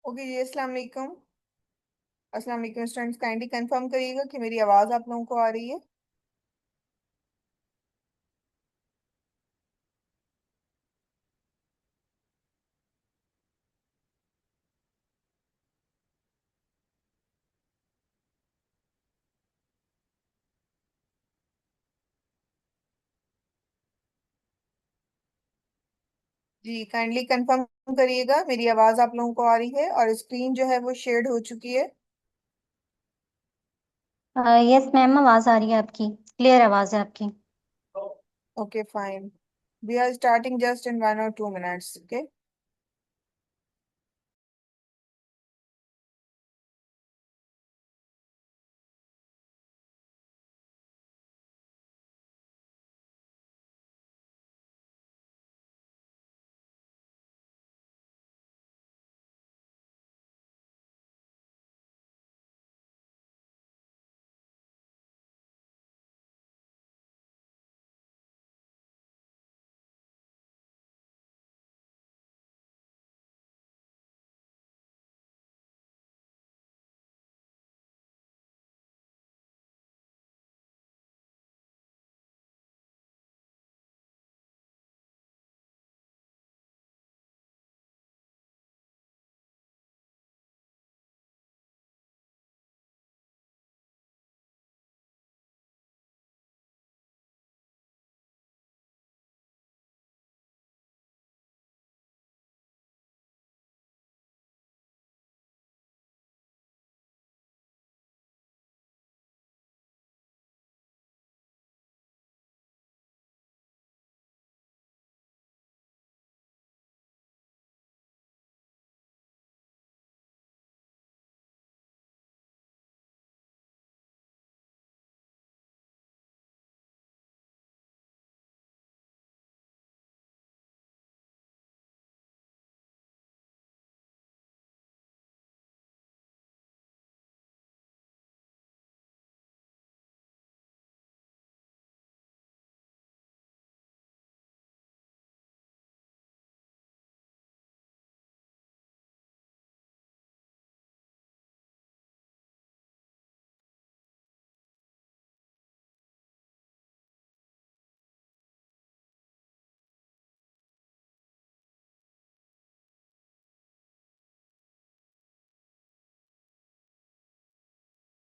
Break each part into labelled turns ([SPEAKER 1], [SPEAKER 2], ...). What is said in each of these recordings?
[SPEAKER 1] Okay जी। अस्सलाम वालेकुम। अस्सलाम वालेकुम स्टूडेंट्स, काइंडली कंफर्म करिएगा कि मेरी आवाज़ आप लोगों को आ रही है। जी, काइंडली कंफर्म करिएगा मेरी आवाज़ आप लोगों को आ रही है और स्क्रीन जो है वो शेयर्ड हो चुकी है।
[SPEAKER 2] यस मैम, आवाज आ रही है आपकी। क्लियर आवाज है आपकी।
[SPEAKER 1] Okay fine. We are starting just in 1 or 2 minutes। Okay.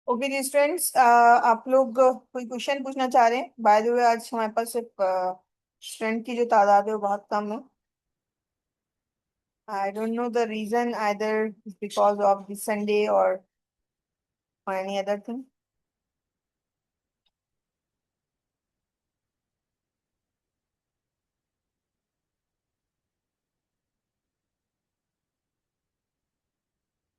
[SPEAKER 1] Okay ji students, आप लोग कोई क्वेश्चन पूछना चाह रहे हैं? बाय द वे, आज हमारे पास सिर्फ स्टूडेंट की जो तादाद है वो बहुत कम है। I don't know the reason, either because of the Sunday और एनी अदर थिंग।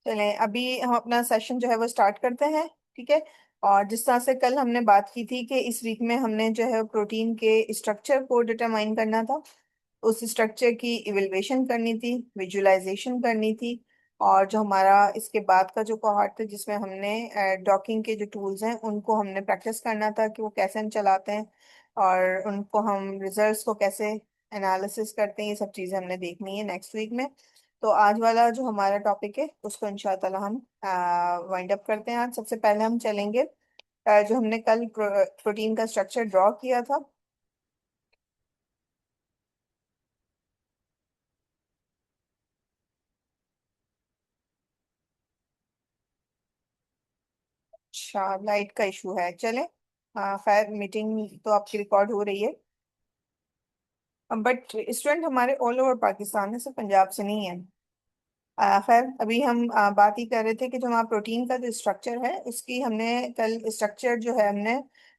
[SPEAKER 1] चलें, अभी हम अपना सेशन जो है वो स्टार्ट करते हैं। ठीक है। और जिस तरह से कल हमने बात की थी कि इस वीक में हमने जो है प्रोटीन के स्ट्रक्चर को डिटरमाइन करना था, उस स्ट्रक्चर की इवेल्युएशन करनी थी, विजुअलाइजेशन करनी थी। और जो हमारा इसके बाद का जो कोहॉर्ट था जिसमें हमने डॉकिंग के जो टूल्स हैं उनको हमने प्रैक्टिस करना था कि वो कैसे हम चलाते हैं और उनको हम रिजल्ट्स को कैसे एनालिसिस करते हैं, ये सब चीज़ें हमने देखनी है नेक्स्ट वीक में। तो आज वाला जो हमारा टॉपिक है उसको इंशाल्लाह हम वाइंड अप करते हैं। आज सबसे पहले हम चलेंगे जो हमने कल प्रोटीन का स्ट्रक्चर ड्रॉ किया था। अच्छा, लाइट का इशू है, चलें। खैर, मीटिंग तो आपकी रिकॉर्ड हो रही है। बट स्टूडेंट हमारे ऑल ओवर पाकिस्तान है, सिर्फ पंजाब से नहीं है। खैर, अभी हम बात ही कर रहे थे कि जो हमारा प्रोटीन का जो स्ट्रक्चर है उसकी हमने कल स्ट्रक्चर जो है हमने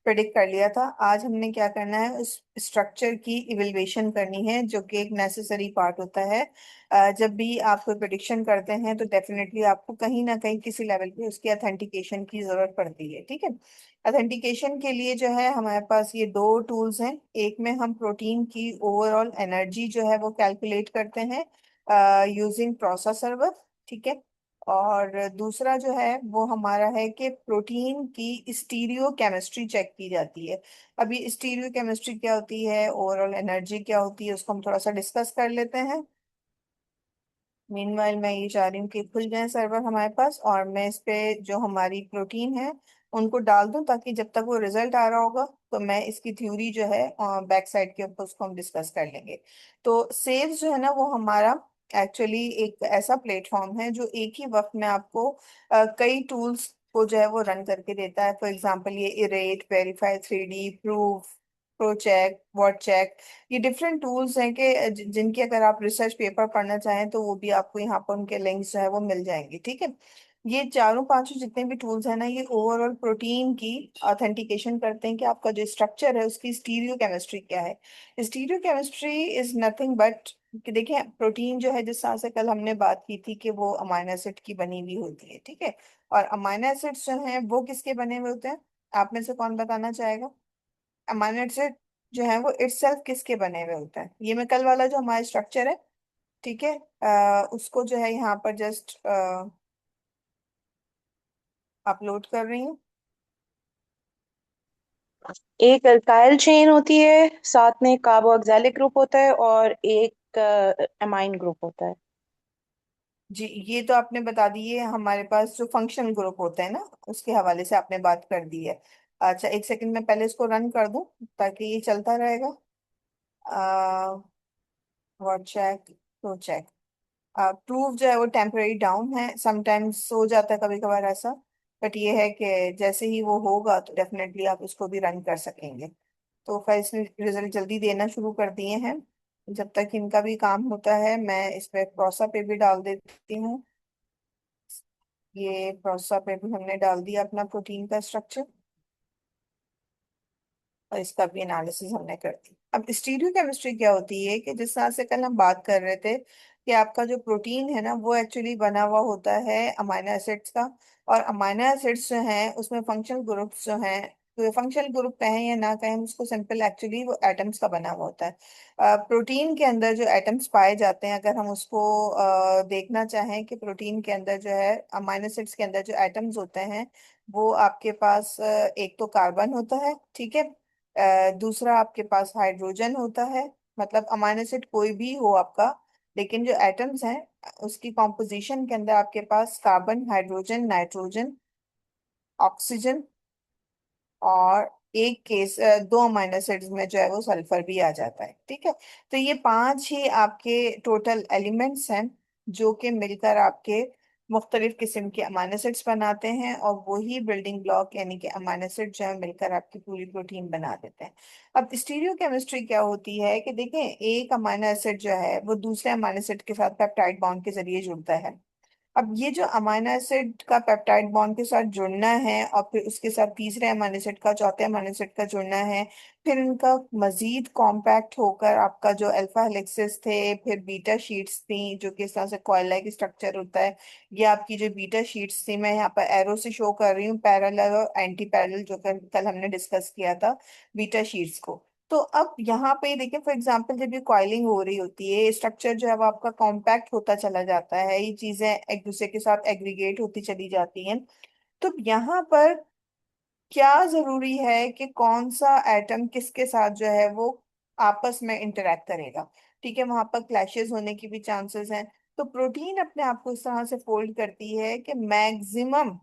[SPEAKER 1] प्रेडिक्ट कर लिया था। आज हमने क्या करना है, उस स्ट्रक्चर की इवेल्युएशन करनी है जो कि एक नेसेसरी पार्ट होता है। जब भी आप कोई प्रेडिक्शन करते हैं तो डेफिनेटली आपको कहीं ना कहीं किसी लेवल पे उसकी अथेंटिकेशन की जरूरत पड़ती है। ठीक है। अथेंटिकेशन के लिए जो है हमारे पास ये दो टूल्स हैं। एक में हम प्रोटीन की ओवरऑल एनर्जी जो है वो कैलकुलेट करते हैं यूजिंग प्रोसा सर्वर। ठीक है। और दूसरा जो है वो हमारा है कि प्रोटीन की स्टीरियो केमिस्ट्री चेक की जाती है। अभी स्टीरियो केमिस्ट्री क्या होती है, ओवरऑल एनर्जी क्या होती है, उसको हम थोड़ा सा डिस्कस कर लेते हैं। मीनवाइल मैं ये चाह रही हूँ कि खुल जाए सर्वर हमारे पास, और मैं इस पे जो हमारी प्रोटीन है उनको डाल दूं, ताकि जब तक वो रिजल्ट आ रहा होगा तो मैं इसकी थ्योरी जो है बैक साइड के ऊपर उसको हम डिस्कस कर लेंगे। तो सेव्स जो है ना वो हमारा एक्चुअली एक ऐसा प्लेटफॉर्म है जो एक ही वक्त में आपको कई टूल्स को जो है वो रन करके देता है। फॉर एग्जांपल ये ERRAT, verify, 3D, proof, PROCHECK, what check, ये डिफरेंट टूल्स हैं कि जिनकी अगर आप रिसर्च पेपर पढ़ना चाहें तो वो भी आपको यहाँ पर उनके लिंक्स जो है वो मिल जाएंगे। ठीक है, ये चारों पांचों जितने भी टूल्स हैं ना, ये ओवरऑल प्रोटीन की ऑथेंटिकेशन करते हैं कि आपका जो स्ट्रक्चर है उसकी स्टीरियो केमिस्ट्री क्या है। Stereo chemistry is nothing but कि देखिए, प्रोटीन जो है, जिस तरह से कल हमने बात की थी कि वो अमाइनो एसिड की बनी हुई होती है, ठीक है, और अमाइनो एसिड्स जो हैं वो किसके बने हुए होते हैं? आप में से कौन बताना चाहेगा? अमाइनो एसिड जो है वो इटसेल्फ किसके बने हुए होता है? ये मैं कल वाला जो हमारा स्ट्रक्चर है, ठीक है, उसको जो है यहाँ पर जस्ट अपलोड कर रही हूँ।
[SPEAKER 3] एक अल्काइल चेन होती है, साथ में कार्बोक्सिलिक ग्रुप होता है और एक अमाइन ग्रुप होता है।
[SPEAKER 1] जी, ये तो आपने बता दी है। हमारे पास जो फंक्शनल ग्रुप होते हैं ना, उसके हवाले से आपने बात कर दी है। अच्छा, एक सेकंड में पहले इसको रन कर दूं ताकि ये चलता रहेगा। व्हाट चेक, तो चेक, प्रूफ जो है वो टेम्परेरी डाउन है, समटाइम्स हो जाता है कभी कभार ऐसा, बट ये है कि जैसे ही वो होगा तो डेफिनेटली आप उसको भी रन कर सकेंगे। तो खैर इसने रिजल्ट जल्दी देना शुरू कर दिए हैं। जब तक इनका भी काम होता है मैं इस पे प्रोसा पे भी डाल देती हूँ। ये प्रोसा पे भी हमने डाल दिया अपना प्रोटीन का स्ट्रक्चर, और इसका भी एनालिसिस हमने कर दी। अब स्टीरियो केमिस्ट्री क्या होती है कि जिस तरह से कल हम बात कर रहे थे कि आपका जो प्रोटीन है ना वो एक्चुअली बना हुआ होता है अमाइनो एसिड्स का, और अमाइनो एसिड्स जो हैं उसमें फंक्शनल ग्रुप्स जो हैं, तो फंक्शनल ग्रुप कहें या ना कहें, हम उसको सिंपल एक्चुअली वो एटम्स का बना हुआ होता है। प्रोटीन के अंदर जो एटम्स पाए जाते हैं, अगर हम उसको देखना चाहें कि प्रोटीन के अंदर जो है अमाइनो एसिड्स के अंदर जो एटम्स होते हैं, वो आपके पास एक तो कार्बन होता है, ठीक है, दूसरा आपके पास हाइड्रोजन होता है। मतलब अमाइनो एसिड कोई भी हो आपका, लेकिन जो एटम्स हैं उसकी कॉम्पोजिशन के अंदर आपके पास कार्बन, हाइड्रोजन, नाइट्रोजन, ऑक्सीजन, और एक केस दो अमाइनो एसिड्स में जो है वो सल्फर भी आ जाता है। ठीक है, तो ये पांच ही आपके टोटल एलिमेंट्स हैं जो कि मिलकर आपके मुख्तलिफ किस्म के अमाइनो एसिड्स बनाते हैं, और वही बिल्डिंग ब्लॉक यानी कि अमाइनो एसिड जो है मिलकर आपकी पूरी प्रोटीन बना देते हैं। अब स्टीरियो केमिस्ट्री क्या होती है कि देखें, एक अमाइनो एसिड जो है वो दूसरे अमाइनो एसिड के साथ पेप्टाइड बॉन्ड के जरिए जुड़ता है। अब ये जो अमाइनो एसिड का पेप्टाइड बॉन्ड के साथ जुड़ना है, और फिर उसके साथ तीसरे अमाइनो एसिड का, चौथे अमाइनो एसिड का जुड़ना है, फिर इनका मजीद कॉम्पैक्ट होकर आपका जो अल्फा हेलिक्सेस थे, फिर बीटा शीट्स थी जो कि इस तरह से कॉइल लाइक स्ट्रक्चर होता है। ये आपकी जो बीटा शीट्स थी, मैं यहाँ पर एरो से शो कर रही हूँ, पैरेलल और एंटी पैरेलल, जो कल हमने डिस्कस किया था बीटा शीट्स को। तो अब यहाँ पे देखिए, फॉर एग्जांपल जब ये कॉइलिंग हो रही होती है, स्ट्रक्चर जो है वो आपका कॉम्पैक्ट होता चला जाता है, ये चीजें एक दूसरे के साथ एग्रीगेट होती चली जाती हैं। तो यहाँ पर क्या जरूरी है कि कौन सा एटम किसके साथ जो है वो आपस में इंटरेक्ट करेगा? ठीक है, वहां पर क्लैशेस होने की भी चांसेस हैं। तो प्रोटीन अपने आप को इस तरह से फोल्ड करती है कि मैक्सिमम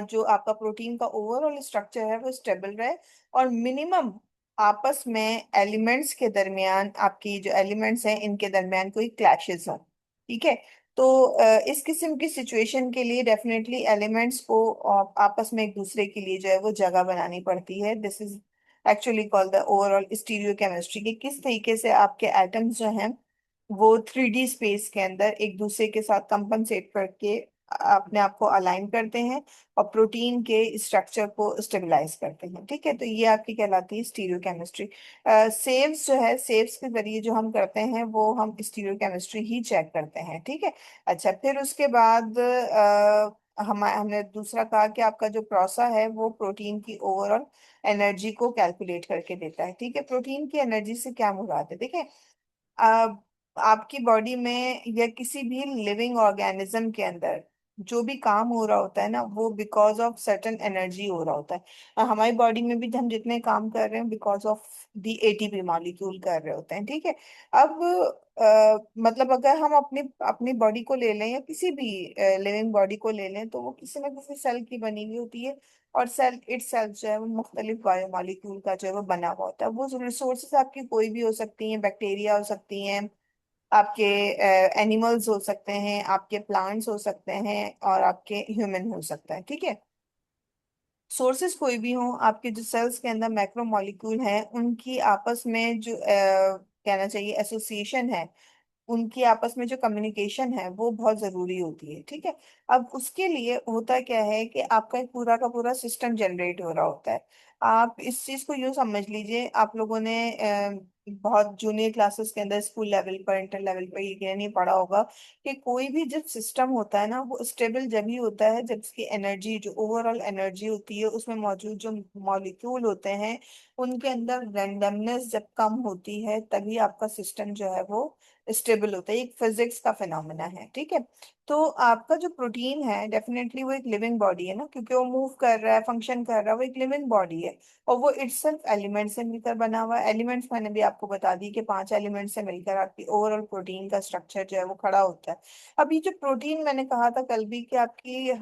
[SPEAKER 1] जो आपका प्रोटीन का ओवरऑल स्ट्रक्चर है वो स्टेबल रहे, और मिनिमम आपस में एलिमेंट्स के दरमियान, आपकी जो एलिमेंट्स हैं इनके दरमियान कोई क्लैशेस हो। ठीक है, तो इस किस्म की सिचुएशन के लिए डेफिनेटली एलिमेंट्स को आपस में एक दूसरे के लिए जो है वो जगह बनानी पड़ती है। This is actually called the overall stereo chemistry, कि किस तरीके से आपके एटम्स जो हैं वो 3D स्पेस के अंदर एक दूसरे के साथ कंपनसेट करके अपने आप को अलाइन करते हैं, और प्रोटीन के स्ट्रक्चर को स्टेबलाइज करते हैं। ठीक है, तो ये आपकी कहलाती है स्टीरियो केमिस्ट्री। सेव्स जो है, सेव्स के जरिए जो हम करते हैं वो हम स्टीरियो केमिस्ट्री ही चेक करते हैं। ठीक है, अच्छा, फिर उसके बाद हमने दूसरा कहा कि आपका जो प्रोसा है वो प्रोटीन की ओवरऑल एनर्जी को कैलकुलेट करके देता है। ठीक है, प्रोटीन की एनर्जी से क्या मुराद है? देखिए, आपकी बॉडी में या किसी भी लिविंग ऑर्गेनिज्म के अंदर जो भी काम हो रहा होता है ना, वो बिकॉज ऑफ सर्टेन एनर्जी हो रहा होता है। और हमारी बॉडी में भी हम जितने काम कर रहे हैं because of the ATP molecule कर रहे होते हैं, ठीक है। अब मतलब अगर हम अपनी अपनी बॉडी को ले लें या किसी भी लिविंग बॉडी को ले लें, तो वो किसी न किसी सेल की बनी हुई होती है। और सेल इट सेल्फ जो है वो मुख्तलिफ बायोमॉलिक्यूल का जो है वो बना हुआ होता है। वो रिसोर्सेज आपकी कोई भी हो सकती हैं, बैक्टीरिया हो सकती हैं, आपके एनिमल्स हो सकते हैं, आपके प्लांट्स हो सकते हैं, और आपके ह्यूमन हो सकता है, ठीक है। सोर्सेज कोई भी हो, आपके जो सेल्स के अंदर मैक्रो मॉलिक्यूल हैं उनकी आपस में जो कहना चाहिए एसोसिएशन है, उनकी आपस में जो कम्युनिकेशन है वो बहुत जरूरी होती है, ठीक है। अब उसके लिए होता क्या है कि आपका एक पूरा का पूरा सिस्टम जनरेट हो रहा होता है। आप इस चीज को यूं समझ लीजिए, आप लोगों ने बहुत जूनियर क्लासेस के अंदर स्कूल लेवल पर, इंटर लेवल पर ये नहीं पढ़ा होगा कि कोई भी जब सिस्टम होता है ना, वो स्टेबल जब ही होता है जब उसकी एनर्जी, जो ओवरऑल एनर्जी होती है, उसमें मौजूद जो मॉलिक्यूल होते हैं उनके अंदर रैंडमनेस जब कम होती है, तभी आपका सिस्टम जो है वो स्टेबल होता है। एक फिजिक्स का फिनोमेना है, ठीक है। तो आपका जो प्रोटीन है डेफिनेटली वो एक लिविंग बॉडी है ना, क्योंकि वो मूव कर रहा है, फंक्शन कर रहा है, वो एक लिविंग बॉडी है। और वो इटसेल्फ एलिमेंट से मिलकर बना हुआ है। एलिमेंट्स मैंने भी आपको बता दी कि 5 एलिमेंट से मिलकर आपकी ओवरऑल प्रोटीन का स्ट्रक्चर जो है वो खड़ा होता है। अब ये जो प्रोटीन मैंने कहा था कल भी कि आपकी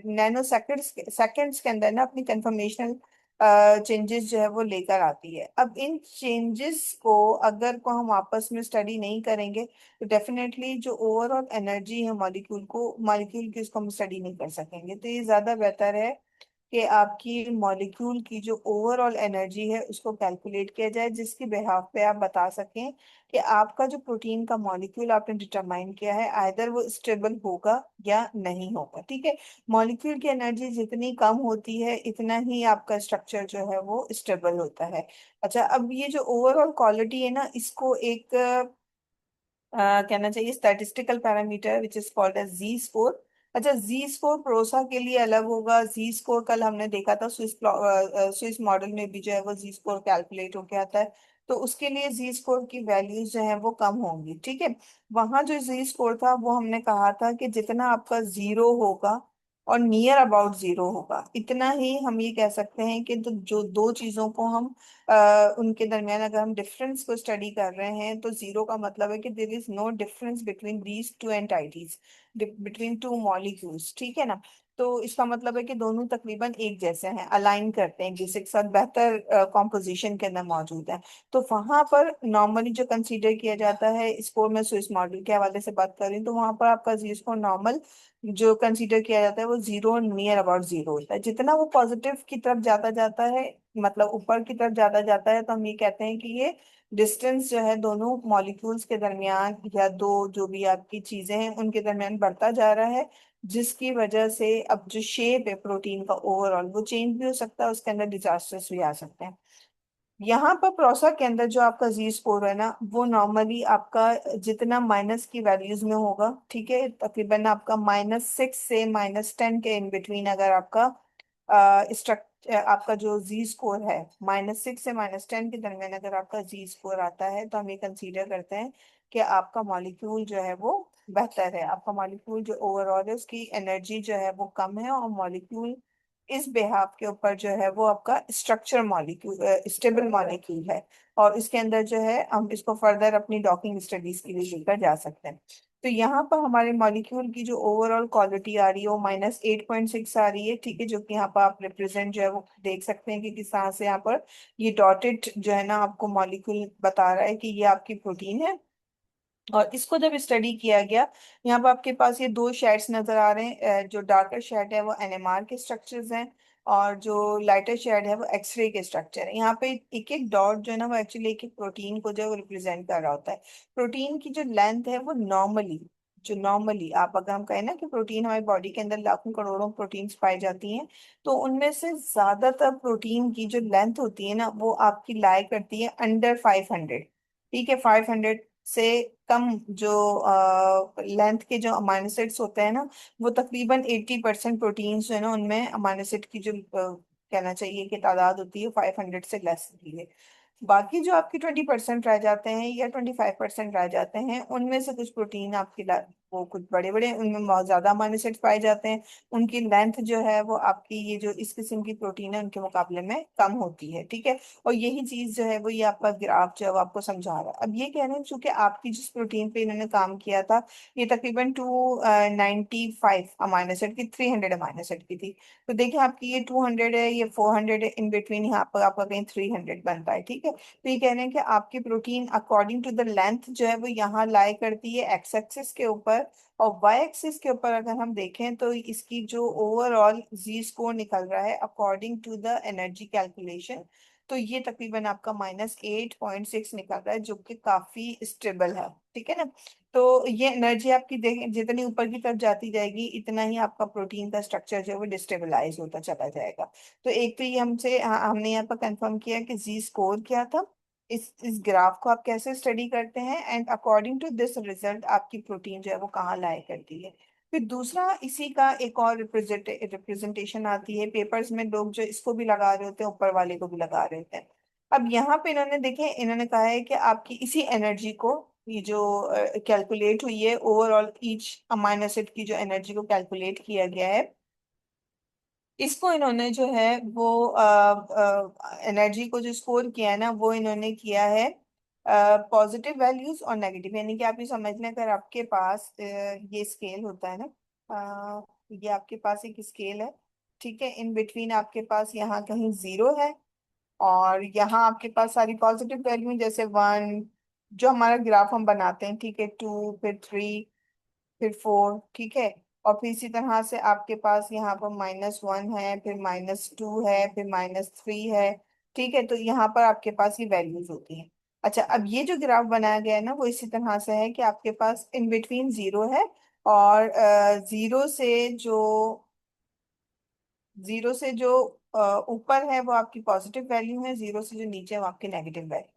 [SPEAKER 1] नैनो सेकंड्स सेकंड्स के अंदर ना अपनी कंफर्मेशनल चेंजेस जो है वो लेकर आती है। अब इन चेंजेस को हम आपस में स्टडी नहीं करेंगे, तो डेफिनेटली जो ओवरऑल एनर्जी है मॉलिक्यूल की, उसको हम स्टडी नहीं कर सकेंगे। तो ये ज्यादा बेहतर है कि आपकी मॉलिक्यूल की जो ओवरऑल एनर्जी है उसको कैलकुलेट किया जाए, जिसकी बिहाफ पे आप बता सकें कि आपका जो प्रोटीन का मॉलिक्यूल आपने डिटरमाइन किया है आइदर वो स्टेबल होगा या नहीं होगा, ठीक है। मॉलिक्यूल की एनर्जी जितनी कम होती है इतना ही आपका स्ट्रक्चर जो है वो स्टेबल होता है। अच्छा, अब ये जो ओवरऑल क्वालिटी है ना, इसको एक कहना चाहिए statistical parameter which is called as G score. अच्छा, जी स्कोर प्रोसा के लिए अलग होगा। जी स्कोर कल हमने देखा था स्विस मॉडल में भी जो है वो जी स्कोर कैलकुलेट होके आता है। तो उसके लिए जी स्कोर की वैल्यूज जो है वो कम होंगी, ठीक है। वहां जो जी स्कोर था वो हमने कहा था कि जितना आपका जीरो होगा और नियर अबाउट जीरो होगा, इतना ही हम ये कह सकते हैं कि तो जो दो चीजों को हम उनके दरमियान अगर हम डिफरेंस को स्टडी कर रहे हैं, तो जीरो का मतलब है कि there is no difference between these two entities, between two molecules, ठीक है ना। तो इसका मतलब है कि दोनों तकरीबन एक जैसे हैं, अलाइन करते हैं, एक दूसरे के साथ बेहतर कॉम्पोजिशन के अंदर मौजूद है। तो वहां पर नॉर्मली जो कंसीडर किया जाता है, स्कोर में स्विस मॉडल के हवाले से बात कर रही हूँ, तो वहां पर आपका जी स्कोर नॉर्मल जो कंसीडर किया जाता है वो जीरो, नियर अबाउट जीरो होता है। जितना वो पॉजिटिव की तरफ जाता जाता है, मतलब ऊपर की तरफ ज्यादा जाता है, तो हम ये कहते हैं कि ये डिस्टेंस जो है दोनों मॉलिक्यूल्स के दरमियान या दो जो भी आपकी चीजें हैं उनके दरमियान बढ़ता जा रहा है, जिसकी वजह से अब जो शेप है प्रोटीन का ओवरऑल वो चेंज भी हो सकता है, उसके अंदर डिजास्टर्स भी आ सकते हैं। यहाँ पर प्रोसा के अंदर जो आपका जी स्कोर है ना, वो नॉर्मली आपका जितना माइनस की वैल्यूज में होगा, ठीक है, तकरीबन आपका -6 से -10 के इन बिटवीन अगर आपका आपका जो जी स्कोर है, -6 से -10 के दरमियान अगर आपका जी स्कोर आता है, तो हम ये कंसीडर करते हैं कि आपका मॉलिक्यूल जो है वो बेहतर है। आपका मॉलिक्यूल जो ओवरऑल है उसकी एनर्जी जो है वो कम है, और मॉलिक्यूल इस बेहाफ के ऊपर जो है वो आपका स्ट्रक्चर मॉलिक्यूल, स्टेबल मॉलिक्यूल है। और इसके अंदर जो है हम इसको फर्दर अपनी डॉकिंग स्टडीज के लिए लेकर जा सकते हैं। तो यहाँ पर हमारे मॉलिक्यूल की जो ओवरऑल क्वालिटी आ रही है वो -8.6 आ रही है, ठीक है, जो कि यहाँ पर आप रिप्रेजेंट जो है वो देख सकते हैं कि किस तरह से यहाँ पर ये डॉटेड जो है ना आपको मॉलिक्यूल बता रहा है कि ये आपकी प्रोटीन है। और इसको जब स्टडी किया गया, यहाँ पर आपके पास ये दो शेड्स नजर आ रहे हैं। जो डार्कर शेड है वो एनएमआर के स्ट्रक्चर्स हैं, और जो लाइटर शेड है वो एक्सरे के स्ट्रक्चर है। यहाँ पे एक एक डॉट जो है ना वो एक्चुअली एक एक प्रोटीन को जो है वो रिप्रेजेंट कर रहा होता है। प्रोटीन की जो लेंथ है वो नॉर्मली आप अगर हम कहें ना कि प्रोटीन हमारी बॉडी के अंदर लाखों करोड़ों प्रोटीन्स पाई जाती हैं, तो उनमें से ज्यादातर प्रोटीन की जो लेंथ होती है ना वो आपकी लाई करती है अंडर 500, ठीक है। 500 से कम जो लेंथ के जो अमाइनो एसिड्स होते हैं ना, वो तकरीबन 80% प्रोटीन्स जो है ना उनमें अमाइनो एसिड की जो कहना चाहिए कि तादाद होती है 500 से लेस होती है। बाकी जो आपके 20% रह जाते हैं या 25% रह जाते हैं, उनमें से कुछ प्रोटीन आपकी वो कुछ बड़े बड़े, उनमें बहुत ज्यादा अमाइनो एसिड्स पाए जाते हैं। उनकी लेंथ जो है वो आपकी ये जो इस किस्म की प्रोटीन है उनके मुकाबले में कम होती है, ठीक है। और यही चीज जो है वो ये आपका ग्राफ जो है वो आपको समझा रहा है। अब ये कह रहे हैं चूंकि आपकी जिस प्रोटीन पे इन्होंने काम किया था ये तकरीबन 295 अमाइनो एसिड की, 300 अमाइनो एसिड की थी। तो देखिए आपकी ये 200 है, ये 400 है, इन बिटवीन यहाँ पर आपका कहीं 300 बनता है, ठीक है। तो ये कह रहे हैं कि आपकी protein according to the length जो है वो यहाँ लाई करती है एक्स एक्सिस के ऊपर, और वाई एक्सिस के ऊपर अगर हम देखें तो इसकी जो ओवरऑल जी स्कोर निकल रहा है according to the energy calculation, तो ये तकरीबन आपका -8.6 निकल रहा है, जो कि काफी स्टेबल है, ठीक है ना। तो ये एनर्जी आपकी देखें जितनी ऊपर की तरफ जाती जाएगी इतना ही आपका प्रोटीन का स्ट्रक्चर जो है वो डिस्टेबलाइज होता चला जाएगा। तो एक तो ये हमने यहाँ पर कंफर्म किया कि जी स्कोर क्या था। इस ग्राफ को आप कैसे स्टडी करते हैं and according to this result आपकी प्रोटीन जो है वो कहाँ लाई करती है। फिर दूसरा इसी का एक और रिप्रेजेंटेशन आती है पेपर्स में, लोग जो इसको भी लगा रहे होते हैं ऊपर वाले को भी लगा रहे होते हैं। अब यहाँ पे इन्होंने देखे, इन्होंने कहा है कि आपकी इसी एनर्जी को, ये जो कैलकुलेट हुई है ओवरऑल ईच अमाइनो एसिड की जो एनर्जी को कैलकुलेट किया गया है, इसको इन्होंने जो है वो एनर्जी को जो स्कोर किया है ना वो इन्होंने किया है पॉजिटिव वैल्यूज और नेगेटिव। यानी कि आप ये समझ लें अगर आपके पास ये स्केल होता है ना, ये आपके पास एक स्केल है, ठीक है। इन बिटवीन आपके पास यहाँ कहीं जीरो है और यहाँ आपके पास सारी पॉजिटिव वैल्यू जैसे 1, जो हमारा ग्राफ हम बनाते हैं, ठीक है, 2, फिर 3, फिर 4, ठीक है। और फिर इसी तरह से आपके पास यहाँ पर -1 है, फिर -2 है, फिर -3 है, ठीक है। तो यहाँ पर आपके पास ये वैल्यूज होती हैं। अच्छा, अब ये जो ग्राफ बनाया गया है ना वो इसी तरह से है कि आपके पास इन बिटवीन जीरो है, और जीरो से जो ऊपर है वो आपकी पॉजिटिव वैल्यू है, जीरो से जो नीचे है वो आपकी नेगेटिव वैल्यू।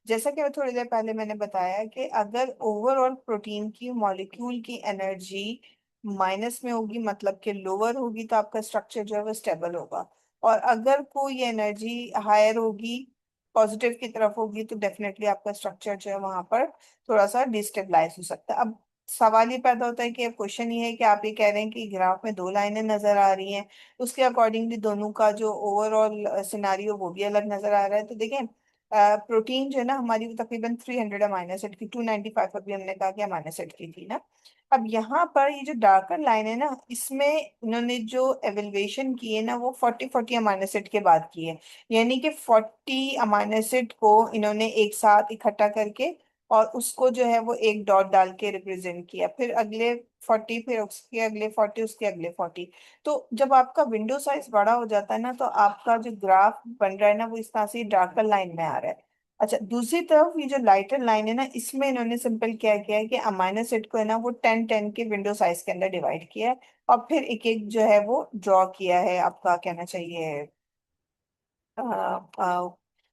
[SPEAKER 1] जैसा कि थोड़ी देर पहले मैंने बताया कि अगर ओवरऑल प्रोटीन की मॉलिक्यूल की एनर्जी माइनस में होगी, मतलब कि लोअर होगी, तो आपका स्ट्रक्चर जो है वो स्टेबल होगा। और अगर कोई एनर्जी हायर होगी, पॉजिटिव की तरफ होगी, तो डेफिनेटली आपका स्ट्रक्चर जो है वहां पर थोड़ा सा डिस्टेबलाइज हो सकता है। अब सवाल ये पैदा होता है कि अब क्वेश्चन ये है कि आप ये कह रहे हैं कि ग्राफ में दो लाइनें नजर आ रही हैं, उसके अकॉर्डिंगली दोनों का जो ओवरऑल सिनारियो वो भी अलग नजर आ रहा है। तो देखें प्रोटीन जो है ना हमारी वो तकरीबन 300 अमाइनो एसिड की, 295 अभी हमने कहा कि अमाइनो एसिड की थी ना। अब यहाँ पर ये जो डार्कर लाइन है ना इसमें इन्होंने जो एवेल्युएशन की है ना वो 40 अमाइनो एसिड के बाद की है। यानी कि 40 अमाइनो एसिड को इन्होंने एक साथ इकट्ठा करके और उसको जो है वो एक डॉट डाल के रिप्रेजेंट किया, फिर अगले 40, फिर उसके अगले 40, उसके अगले 40। तो जब आपका विंडो साइज बड़ा हो जाता है ना तो आपका जो ग्राफ बन रहा है ना वो इस तरह से डार्कर लाइन में आ रहा है। अच्छा, दूसरी तरफ ये जो लाइटर लाइन है ना इसमें इन्होंने सिंपल क्या किया है कि अमाइनो एसिड को है ना वो 10-10 के विंडो साइज के अंदर डिवाइड किया है, और फिर एक एक जो है वो ड्रॉ किया है, आपका कहना चाहिए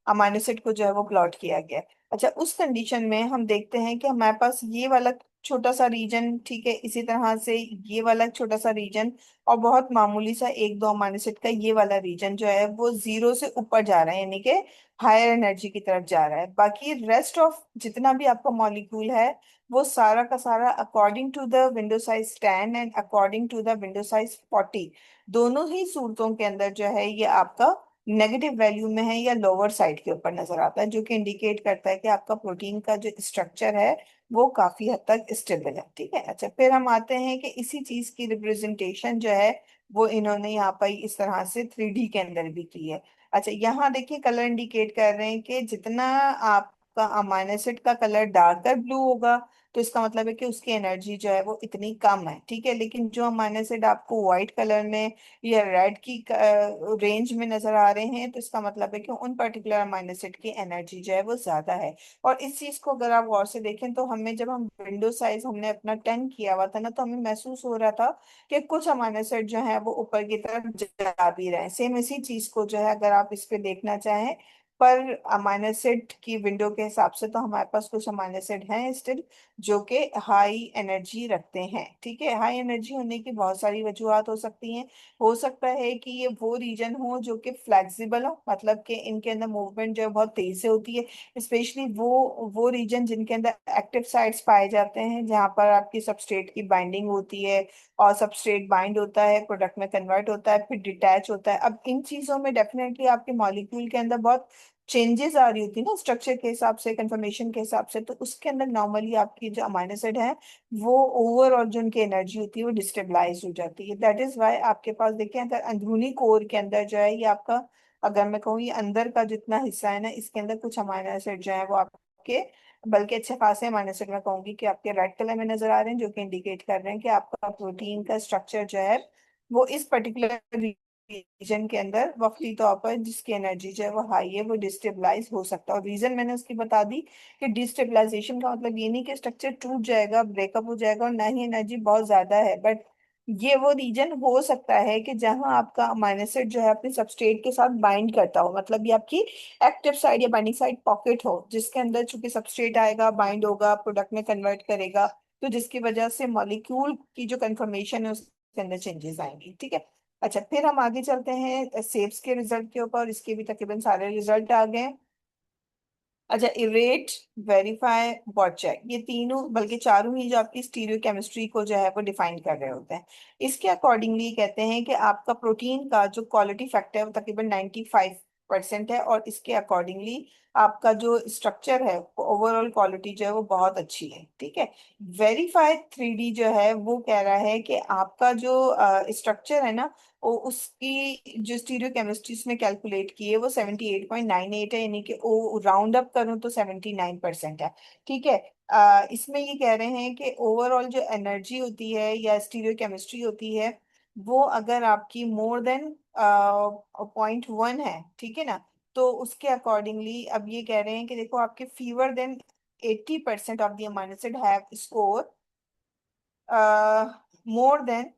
[SPEAKER 1] अमाइनो एसिड को जो है वो प्लॉट किया गया है। अच्छा, उस कंडीशन में हम देखते हैं कि हमारे पास ये वाला छोटा सा रीजन, ठीक है, इसी तरह से ये वाला छोटा सा रीजन, और बहुत मामूली सा एक दो अमाइनो एसिड का ये वाला रीजन जो है वो जीरो से ऊपर जा रहा है, यानी कि हायर एनर्जी की तरफ जा रहा है। बाकी रेस्ट ऑफ जितना भी आपका मॉलिक्यूल है वो सारा का सारा according to the window size 10 and according to the window size 40, दोनों ही सूरतों के अंदर जो है ये आपका नेगेटिव वैल्यू में है या लोअर साइड के ऊपर नजर आता है, जो कि इंडिकेट करता है कि आपका प्रोटीन का जो स्ट्रक्चर है वो काफी हद तक स्टेबल है, ठीक है। अच्छा, फिर हम आते हैं कि इसी चीज की रिप्रेजेंटेशन जो है वो इन्होंने यहाँ पर इस तरह से 3D के अंदर भी की है। अच्छा, यहाँ देखिए कलर इंडिकेट कर रहे हैं कि जितना आपका अमाइनो एसिड का कलर डार्कर ब्लू होगा तो इसका मतलब है कि उसकी एनर्जी जो है वो इतनी कम है, ठीक है। लेकिन जो अमाइनो एसिड आपको व्हाइट कलर में या रेड की रेंज में नजर आ रहे हैं तो इसका मतलब है कि उन पर्टिकुलर अमाइनो एसिड की एनर्जी जो है वो ज्यादा है। और इस चीज को अगर आप गौर से देखें तो हमें जब हम विंडो साइज हमने अपना 10 किया हुआ था ना तो हमें महसूस हो रहा था कि कुछ अमाइनो एसिड जो है वो ऊपर की तरफ जा भी रहे हैं। सेम इसी चीज को जो है अगर आप इस पे देखना चाहें पर अमाइनो एसिड की विंडो के हिसाब से तो हमारे पास कुछ अमाइनो एसिड हैं स्टिल जो कि हाई एनर्जी रखते हैं। ठीक है, हाई एनर्जी होने की बहुत सारी वजूहत हो सकती हैं। हो सकता है कि ये वो रीजन हो जो कि फ्लेक्सिबल हो, मतलब कि इनके अंदर मूवमेंट जो है बहुत तेज से होती है। स्पेशली वो रीजन जिनके अंदर एक्टिव साइट्स पाए जाते हैं, जहाँ पर आपकी सबस्ट्रेट की बाइंडिंग होती है और सबस्ट्रेट बाइंड होता है, प्रोडक्ट में कन्वर्ट होता है, फिर डिटैच होता है। अब इन चीजों में डेफिनेटली आपके मॉलिक्यूल के अंदर बहुत चेंजेस आ रही होती है ना, स्ट्रक्चर के हिसाब से, कंफर्मेशन के हिसाब से। तो उसके अंदर नॉर्मली आपकी जो अमाइनो एसिड है वो ओवरऑल जो उनकी एनर्जी होती है वो डिस्टेबलाइज हो जाती है। दैट इज वाई आपके पास देखिए अगर अंदरूनी कोर के अंदर जो है ये आपका, अगर मैं कहूँ ये अंदर का जितना हिस्सा है ना, इसके अंदर कुछ अमाइनो एसिड जो है वो आपके, बल्कि अच्छे खासे अमाइनो एसिड मैं कहूंगी कि आपके रेड कलर में नजर आ रहे हैं, जो कि इंडिकेट कर रहे हैं कि आपका प्रोटीन का स्ट्रक्चर जो है वो इस पर्टिकुलर रीजन के अंदर वक्ती तौर पर जिसकी एनर्जी जो है वो हाई है वो डिस्टेबलाइज हो सकता है। और रीजन मैंने उसकी बता दी कि डिस्टेबलाइजेशन का मतलब ये नहीं कि स्ट्रक्चर टूट जाएगा, ब्रेकअप हो जाएगा और ना ही एनर्जी बहुत ज्यादा है, बट ये वो रीजन हो सकता है कि जहां आपका अमाइनो एसिड जो है अपने सबस्ट्रेट के साथ बाइंड करता हो, मतलब ये आपकी एक्टिव साइड या बाइंडिंग साइड पॉकेट हो, जिसके अंदर चूंकि सबस्ट्रेट आएगा, बाइंड होगा, प्रोडक्ट में कन्वर्ट करेगा, तो जिसकी वजह से मॉलिक्यूल की जो कंफर्मेशन है उसके अंदर चेंजेस आएंगे। ठीक है, अच्छा फिर हम आगे चलते हैं सेब्स के रिजल्ट के ऊपर। इसके भी तकरीबन सारे रिजल्ट आ गए। अच्छा, इरेट, वेरीफाई, बॉट चेक, ये तीनों बल्कि चारों ही जो आपकी स्टीरियो केमिस्ट्री को जो है वो डिफाइन कर रहे होते हैं। इसके अकॉर्डिंगली कहते हैं कि आपका प्रोटीन का जो क्वालिटी फैक्टर है वो तकरीबन 95% है, और इसके अकॉर्डिंगली आपका जो स्ट्रक्चर है ओवरऑल क्वालिटी जो है वो बहुत अच्छी है। ठीक है, वेरीफाई 3D जो है वो कह रहा है कि आपका जो स्ट्रक्चर है ना, उसकी जो स्टीरियो केमिस्ट्री उसने कैलकुलेट की है वो 78.98 है, यानी कि वो राउंड अप करूं तो 79% है। ठीक है, इसमें ये कह रहे हैं कि ओवरऑल जो एनर्जी होती है या स्टीरियो केमिस्ट्री होती है वो अगर आपकी मोर देन 0.1 है, ठीक है ना, तो उसके अकॉर्डिंगली अब ये कह रहे हैं कि देखो आपके fewer than 80% of the amino acid have score more than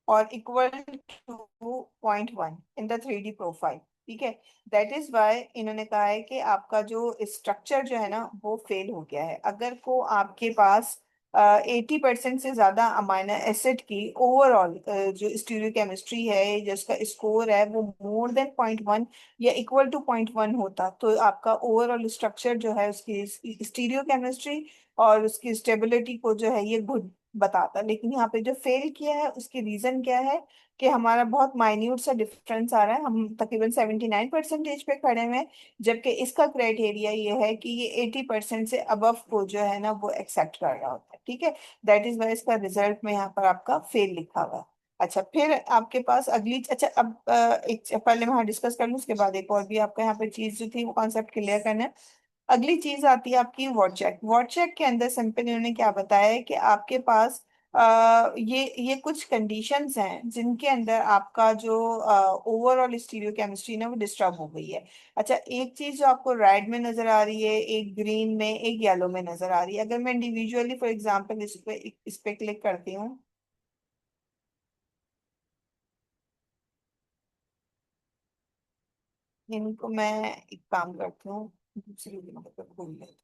[SPEAKER 1] और equal to 0.1 in the 3D profile. ठीक है, दैट इज वाई इन्होंने कहा है कि आपका जो स्ट्रक्चर जो है ना वो फेल हो गया है। अगर को आपके पास 80% से ज्यादा अमाइनो एसिड की ओवरऑल जो स्टीरियोकेमिस्ट्री है, जिसका स्कोर है वो मोर देन 0.1 या इक्वल टू 0.1 होता, तो आपका ओवरऑल स्ट्रक्चर जो है उसकी स्टीरियोकेमिस्ट्री और उसकी स्टेबिलिटी को जो है ये गुड बताता। लेकिन यहाँ पे जो फेल किया है उसकी रीजन क्या है कि हमारा बहुत माइन्यूट सा डिफरेंस आ रहा है, हम तकरीबन 79% पे खड़े हुए हैं, जबकि इसका क्राइटेरिया ये है कि ये 80% से अबव को जो है ना वो एक्सेप्ट कर रहा होता है। ठीक है, दैट इज वाई इसका रिजल्ट में यहाँ पर आपका फेल लिखा हुआ है। अच्छा, फिर आपके पास अगली, अच्छा अब एक पहले मैं डिस्कस कर लूँ, उसके बाद एक और भी आपका यहाँ पे चीज जो थी वो कॉन्सेप्ट क्लियर करना है। अगली चीज आती है आपकी वॉट चेक। वॉट चेक के अंदर सिंपल इन्होंने क्या बताया है कि आपके पास ये कुछ कंडीशंस हैं जिनके अंदर आपका जो ओवरऑल स्टीरियो केमिस्ट्री ना वो डिस्टर्ब हो गई है। अच्छा, एक चीज जो आपको रेड में नजर आ रही है, एक ग्रीन में, एक येलो में नजर आ रही है। अगर मैं इंडिविजुअली फॉर एग्जांपल इस पे क्लिक करती हूँ, इनको मैं एक काम करती हूँ, दूसरी विंडो पे खोल लेती हूँ।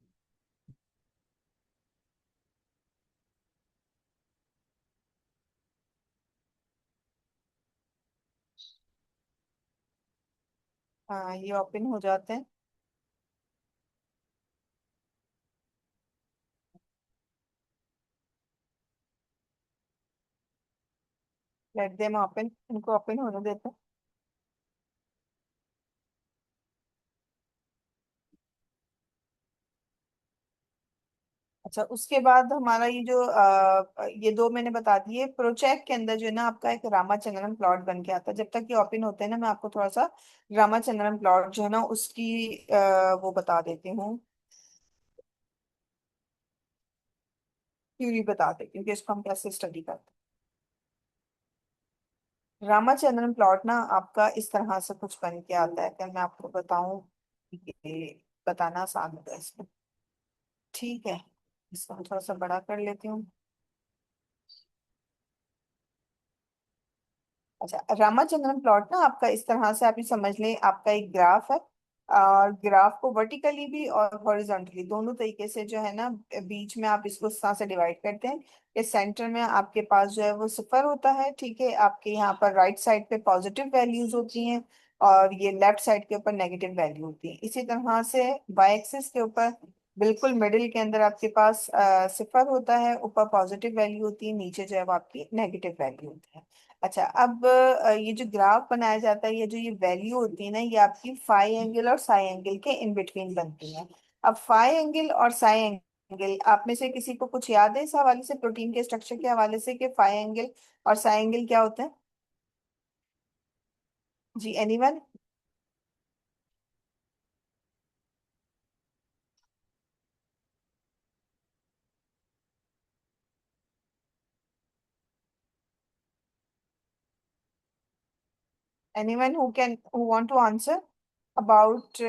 [SPEAKER 1] हाँ, ये ओपन हो जाते हैं। लेट देम ओपन, इनको ओपन होने देते हैं। अच्छा, उसके बाद हमारा ये जो ये दो मैंने बता दिए। प्रोजेक्ट के अंदर जो है ना आपका एक रामाचंद्रन प्लॉट बन के आता है। जब तक ये ओपन होते हैं ना मैं आपको थोड़ा सा रामाचंद्रन प्लॉट जो है ना उसकी वो बता देती हूँ, थ्योरी बता देती हूँ कि इसको हम कैसे स्टडी करते हैं। रामाचंद्रन प्लॉट ना आपका इस तरह से कुछ बन के आता है, अगर मैं आपको बताऊं, ये बताना आसान होगा इसको। ठीक है, इसको हम थोड़ा सा बड़ा कर लेती हूँ। अच्छा, रामाचंद्रन प्लॉट ना आपका इस तरह से आप ही समझ लें, आपका एक ग्राफ है। और ग्राफ को वर्टिकली भी और हॉरिजॉन्टली दोनों तरीके से जो है ना, बीच में आप इसको इस तरह से डिवाइड करते हैं कि सेंटर में आपके पास जो है वो सिफर होता है, ठीक है। आपके यहाँ पर राइट साइड पे पॉजिटिव वैल्यूज होती हैं और ये लेफ्ट साइड के ऊपर नेगेटिव वैल्यू होती है। इसी तरह से वाई एक्सिस के ऊपर बिल्कुल मिडिल के अंदर आपके पास सिफर होता है, ऊपर पॉजिटिव वैल्यू होती है, नीचे जो है वो आपकी नेगेटिव वैल्यू होती है। अच्छा, अब ये जो ग्राफ बनाया जाता है, ये जो ये वैल्यू होती है ना, ये आपकी फाई एंगल और साई एंगल के इन बिटवीन बनती है। अब फाई एंगल और साई एंगल, आप में से किसी को कुछ याद है इस हवाले से, प्रोटीन के स्ट्रक्चर के हवाले से, कि फाई एंगल और साई एंगल क्या होते हैं? जी, anyone? Anyone who want to answer about?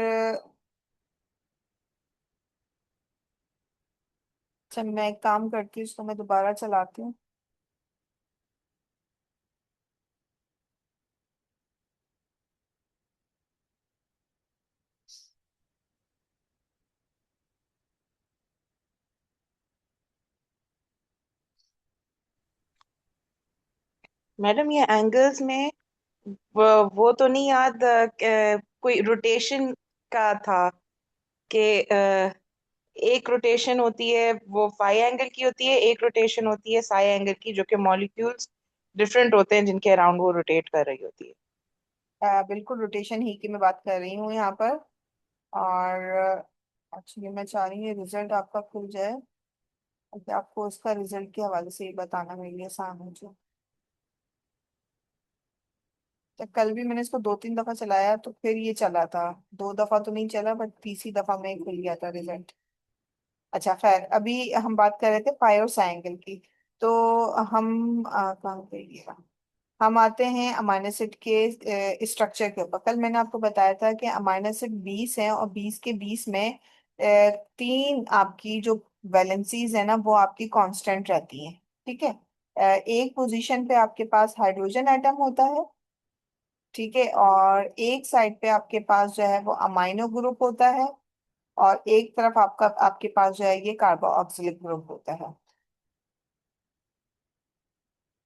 [SPEAKER 1] अच्छा, मैं एक काम करती हूँ, इसको मैं दोबारा चलाती हूँ।
[SPEAKER 3] मैडम ये एंगल्स में वो तो नहीं याद कोई रोटेशन का था कि एक रोटेशन होती है वो फाई एंगल की होती है, एक रोटेशन होती है साई एंगल की, जो कि मॉलिक्यूल्स डिफरेंट होते हैं जिनके अराउंड वो रोटेट कर रही होती है।
[SPEAKER 1] बिल्कुल रोटेशन ही की मैं बात कर रही हूँ यहाँ पर। और एक्चुअली मैं चाह रही हूँ रिजल्ट आपका खुल जाए, ताकि आपको उसका रिजल्ट के हवाले से ही बताना मेरे लिए आसान हो जाए। तो कल भी मैंने इसको 2-3 दफा चलाया तो फिर ये चला था, 2 दफा तो नहीं चला, बट तीसरी दफा में ही खुल गया था रिजल्ट। अच्छा खैर, अभी हम बात कर रहे थे पाई और साइंगल की। तो हम कहाँ पे ये रहा। हम आते हैं अमाइनो एसिड के स्ट्रक्चर के ऊपर। कल मैंने आपको बताया था कि अमाइनो एसिड 20 है और 20 के 20 में 3 आपकी जो वैलेंसीज है ना, वो आपकी कांस्टेंट रहती हैं, ठीक है। एक पोजीशन पे आपके पास हाइड्रोजन एटम होता है, ठीक है, और एक साइड पे आपके पास जो है वो अमाइनो ग्रुप होता है, और एक तरफ आपके पास जो है ये कार्बोक्सिलिक ग्रुप होता है,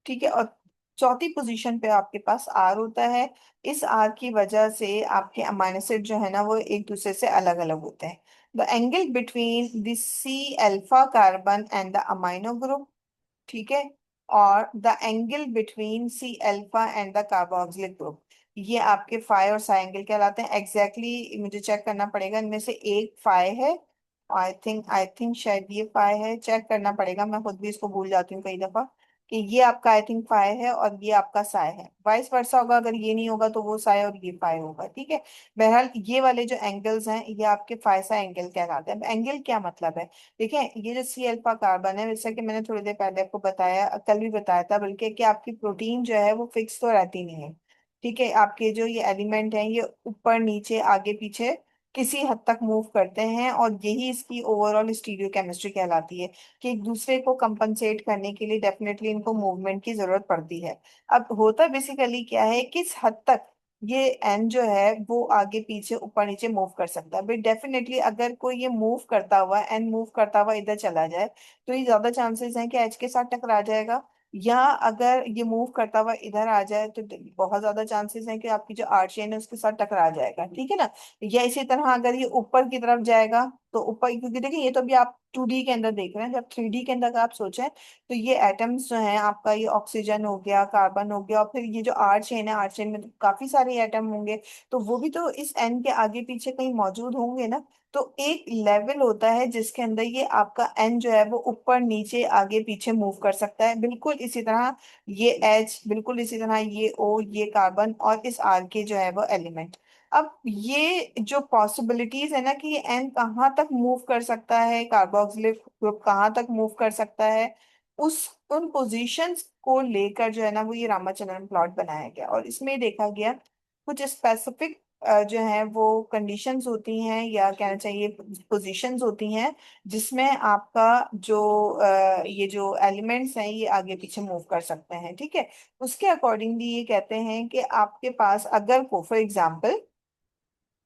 [SPEAKER 1] ठीक है। और चौथी पोजीशन पे आपके पास आर होता है। इस आर की वजह से आपके अमाइनो एसिड जो है ना, वो एक दूसरे से अलग अलग होते हैं। The angle between the C alpha carbon and the amino group, ठीक है, और the angle between C alpha and the carboxylic group, ये आपके फाई और साई एंगल कहलाते हैं। मुझे चेक करना पड़ेगा, इनमें से एक फाई है, आई थिंक शायद ये फाई है, चेक करना पड़ेगा, मैं खुद भी इसको भूल जाती हूँ कई दफा, कि ये आपका आई थिंक फाई है और ये आपका साय है। वाइस वर्सा होगा, अगर ये नहीं होगा तो वो साय और ये फाई होगा, ठीक है। बहरहाल ये वाले जो एंगल्स हैं ये आपके फाई साई एंगल कहलाते हैं। एंगल क्या मतलब है? देखिए, ये जो सी अल्फा कार्बन है, जैसा कि मैंने थोड़ी देर पहले आपको बताया, कल भी बताया था बल्कि, कि आपकी प्रोटीन जो है वो फिक्स तो रहती नहीं है, ठीक है। आपके जो ये एलिमेंट हैं ये ऊपर नीचे आगे पीछे किसी हद तक मूव करते हैं, और यही इसकी ओवरऑल स्टीरियोकेमिस्ट्री कहलाती है, कि एक दूसरे को कंपनसेट करने के लिए डेफिनेटली इनको मूवमेंट की जरूरत पड़ती है। अब होता बेसिकली क्या है, किस हद तक ये एन जो है वो आगे पीछे ऊपर नीचे मूव कर सकता है। बट डेफिनेटली अगर कोई ये मूव करता हुआ, एन मूव करता हुआ इधर चला जाए, तो ये ज्यादा चांसेस हैं कि एच के साथ टकरा जाएगा। या अगर ये मूव करता हुआ इधर आ जाए तो बहुत ज्यादा चांसेस हैं कि आपकी जो आर चेन है उसके साथ टकरा जाएगा, ठीक है ना। या इसी तरह अगर ये ऊपर की तरफ जाएगा तो ऊपर, क्योंकि देखिए ये तो अभी आप 2D के अंदर देख रहे हैं, जब 3D के अंदर आप सोचें तो ये एटम्स जो हैं आपका, ये ऑक्सीजन हो गया, कार्बन हो गया, और फिर ये जो आर चेन है, आर चेन में तो काफी सारे एटम होंगे, तो वो भी तो इस एन के आगे पीछे कहीं मौजूद होंगे ना। तो एक लेवल होता है जिसके अंदर ये आपका एन जो है वो ऊपर नीचे आगे पीछे मूव कर सकता है, बिल्कुल इसी तरह ये एच, बिल्कुल इसी तरह ये ओ, ये कार्बन, और इस आर के जो है वो एलिमेंट। अब ये जो पॉसिबिलिटीज है ना, कि ये एन कहाँ तक मूव कर सकता है, कार्बोक्सिलिक ग्रुप कहाँ तक मूव कर सकता है, उस उन पोजीशंस को लेकर जो है ना वो ये रामाचंद्रन प्लॉट बनाया गया, और इसमें देखा गया कुछ स्पेसिफिक जो है वो कंडीशंस होती हैं, या कहना चाहिए पोजीशंस होती हैं, जिसमें आपका जो ये जो एलिमेंट्स हैं ये आगे पीछे मूव कर सकते हैं, ठीक है। उसके अकॉर्डिंगली ये कहते हैं कि आपके पास अगर को फॉर एग्जाम्पल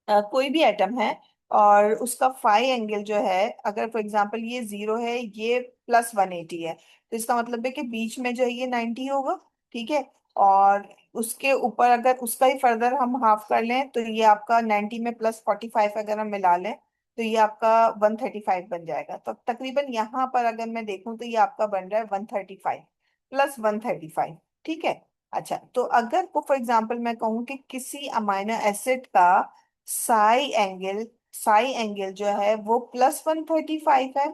[SPEAKER 1] कोई भी एटम है और उसका फाई एंगल जो है, अगर फॉर एग्जांपल ये 0 है, ये +180 है, तो इसका मतलब है कि बीच में जो है ये 90 होगा। ठीक है। और उसके ऊपर अगर उसका ही फर्दर हम हाफ कर लें तो ये आपका 90 में +45 अगर हम मिला लें तो ये आपका 135 बन जाएगा। तो तकरीबन यहाँ पर अगर मैं देखूं तो ये आपका बन रहा है 135 +135। ठीक है। अच्छा, तो अगर को फॉर एग्जांपल मैं कहूँ कि किसी अमाइनो एसिड का साई एंगल जो है वो +135 है।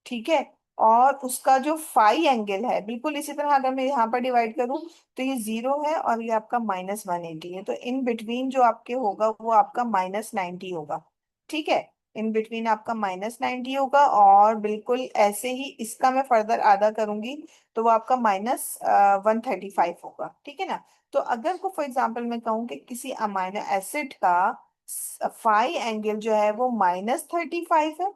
[SPEAKER 1] ठीक है। और उसका जो फाई एंगल है बिल्कुल इसी तरह, अगर मैं यहाँ पर डिवाइड करूँ तो ये 0 है और ये आपका -180 है, तो इन बिटवीन जो आपके होगा वो आपका -90 होगा। ठीक है। इन बिटवीन आपका -90 होगा, और बिल्कुल ऐसे ही इसका मैं फर्दर आधा करूंगी तो वो आपका -135 होगा। ठीक है ना। तो अगर को फॉर एग्जांपल मैं कहूँ कि किसी अमाइनो एसिड का फाई एंगल जो है वो -35 है,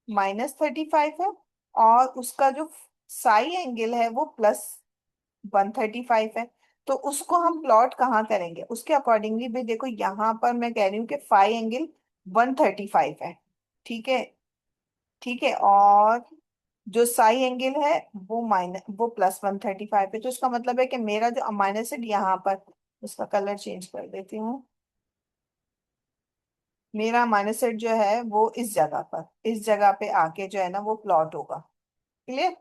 [SPEAKER 1] -35 है, और उसका जो साई एंगल है वो +135 है, तो उसको हम प्लॉट कहाँ करेंगे उसके अकॉर्डिंगली भी देखो, यहाँ पर मैं कह रही हूँ कि फाई एंगल 135 है। ठीक है। ठीक है। और जो साई एंगल है वो +135 है, तो इसका मतलब है कि मेरा जो माइनस है यहाँ पर, उसका कलर चेंज कर देती हूँ, मेरा माइनस सेट जो है वो इस जगह पे आके जो है ना वो प्लॉट होगा। क्लियर।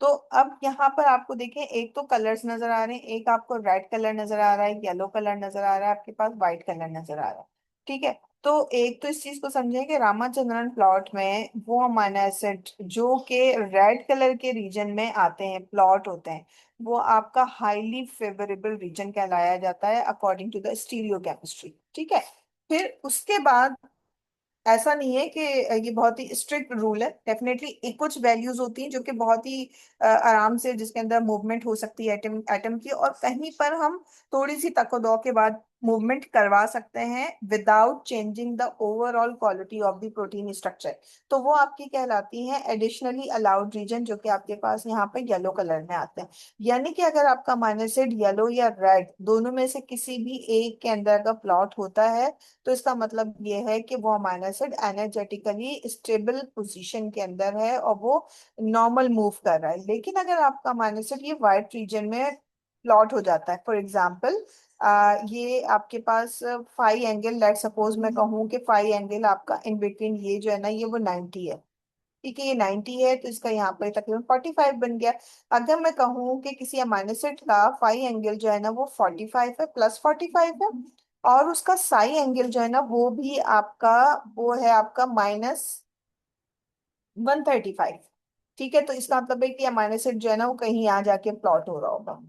[SPEAKER 1] तो अब यहाँ पर आपको देखें, एक तो कलर्स नजर आ रहे हैं, एक आपको रेड कलर नजर आ रहा है, येलो कलर नजर आ रहा है, आपके पास व्हाइट कलर नजर आ रहा है। ठीक है। तो एक तो इस चीज को समझें कि रामाचंद्रन प्लॉट में वो अमीनो एसिड जो कि रेड कलर के रीजन में आते हैं, प्लॉट होते हैं, वो आपका हाईली फेवरेबल रीजन कहलाया जाता है अकॉर्डिंग टू द स्टीरियोकेमिस्ट्री। ठीक है। फिर उसके बाद ऐसा नहीं है कि ये बहुत ही स्ट्रिक्ट रूल है, डेफिनेटली कुछ वैल्यूज होती हैं जो कि बहुत ही आराम से जिसके अंदर मूवमेंट हो सकती है एटम एटम की, और कहीं पर हम थोड़ी सी तकदो के बाद मूवमेंट करवा सकते हैं without changing the overall quality of the protein structure. तो वो आपकी कहलाती है एडिशनली अलाउड रीजन, जो कि आपके पास यहाँ पे येलो कलर में आते हैं। यानी कि अगर आपका माइनसेड येलो या रेड दोनों में से किसी भी एक के अंदर का प्लॉट होता है, तो इसका मतलब ये है कि वो amino acid energetically stable position के अंदर है और वो नॉर्मल मूव कर रहा है। लेकिन अगर आपका अमीनो एसिड ये वाइट रीजन में प्लॉट हो जाता है, फॉर एग्जांपल ये आपके पास फाई एंगल, लेट सपोज मैं कहूँ कि फाई एंगल आपका इन बिटवीन ये जो है ना ये वो 90 है। ठीक है, ये 90 है तो इसका यहाँ पर तकरीबन 45 बन गया। अगर मैं कहूँ कि किसी अमीनो एसिड का फाई एंगल जो है ना वो 45 है, +45 है, और उसका साई एंगल जो है ना वो भी आपका, वो है आपका -135। ठीक है। तो इसका मतलब है कि अमीनो एसिड जो है ना वो कहीं यहाँ जाके प्लॉट हो रहा होगा,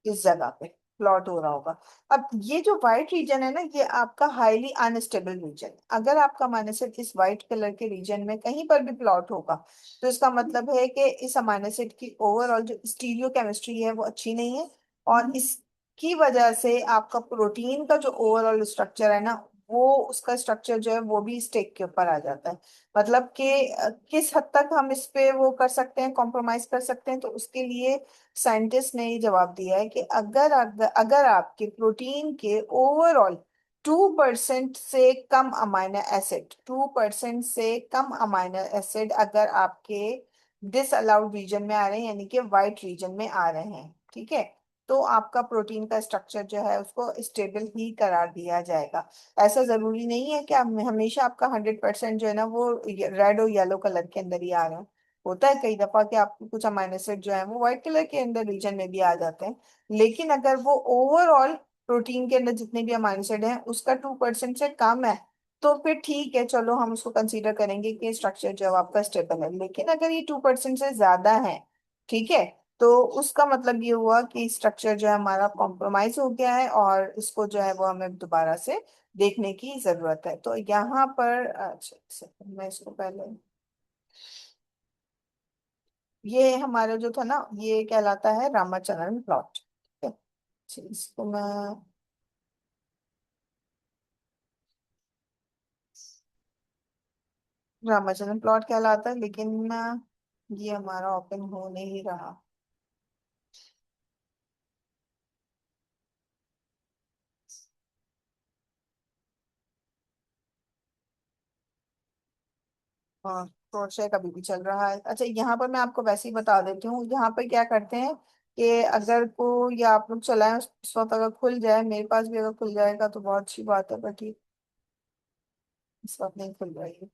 [SPEAKER 1] इस जगह पे प्लॉट हो रहा होगा। अब ये जो व्हाइट रीजन है ना ये आपका हाईली अनस्टेबल रीजन है। अगर आपका अमीनो एसिड इस व्हाइट कलर के रीजन में कहीं पर भी प्लॉट होगा तो इसका मतलब है कि इस अमीनो एसिड की ओवरऑल जो स्टीरियो केमिस्ट्री है वो अच्छी नहीं है, और इसकी वजह से आपका प्रोटीन का जो ओवरऑल स्ट्रक्चर है ना वो, उसका स्ट्रक्चर जो है वो भी स्टेक के ऊपर आ जाता है। मतलब कि किस हद तक हम इस पे वो कर सकते हैं, कॉम्प्रोमाइज कर सकते हैं, तो उसके लिए साइंटिस्ट ने ये जवाब दिया है कि अगर आपके प्रोटीन के ओवरऑल 2% से कम अमाइनो एसिड, 2% से कम अमाइनो एसिड अगर आपके डिस अलाउड रीजन में आ रहे हैं, यानी कि वाइट रीजन में आ रहे हैं, ठीक है, तो आपका प्रोटीन का स्ट्रक्चर जो है उसको स्टेबल ही करार दिया जाएगा। ऐसा जरूरी नहीं है कि आप हमेशा आपका 100% जो है ना वो रेड और येलो कलर के अंदर ही आ रहा है। होता है कई दफा कि आपको कुछ अमाइनो एसिड जो है वो व्हाइट कलर के अंदर रीजन में भी आ जाते हैं, लेकिन अगर वो ओवरऑल प्रोटीन के अंदर जितने भी अमाइनो एसिड हैं उसका 2% से कम है तो फिर ठीक है, चलो हम उसको कंसीडर करेंगे कि स्ट्रक्चर जो है वो आपका स्टेबल है। लेकिन अगर ये 2% से ज्यादा है, ठीक है, तो उसका मतलब ये हुआ कि स्ट्रक्चर जो है हमारा कॉम्प्रोमाइज हो गया है और इसको जो है वो हमें दोबारा से देखने की जरूरत है। तो यहाँ पर अच्छा एक सेकंड, मैं इसको पहले, ये हमारा जो था ना ये कहलाता है रामाचंद्रन प्लॉट। ठीक है। अच्छा, इसको मैं, रामाचंद्रन प्लॉट कहलाता है, लेकिन ये हमारा ओपन हो नहीं रहा। हाँ, क्रोशे का भी चल रहा है। अच्छा, यहाँ पर मैं आपको वैसे ही बता देती हूँ, यहाँ पर क्या करते हैं कि अगर को या आप लोग चलाएं उस वक्त अगर खुल जाए, मेरे पास भी अगर खुल जाएगा तो बहुत अच्छी बात है, बट ठीक इस वक्त नहीं खुल रही है।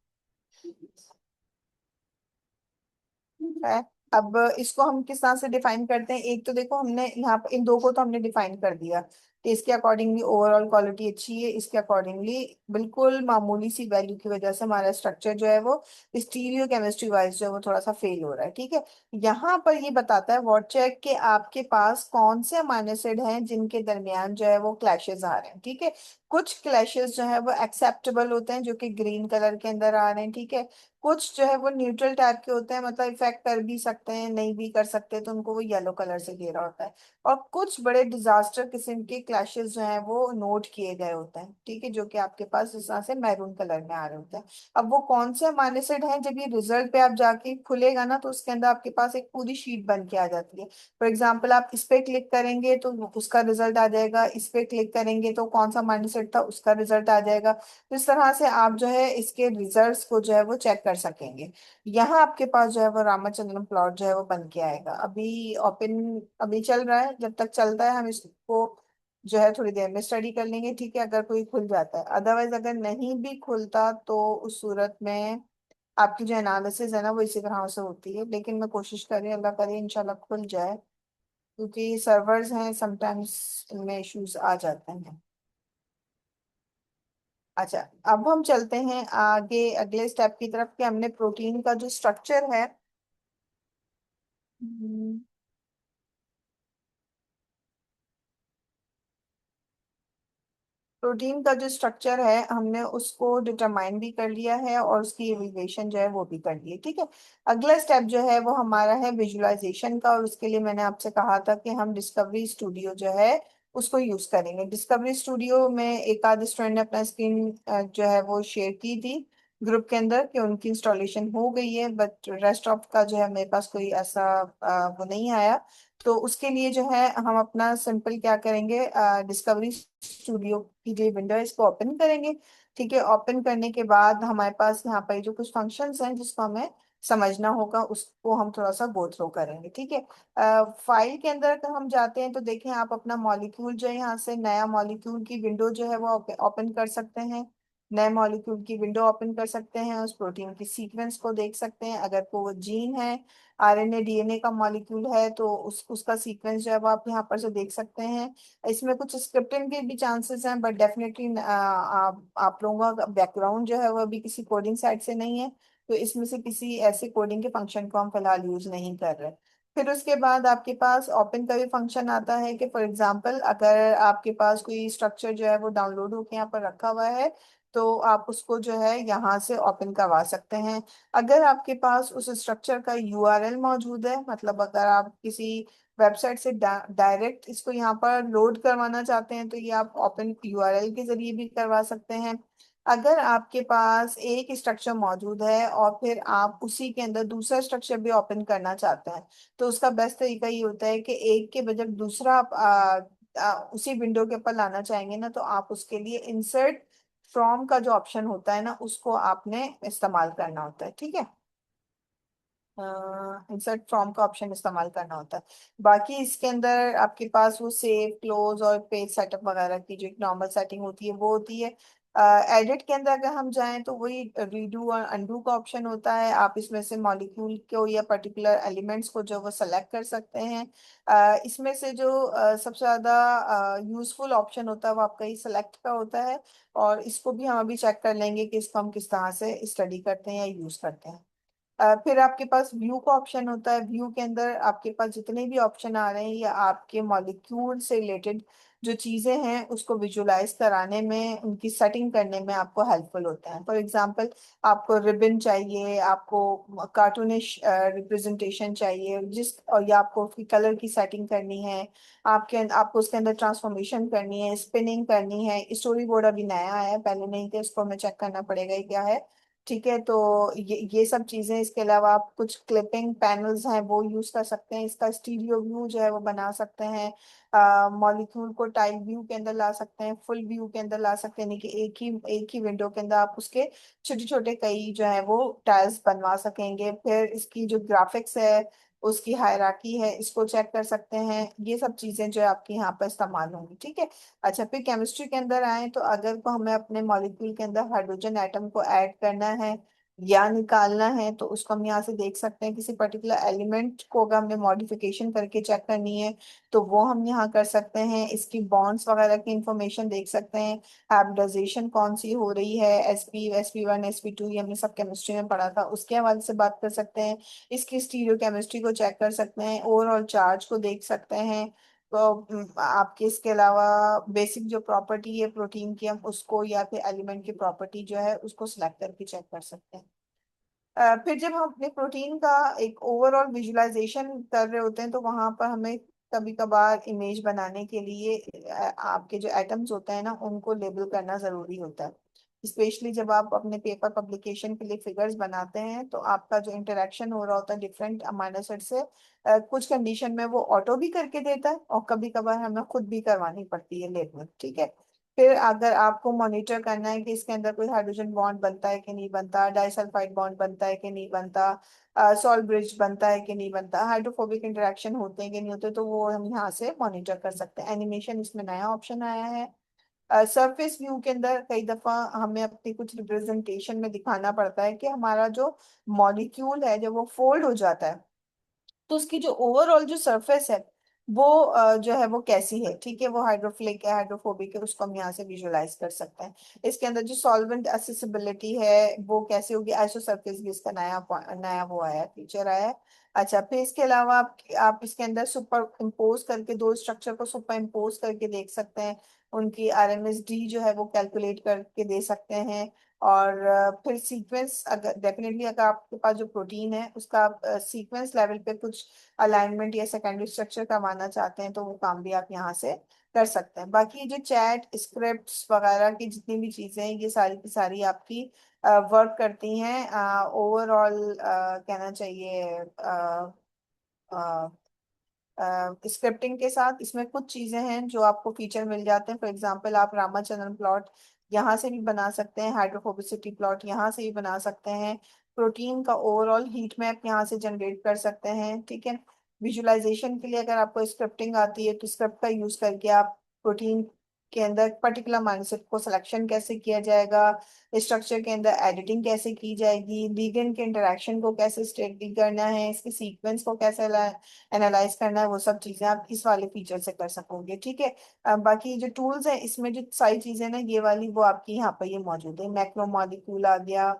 [SPEAKER 1] है। अब इसको हम किस तरह से डिफाइन करते हैं, एक तो देखो हमने यहाँ पर इन दो को तो हमने डिफाइन कर दिया कि इसके अकॉर्डिंगली ओवरऑल क्वालिटी अच्छी है, इसके अकॉर्डिंगली बिल्कुल मामूली सी वैल्यू की वजह से हमारा स्ट्रक्चर जो है वो स्टीरियो केमिस्ट्री वाइज जो है वो थोड़ा सा फेल हो रहा है। ठीक है, यहाँ पर ये बताता है वर्ड चेक कि आपके पास कौन से अमीनो एसिड हैं जिनके दरमियान जो है वो क्लैशेस आ रहे हैं। ठीक है, कुछ क्लैशेस जो है वो एक्सेप्टेबल होते हैं जो कि ग्रीन कलर के अंदर आ रहे हैं। ठीक है, कुछ जो है वो न्यूट्रल टाइप के होते हैं, मतलब इफेक्ट कर भी सकते हैं नहीं भी कर सकते, तो उनको वो येलो कलर से घेरा होता है। और कुछ बड़े डिजास्टर किस्म के क्लैशेस जो हैं वो नोट किए गए होते हैं। ठीक है, जो कि आपके पास इस तरह से मैरून कलर में आ रहे होते हैं। अब वो कौन से अमीनो एसिड हैं, जब ये रिजल्ट पे आप जाके खुलेगा ना तो उसके अंदर आपके पास एक पूरी शीट बन के आ जाती है। फॉर एग्जाम्पल आप इस पे क्लिक करेंगे तो उसका रिजल्ट आ जाएगा, इस पे क्लिक करेंगे तो कौन सा अमीनो एसिड था उसका रिजल्ट आ जाएगा। तो इस तरह से आप जो है इसके रिजल्ट्स को जो है वो चेक कर सकेंगे। यहाँ आपके पास जो है वो रामाचंद्रन प्लॉट जो है वो बन के आएगा। अभी ओपन अभी चल रहा है, जब तक चलता है हम इसको जो है थोड़ी देर में स्टडी कर लेंगे। ठीक है, अगर कोई खुल जाता है, अदरवाइज अगर नहीं भी खुलता तो उस सूरत में आपकी जो एनालिसिस है ना वो इसी तरह से होती है। लेकिन मैं कोशिश करें, अल्लाह करे इंशाल्लाह खुल जाए, क्योंकि सर्वर्स हैं समटाइम्स इनमें इश्यूज आ जाते हैं। अच्छा, अब हम चलते हैं आगे अगले स्टेप की तरफ कि हमने प्रोटीन का जो स्ट्रक्चर है, हम्म, प्रोटीन का जो स्ट्रक्चर है हमने उसको डिटरमाइन भी कर लिया है और उसकी एलिवेशन जो है वो भी कर ली है। ठीक है, अगला स्टेप जो है वो हमारा है विजुअलाइजेशन का, और उसके लिए मैंने आपसे कहा था कि हम डिस्कवरी स्टूडियो जो है उसको यूज करेंगे। डिस्कवरी स्टूडियो में एक आध स्टूडेंट ने अपना स्क्रीन जो है वो शेयर की थी ग्रुप के अंदर कि उनकी इंस्टॉलेशन हो गई है, बट रेस्ट ऑफ का जो है मेरे पास कोई ऐसा वो नहीं आया। तो उसके लिए जो है हम अपना सिंपल क्या करेंगे, डिस्कवरी स्टूडियो की जो विंडो है इसको ओपन करेंगे। ठीक है, ओपन करने के बाद हमारे पास यहाँ पर जो कुछ फंक्शंस हैं जिसको हमें समझना होगा उसको हम थोड़ा सा गो थ्रू करेंगे। ठीक है, फाइल के अंदर अगर हम जाते हैं तो देखें आप अपना मॉलिक्यूल जो है यहाँ से नया मॉलिक्यूल की विंडो जो है वो ओपन कर सकते हैं। नए मॉलिक्यूल की विंडो ओपन कर सकते हैं, उस प्रोटीन की सीक्वेंस को देख सकते हैं। अगर को वो जीन है, आरएनए डीएनए का मॉलिक्यूल है तो उसका सीक्वेंस जो है वो आप यहाँ पर से देख सकते हैं। इसमें कुछ स्क्रिप्टिंग के भी चांसेस हैं, बट डेफिनेटली आप लोगों का बैकग्राउंड जो है वो अभी किसी कोडिंग साइट से नहीं है, तो इसमें से किसी ऐसे कोडिंग के फंक्शन को हम फिलहाल यूज नहीं कर रहे। फिर उसके बाद आपके पास ओपन का भी फंक्शन आता है कि फॉर एग्जांपल अगर आपके पास कोई स्ट्रक्चर जो है वो डाउनलोड होकर यहाँ पर रखा हुआ है तो आप उसको जो है यहाँ से ओपन करवा सकते हैं। अगर आपके पास उस स्ट्रक्चर का यूआरएल मौजूद है, मतलब अगर आप किसी वेबसाइट से डायरेक्ट इसको यहाँ पर लोड करवाना चाहते हैं तो ये आप ओपन यूआरएल के जरिए भी करवा सकते हैं। अगर आपके पास एक स्ट्रक्चर मौजूद है और फिर आप उसी के अंदर दूसरा स्ट्रक्चर भी ओपन करना चाहते हैं तो उसका बेस्ट तरीका ये होता है कि एक के बजाय दूसरा आप उसी विंडो के ऊपर लाना चाहेंगे ना तो आप उसके लिए इंसर्ट फ्रॉम का जो ऑप्शन होता है ना उसको आपने इस्तेमाल करना होता है। ठीक है, इंसर्ट फ्रॉम का ऑप्शन इस्तेमाल करना होता है। बाकी इसके अंदर आपके पास वो सेव क्लोज और पेज सेटअप वगैरह की जो एक नॉर्मल सेटिंग होती है वो होती है। एडिट के अंदर अगर हम जाएं तो वही रीडू और अनडू का ऑप्शन होता है, आप इसमें से मॉलिक्यूल को या पर्टिकुलर एलिमेंट्स को जो वो सेलेक्ट कर सकते हैं। इसमें से जो सबसे ज्यादा यूजफुल ऑप्शन होता है वो आपका ही सेलेक्ट का होता है, और इसको भी हम अभी चेक कर लेंगे कि इसको हम किस तरह से स्टडी करते हैं या यूज करते हैं। फिर आपके पास व्यू का ऑप्शन होता है, व्यू के अंदर आपके पास जितने भी ऑप्शन आ रहे हैं या आपके मॉलिक्यूल से रिलेटेड जो चीजें हैं उसको विजुलाइज कराने में, उनकी सेटिंग करने में आपको हेल्पफुल होता है। फॉर एग्जांपल आपको रिबन चाहिए, आपको कार्टूनिश रिप्रेजेंटेशन चाहिए जिस, और या आपको उसकी कलर की सेटिंग करनी है, आपको उसके अंदर ट्रांसफॉर्मेशन करनी है, स्पिनिंग करनी है। स्टोरी बोर्ड अभी नया है, पहले नहीं थे, उसको हमें चेक करना पड़ेगा ये क्या है। ठीक है, तो ये सब चीजें, इसके अलावा आप कुछ क्लिपिंग पैनल्स हैं वो यूज कर सकते हैं, इसका स्टीरियो व्यू जो है वो बना सकते हैं, मॉलिक्यूल को टाइल व्यू के अंदर ला सकते हैं, फुल व्यू के अंदर ला सकते हैं, यानी कि एक ही विंडो के अंदर आप उसके छोटे छोटे कई जो है वो टाइल्स बनवा सकेंगे। फिर इसकी जो ग्राफिक्स है, उसकी हायरार्की है, इसको चेक कर सकते हैं। ये सब चीजें जो है आपकी यहाँ पर इस्तेमाल होंगी। ठीक है। अच्छा, फिर केमिस्ट्री के अंदर आए तो अगर को हमें अपने मॉलिक्यूल के अंदर हाइड्रोजन एटम को ऐड करना है या निकालना है, तो उसको हम यहाँ से देख सकते हैं। किसी पर्टिकुलर एलिमेंट को अगर हमने मॉडिफिकेशन करके चेक करनी है तो वो हम यहाँ कर सकते हैं। इसकी बॉन्ड्स वगैरह की इंफॉर्मेशन देख सकते हैं। हाइब्रिडाइजेशन कौन सी हो रही है, sp1 sp2, ये हमने सब केमिस्ट्री में पढ़ा था, उसके हवाले से बात कर सकते हैं। इसकी स्टीरियो केमिस्ट्री को चेक कर सकते हैं, ओवरऑल चार्ज को देख सकते हैं। तो आपके इसके अलावा बेसिक जो प्रॉपर्टी है प्रोटीन की, हम उसको या फिर एलिमेंट की प्रॉपर्टी जो है उसको सिलेक्ट करके चेक कर सकते हैं। फिर जब हम अपने प्रोटीन का एक ओवरऑल विजुअलाइजेशन कर रहे होते हैं तो वहां पर हमें कभी कभार इमेज बनाने के लिए आपके जो एटम्स होते हैं ना उनको लेबल करना जरूरी होता है। स्पेशली जब आप अपने पेपर पब्लिकेशन के लिए फिगर्स बनाते हैं तो आपका जो इंटरेक्शन हो रहा होता है डिफरेंट अमीनो एसिड से, कुछ कंडीशन में वो ऑटो भी करके देता है और कभी कभार हमें खुद भी करवानी पड़ती है लेबल। ठीक है। फिर अगर आपको मॉनिटर करना है कि इसके अंदर कोई हाइड्रोजन बॉन्ड बनता है कि नहीं बनता, डाइसल्फाइड बॉन्ड बनता है कि नहीं बनता, सॉल्ट ब्रिज बनता है कि नहीं बनता, हाइड्रोफोबिक इंटरेक्शन होते हैं कि नहीं होते, तो वो हम यहाँ से मॉनिटर कर सकते हैं। एनिमेशन इसमें नया ऑप्शन आया है। सरफेस व्यू के अंदर कई दफा हमें अपनी कुछ रिप्रेजेंटेशन में दिखाना पड़ता है कि हमारा जो मॉलिक्यूल है जब वो फोल्ड हो जाता है तो उसकी जो ओवरऑल जो सरफेस है वो जो है वो कैसी है। ठीक है, वो हाइड्रोफिलिक है, हाइड्रोफोबिक है, उसको हम यहाँ से विजुअलाइज कर सकते हैं। इसके अंदर जो सॉल्वेंट एक्सेसिबिलिटी है वो कैसे होगी, आइसोसरफेस भी इसका नया वो आया है, फीचर आया है। अच्छा, फिर इसके अलावा आप इसके अंदर सुपर इम्पोज करके दो स्ट्रक्चर को सुपर इम्पोज करके देख सकते हैं। उनकी आरएमएसडी जो है वो कैलकुलेट करके दे सकते हैं। और फिर सीक्वेंस, अगर डेफिनेटली अगर आपके पास जो प्रोटीन है उसका आप सीक्वेंस लेवल पे कुछ अलाइनमेंट या सेकेंडरी स्ट्रक्चर करवाना चाहते हैं तो वो काम भी आप यहाँ से कर सकते हैं। बाकी ये जो चैट स्क्रिप्ट्स वगैरह की जितनी भी चीजें हैं ये सारी की सारी आपकी वर्क करती हैं ओवरऑल, कहना चाहिए स्क्रिप्टिंग के साथ। इसमें कुछ चीजें हैं जो आपको फीचर मिल जाते हैं। फॉर एग्जांपल, आप रामाचंद्रन प्लॉट यहाँ से भी बना सकते हैं, हाइड्रोफोबिसिटी प्लॉट यहाँ से भी बना सकते हैं, प्रोटीन का ओवरऑल हीट मैप यहाँ से जनरेट कर सकते हैं। ठीक है। विजुअलाइजेशन के लिए अगर आपको स्क्रिप्टिंग आती है तो स्क्रिप्ट का यूज करके आप प्रोटीन के अंदर पर्टिकुलर माइंडसेट को सिलेक्शन कैसे किया जाएगा, स्ट्रक्चर के अंदर एडिटिंग कैसे की जाएगी, लिगेंड के इंटरेक्शन को कैसे स्टडी करना है, इसके सीक्वेंस को कैसे एनालाइज करना है, वो सब चीजें आप इस वाले फीचर से कर सकोगे। ठीक है। बाकी जो टूल्स हैं इसमें जो सारी चीजें ना ये वाली वो आपकी यहाँ पर ये मौजूद है। मैक्रो मॉलिक्यूल आ गया,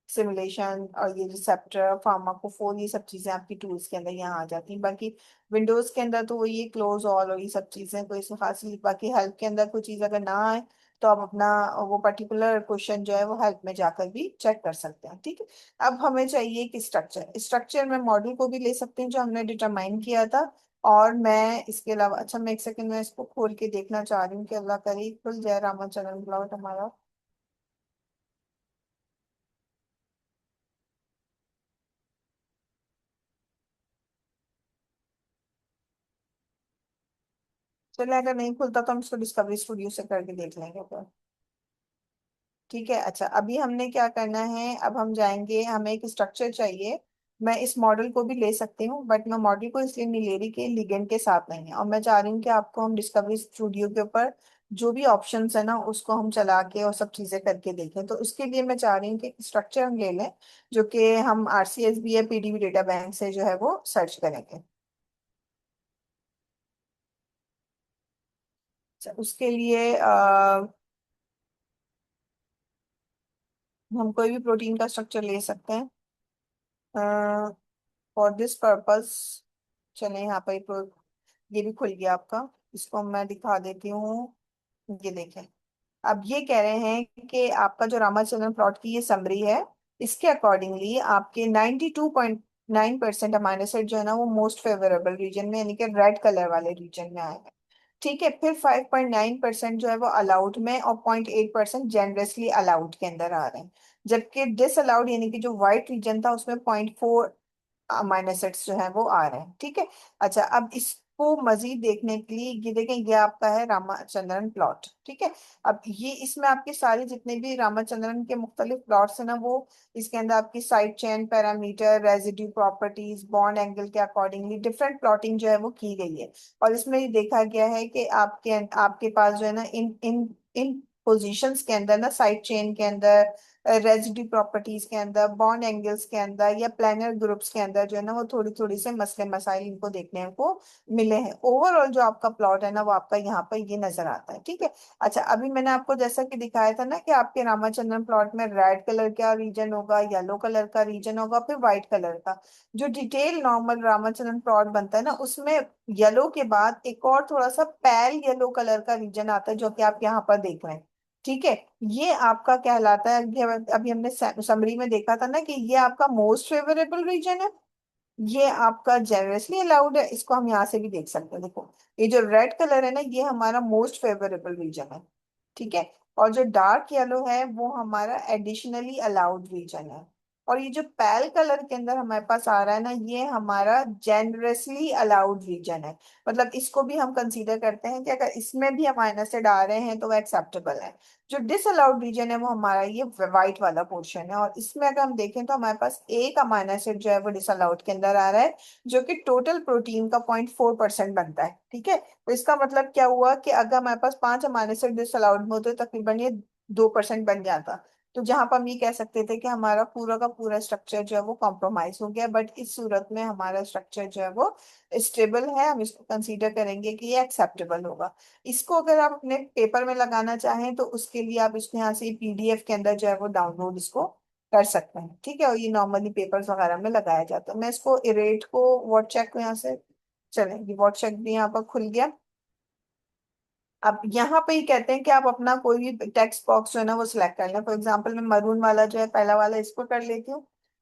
[SPEAKER 1] सिमुलेशन, और ये रिसेप्टर, फार्माकोफोर, ये सब चीजें आपकी टूल्स के अंदर यहाँ आ जाती हैं। बाकी विंडोज के अंदर तो वो ये क्लोज ऑल और ये सब चीजें कोई इसमें खास चीज, बाकी हेल्प के अंदर कोई चीज अगर ना आए तो आप अपना वो पर्टिकुलर क्वेश्चन जो है वो हेल्प में जाकर भी चेक कर सकते हैं। ठीक है। अब हमें चाहिए कि स्ट्रक्चर में मॉडल को भी ले सकते हैं जो हमने डिटरमाइन किया था। और मैं इसके अलावा, अच्छा मैं एक सेकंड में इसको खोल के देखना चाह रही हूँ कि अल्लाह करे खुल जाए रामाचरण प्लॉट हमारा। चलिए, अगर नहीं खुलता तो हम इसको डिस्कवरी स्टूडियो से करके देख लेंगे फिर। ठीक है। अच्छा, अभी हमने क्या करना है, अब हम जाएंगे, हमें एक स्ट्रक्चर चाहिए। मैं इस मॉडल को भी ले सकती हूँ बट मैं मॉडल को इसलिए नहीं ले रही कि लिगेंड के साथ नहीं है, और मैं चाह रही हूँ कि आपको हम डिस्कवरी स्टूडियो के ऊपर जो भी ऑप्शंस है ना उसको हम चला के और सब चीजें करके देखें। तो उसके लिए मैं चाह रही हूँ कि स्ट्रक्चर हम ले लें जो कि हम आरसीएसबी या पीडीबी डेटा बैंक से जो है वो सर्च करेंगे। अच्छा, उसके लिए हम कोई भी प्रोटीन का स्ट्रक्चर ले सकते हैं फॉर दिस पर्पस। चले यहाँ पर ये भी खुल गया आपका, इसको मैं दिखा देती हूँ। ये देखें, अब ये कह रहे हैं कि आपका जो रामाचंद्रन प्लॉट की ये समरी है, इसके अकॉर्डिंगली आपके 92.9% अमाइनो एसिड जो है ना वो मोस्ट फेवरेबल रीजन में, यानी कि रेड कलर वाले रीजन में आए हैं। ठीक है। फिर 5.9% जो है वो अलाउड में और 0.8% जेनरसली अलाउड के अंदर आ रहे हैं। जबकि डिसअलाउड यानी कि जो व्हाइट रीजन था उसमें 0.4 -सेट्स जो है वो आ रहे हैं। ठीक है। अच्छा, अब इसको मजीद देखने के लिए ये देखें, ये आपका है रामाचंद्रन प्लॉट। ठीक है। अब ये इसमें आपके सारे जितने भी रामाचंद्रन के मुख्तलिफ प्लॉट्स हैं ना, वो इसके अंदर आपकी side chain parameter, residue properties, bond angle के अकॉर्डिंगली डिफरेंट प्लॉटिंग जो है वो की गई है। और इसमें ये देखा गया है कि आपके पास जो है ना, इन इन इन पोजीशंस के अंदर ना, साइड चेन के अंदर, रेजिड्यू प्रॉपर्टीज के अंदर, बॉन्ड एंगल्स के अंदर या प्लानर ग्रुप्स के अंदर जो है ना, वो थोड़ी थोड़ी से मसले मसाइल इनको देखने को मिले हैं। ओवरऑल जो आपका प्लॉट है ना, वो आपका यहाँ पर ये नजर आता है। ठीक है। अच्छा, अभी मैंने आपको जैसा कि दिखाया था ना कि आपके रामाचंद्रन प्लॉट में रेड कलर का रीजन होगा, येलो कलर का रीजन होगा, फिर व्हाइट कलर का। जो डिटेल नॉर्मल रामाचंद्रन प्लॉट बनता है ना, उसमें येलो के बाद एक और थोड़ा सा पैल येलो कलर का रीजन आता है, जो कि आप यहाँ पर देख रहे हैं। ठीक है। ये आपका कहलाता है, अभी हमने समरी में देखा था ना कि ये आपका मोस्ट फेवरेबल रीजन है, ये आपका जेनरसली अलाउड है। इसको हम यहाँ से भी देख सकते हैं, देखो ये जो रेड कलर है ना, ये हमारा मोस्ट फेवरेबल रीजन है। ठीक है। और जो डार्क येलो है वो हमारा एडिशनली अलाउड रीजन है। और ये जो पैल कलर के अंदर हमारे पास आ रहा है ना, ये हमारा जेनरसली अलाउड रीजन है। मतलब इसको भी हम कंसीडर करते हैं कि अगर इसमें भी हम माइनस आ रहे हैं तो वो एक्सेप्टेबल है। जो डिसअलाउड रीजन है वो हमारा ये व्हाइट वाला पोर्शन है। और इसमें अगर हम देखें तो हमारे पास एक अमाइनो एसिड जो है वो डिसअलाउड के अंदर आ रहा है, जो कि टोटल प्रोटीन का 0.4% बनता है। ठीक है। तो इसका मतलब क्या हुआ कि अगर हमारे पास 5 अमाइनो एसिड डिसअलाउड में होते तो तकरीबन ये 2% बन जाता। तो जहां पर हम ये कह सकते थे कि हमारा पूरा का पूरा स्ट्रक्चर जो है वो कॉम्प्रोमाइज हो गया, बट इस सूरत में हमारा स्ट्रक्चर जो है वो स्टेबल है, हम इसको कंसीडर करेंगे कि ये एक्सेप्टेबल होगा। इसको अगर आप अपने पेपर में लगाना चाहें तो उसके लिए आप इसको यहाँ से पीडीएफ के अंदर जो है वो डाउनलोड इसको कर सकते हैं। ठीक है। और ये नॉर्मली पेपर्स वगैरह में लगाया जाता है। मैं इसको इरेट को वर्ड चेक को यहाँ से, चलें, ये वर्ड चेक भी यहाँ पर खुल गया। अब यहाँ पे ही कहते हैं कि आप अपना कोई भी टेक्स्ट बॉक्स जो है ना वो सिलेक्ट कर लें। फॉर एग्जांपल मैं मरून वाला जो है पहला वाला इसको कर लेती हूँ।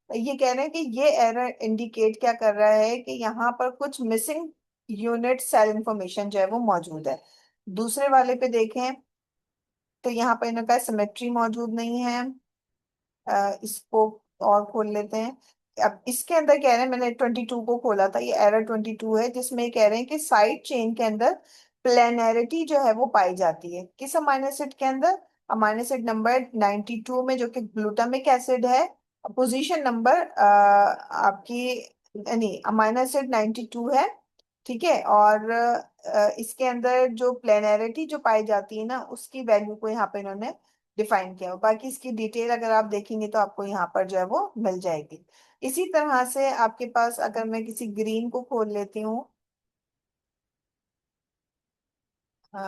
[SPEAKER 1] तो ये कह रहे हैं कि ये एरर इंडिकेट क्या कर रहा है कि यहाँ पर कुछ मिसिंग यूनिट सेल इंफॉर्मेशन जो है वो मौजूद है। दूसरे वाले पे देखें तो यहाँ पर इनका सिमेट्री मौजूद नहीं है। इसको और खोल लेते हैं। अब इसके अंदर कह रहे हैं, मैंने 22 को खोला था, ये एरर 22 है, जिसमें ये कह रहे हैं कि साइड चेन के अंदर प्लेनैरिटी जो है वो पाई जाती है। किस अमाइनो एसिड के अंदर? अमाइनो एसिड नंबर 92 में, जो कि ग्लूटामिक एसिड है। पोजीशन नंबर आपकी, नहीं, अमाइनो एसिड 92 है। ठीक है। और इसके अंदर जो प्लेनैरिटी जो पाई जाती है ना, उसकी वैल्यू को यहाँ पे इन्होंने डिफाइन किया हो। बाकी इसकी डिटेल अगर आप देखेंगे तो आपको यहाँ पर जो है वो मिल जाएगी। इसी तरह से आपके पास, अगर मैं किसी ग्रीन को खोल लेती हूँ, अ,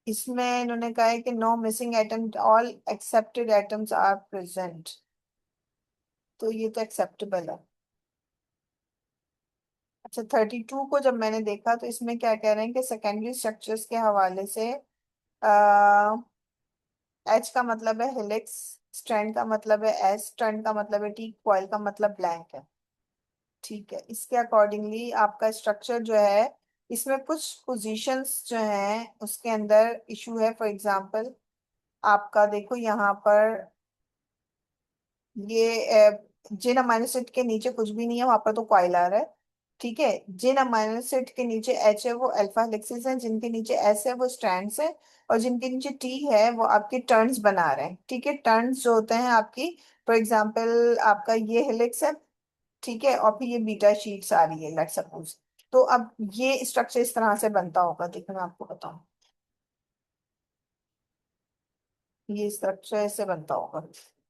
[SPEAKER 1] इसमें इन्होंने कहा है कि no missing atom, all accepted atoms are present. तो ये तो एक्सेप्टेबल है। अच्छा, 32 को जब मैंने देखा तो इसमें क्या कह रहे हैं कि सेकेंडरी स्ट्रक्चर्स के हवाले से एच का मतलब है हेलिक्स, स्ट्रैंड का मतलब है एस, स्ट्रैंड का मतलब है टी, कॉइल का मतलब ब्लैंक है। ठीक है। इसके अकॉर्डिंगली आपका स्ट्रक्चर जो है, इसमें कुछ पोजीशंस जो हैं उसके अंदर इशू है। फॉर एग्जांपल आपका देखो यहाँ पर, ये जिन अमाइनो एसिड के नीचे कुछ भी नहीं है वहां पर तो कॉइल आ रहा है। ठीक है। जिन अमाइनो एसिड के नीचे एच है वो अल्फा हेलिक्सेस हैं, जिनके नीचे एस है वो स्ट्रैंड्स हैं, और जिनके नीचे टी है वो आपके टर्न्स बना रहे हैं। ठीक है। टर्न्स जो होते हैं आपकी, फॉर एग्जांपल आपका ये हेलिक्स है। ठीक है। और फिर ये बीटा शीट्स आ रही है, लेट्स सपोज। तो अब ये स्ट्रक्चर इस तरह से बनता होगा, देखो मैं आपको बताऊं, ये स्ट्रक्चर ऐसे बनता होगा।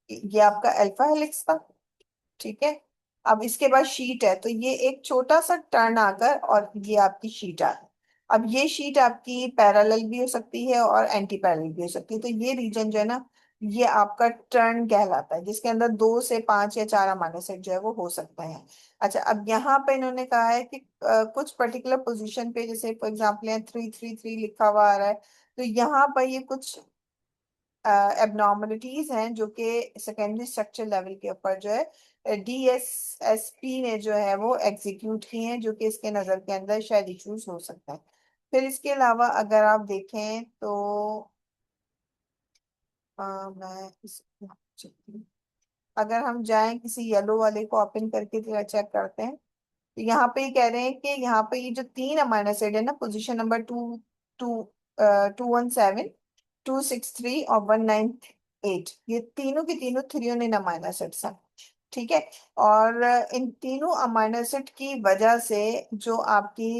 [SPEAKER 1] ये आपका अल्फा हेलिक्स था। ठीक है। अब इसके बाद शीट है, तो ये एक छोटा सा टर्न आकर और ये आपकी शीट आ गई। अब ये शीट आपकी पैरेलल भी हो सकती है और एंटी पैरेलल भी हो सकती है। तो ये रीजन जो है ना, ये आपका टर्न कहलाता है, जिसके अंदर 2 से 5 या 4 अमाइनो एसिड जो है वो हो सकते हैं। अच्छा, अब यहाँ पे इन्होंने कहा है कि कुछ पर्टिकुलर पोजीशन पे, जैसे फॉर एग्जाम्पल यहाँ 333 लिखा हुआ आ रहा है, तो यहाँ पर ये कुछ एबनॉर्मलिटीज हैं जो कि सेकेंडरी स्ट्रक्चर लेवल के ऊपर जो है डीएसएसपी ने जो है वो एग्जीक्यूट की हैं, जो कि इसके नजर के अंदर शायद इश्यूज हो सकता है। फिर इसके अलावा अगर आप देखें तो मैं अगर हम जाएं किसी येलो वाले को ओपन करके जरा चेक करते हैं, तो यहाँ पे ये कह रहे हैं कि यहाँ पे ये जो तीन अमाइनो एसिड है ना, पोजीशन नंबर 2, 217, 263 और 198, ये तीनों की तीनों थ्रियोनिन अमाइनो एसिड्स हैं। ठीक है। और इन तीनों अमाइनो एसिड की वजह से जो आपकी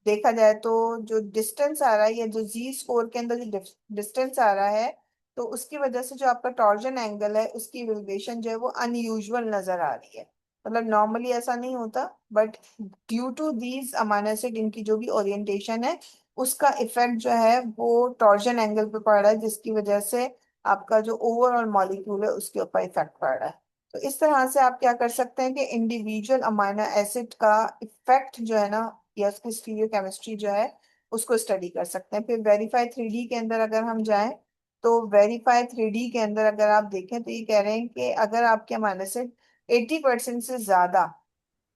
[SPEAKER 1] देखा जाए तो जो डिस्टेंस आ रहा है, या जो जी स्कोर के अंदर जो डिस्टेंस आ रहा है, तो उसकी वजह से जो आपका टॉर्जन एंगल है उसकी वेरिएशन जो है वो अनयूजुअल नजर आ रही है। मतलब नॉर्मली ऐसा नहीं होता, but due to these amino acid, इनकी जो भी ओरिएंटेशन है उसका इफेक्ट जो है वो टॉर्जन एंगल पे पड़ रहा है, जिसकी वजह से आपका जो ओवरऑल मॉलिक्यूल है उसके ऊपर इफेक्ट पड़ रहा है। तो इस तरह से आप क्या कर सकते हैं कि इंडिविजुअल अमाइनो एसिड का इफेक्ट जो है ना, या उसकी स्टीरियोकेमिस्ट्री जो है उसको स्टडी कर सकते हैं। फिर वेरीफाई 3D के अंदर अगर हम जाएं, तो वेरीफाई 3D के अंदर अगर आप देखें तो ये कह रहे हैं कि अगर आपके अमाइनो एसिड 80% से ज्यादा,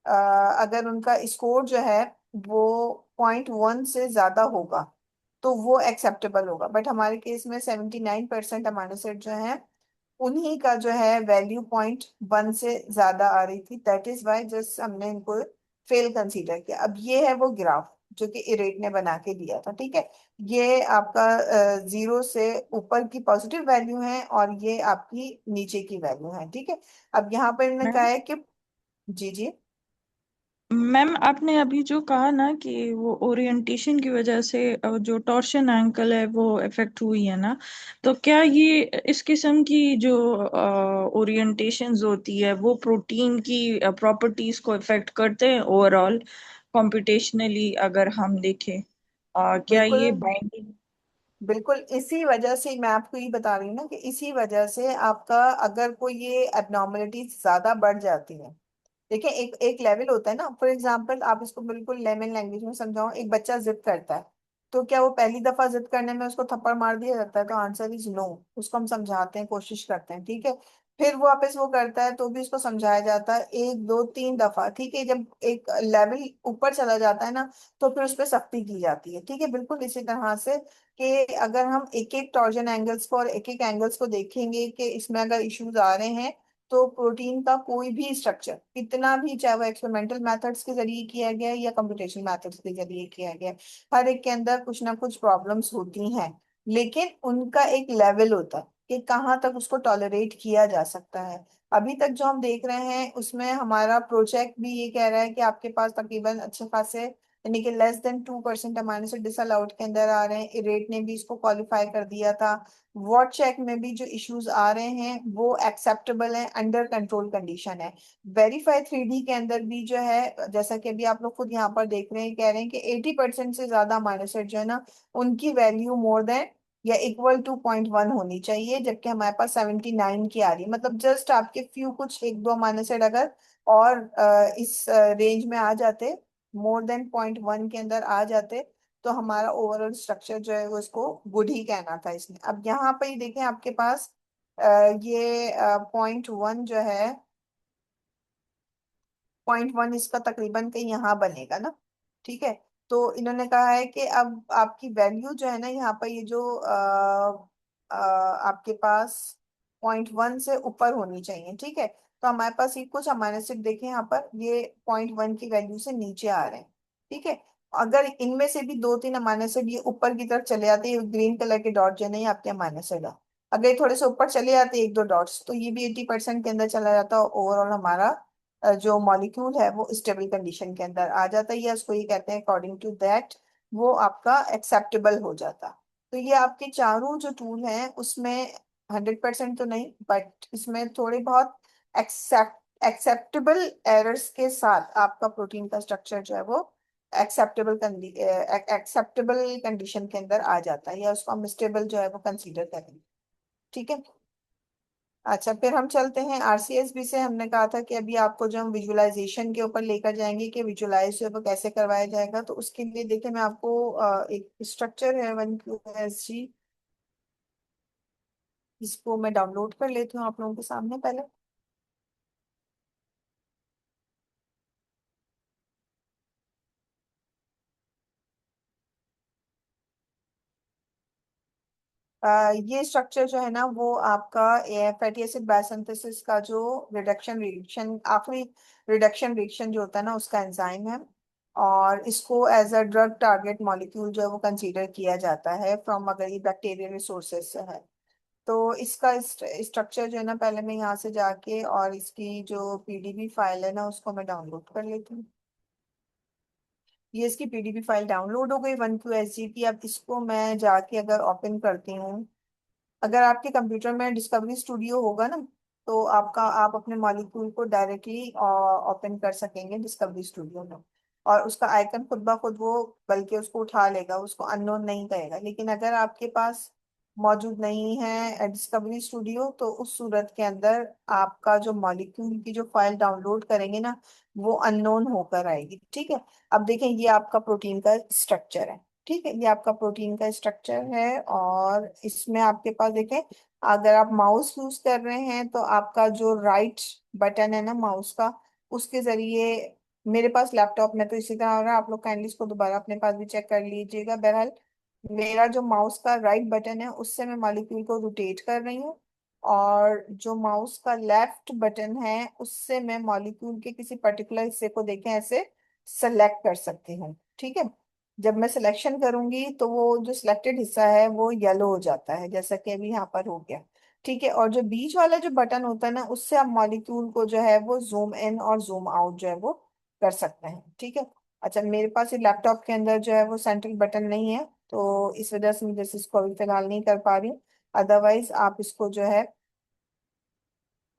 [SPEAKER 1] अ, अगर उनका स्कोर जो है वो 0.1 से ज्यादा होगा तो वो एक्सेप्टेबल होगा। बट हमारे केस में 79% अमाइनो एसिड जो है उन्हीं का जो है वैल्यू 0.1 से ज्यादा आ रही थी। दैट इज वाई जस्ट हमने इनको फेल कंसीडर किया। अब ये है वो ग्राफ जो कि इरेट ने बना के दिया था। ठीक है। ये आपका 0 से ऊपर की पॉजिटिव वैल्यू है और ये आपकी नीचे की वैल्यू है। ठीक है। अब यहाँ पर इन्होंने कहा
[SPEAKER 4] मैम
[SPEAKER 1] है कि जी जी।
[SPEAKER 4] मैम आपने अभी जो कहा ना कि वो ओरिएंटेशन की वजह से जो टॉर्शन एंकल है वो इफेक्ट हुई है ना, तो क्या ये इस किस्म की जो ओरिएंटेशंस होती है वो प्रोटीन की प्रॉपर्टीज को इफेक्ट करते हैं ओवरऑल कॉम्पिटिशनली अगर हम देखें, क्या
[SPEAKER 1] बिल्कुल
[SPEAKER 4] ये बाइंडिंग।
[SPEAKER 1] बिल्कुल, इसी वजह से मैं आपको ये बता रही हूँ ना कि इसी वजह से आपका अगर कोई ये एबनॉर्मलिटी ज्यादा बढ़ जाती है। देखिए, एक एक लेवल होता है ना। फॉर एग्जांपल, आप इसको बिल्कुल लेमन लैंग्वेज में समझाओ, एक बच्चा जिद करता है, तो क्या वो पहली दफा जिद करने में उसको थप्पड़ मार दिया जाता है? तो आंसर इज नो। उसको हम समझाते हैं, कोशिश करते हैं। ठीक है। फिर वो वापस वो करता है तो भी उसको समझाया जाता है, एक दो तीन दफा। ठीक है। जब एक लेवल ऊपर चला जाता है ना, तो फिर उस पर सख्ती की जाती है। ठीक है। बिल्कुल इसी तरह से कि अगर हम एक एक टॉर्जन एंगल्स को और एक एक एंगल्स को देखेंगे कि इसमें अगर इश्यूज आ रहे हैं, तो प्रोटीन का कोई भी स्ट्रक्चर कितना भी, चाहे वो एक्सपेरिमेंटल मेथड्स के जरिए किया गया है या कंप्यूटेशनल मेथड्स के जरिए किया गया है, हर एक के अंदर कुछ ना कुछ प्रॉब्लम्स होती हैं। लेकिन उनका एक लेवल होता है कि कहाँ तक उसको टॉलरेट किया जा सकता है। अभी तक जो हम देख रहे हैं उसमें हमारा प्रोजेक्ट भी ये कह रहा है कि आपके पास तकरीबन अच्छे खासे, यानी कि less than 2% amino acid disallowed के अंदर आ रहे हैं। इरेट ने भी इसको क्वालिफाई कर दिया था। वॉट चेक में भी जो इश्यूज आ रहे हैं वो एक्सेप्टेबल है, अंडर कंट्रोल कंडीशन है। वेरीफाई 3D के अंदर भी जो है, जैसा कि अभी आप लोग खुद यहाँ पर देख रहे हैं, कह रहे हैं कि 80% से ज्यादा अमाइनो एसिड जो है ना, उनकी वैल्यू मोर देन या इक्वल टू 0.1 होनी चाहिए, जबकि हमारे पास 79 की आ रही है। मतलब जस्ट आपके फ्यू कुछ एक दो अमाइनो एसिड अगर और इस रेंज में आ जाते, मोर देन 0.1 के अंदर आ जाते, तो हमारा ओवरऑल स्ट्रक्चर जो है वो इसको गुड ही कहना था इसने। अब यहाँ पे ही देखें आपके पास ये 0.1 जो है, 0.1 इसका तकरीबन कहीं यहाँ बनेगा ना। ठीक है। तो इन्होंने कहा है कि अब आपकी वैल्यू जो है ना, यहाँ पर ये जो आपके पास 0.1 से ऊपर होनी चाहिए। ठीक है। तो हमारे पास ये कुछ अमाइनो एसिड देखें, यहाँ पर ये 0.1 की वैल्यू से नीचे आ रहे हैं। ठीक है। अगर इनमें से भी दो तीन अमाइनो एसिड ये ऊपर की तरफ चले जाते हैं, ग्रीन कलर के डॉट जो नहीं आपके अमाइनो एसिड है, अगर ये थोड़े से ऊपर चले जाते हैं एक दो डॉट्स, तो ये भी 80% के अंदर चला जाता है। ओवरऑल हमारा जो मॉलिक्यूल है वो स्टेबल कंडीशन के अंदर आ जाता है, या उसको ये कहते हैं अकॉर्डिंग टू दैट वो आपका एक्सेप्टेबल हो जाता। तो ये आपके चारों जो टूल हैं उसमें 100% तो नहीं, बट इसमें थोड़े बहुत एक्सेप्टेबल एरर्स के साथ आपका प्रोटीन का स्ट्रक्चर जो है वो एक्सेप्टेबल कंडीशन के अंदर आ जाता है, या उसको हम स्टेबल जो है वो कंसीडर करेंगे। ठीक है। अच्छा, फिर हम चलते हैं आरसीएसबी से। हमने कहा था कि अभी आपको जो हम विजुअलाइजेशन के ऊपर लेकर जाएंगे कि विजुअलाइज जो है वो कैसे करवाया जाएगा, तो उसके लिए देखिए मैं आपको एक स्ट्रक्चर है 1QSG, इसको मैं डाउनलोड कर लेती हूँ आप लोगों के सामने पहले। ये स्ट्रक्चर जो है ना वो आपका फैटी एसिड बायोसिंथेसिस का जो रिडक्शन आखिरी रिडक्शन रिएक्शन जो होता है ना उसका एंजाइम है। और इसको as a drug target molecule जो है वो कंसीडर किया जाता है फ्रॉम, अगर ये बैक्टीरियल रिसोर्सेज से है। तो इसका स्ट्रक्चर जो है ना, पहले मैं यहाँ से जाके और इसकी जो पीडीबी फाइल है ना उसको मैं डाउनलोड कर लेती हूँ। ये इसकी पीडीबी फाइल डाउनलोड हो गई 1 QSG की। अब इसको मैं जाके अगर ओपन करती हूँ, अगर आपके कंप्यूटर में डिस्कवरी स्टूडियो होगा ना तो आप अपने मॉलिक्यूल को डायरेक्टली ओपन कर सकेंगे डिस्कवरी स्टूडियो में। और उसका आइकन खुद ब खुद वो बल्कि उसको उठा लेगा, उसको अननोन नहीं कहेगा। लेकिन अगर आपके पास मौजूद नहीं है डिस्कवरी स्टूडियो तो उस सूरत के अंदर आपका जो मॉलिक्यूल की जो फाइल डाउनलोड करेंगे ना वो अननोन होकर आएगी। ठीक है। अब देखें ये आपका प्रोटीन का स्ट्रक्चर है। ठीक है, ये आपका प्रोटीन का स्ट्रक्चर है। और इसमें आपके पास देखें, अगर आप माउस यूज कर रहे हैं तो आपका जो राइट बटन है ना माउस का, उसके जरिए, मेरे पास लैपटॉप में तो इसी तरह हो रहा है, आप लोग काइंडली इसको दोबारा अपने पास भी चेक कर लीजिएगा। बहरहाल मेरा जो माउस का राइट बटन है उससे मैं मॉलिक्यूल को रोटेट कर रही हूँ, और जो माउस का लेफ्ट बटन है उससे मैं मॉलिक्यूल के किसी पर्टिकुलर हिस्से को देखें ऐसे सेलेक्ट कर सकती हूँ। ठीक है। जब मैं सिलेक्शन करूंगी तो वो जो सिलेक्टेड हिस्सा है वो येलो हो जाता है, जैसा कि अभी यहाँ पर हो गया। ठीक है। और जो बीच वाला जो बटन होता है ना उससे आप मॉलिक्यूल को जो है वो जूम इन और जूम आउट जो है वो कर सकते हैं। ठीक है। अच्छा, मेरे पास ये लैपटॉप के अंदर जो है वो सेंट्रल बटन नहीं है तो इस वजह से मैं जैसे इसको अभी फिलहाल नहीं कर पा रही हूँ। अदरवाइज आप इसको जो है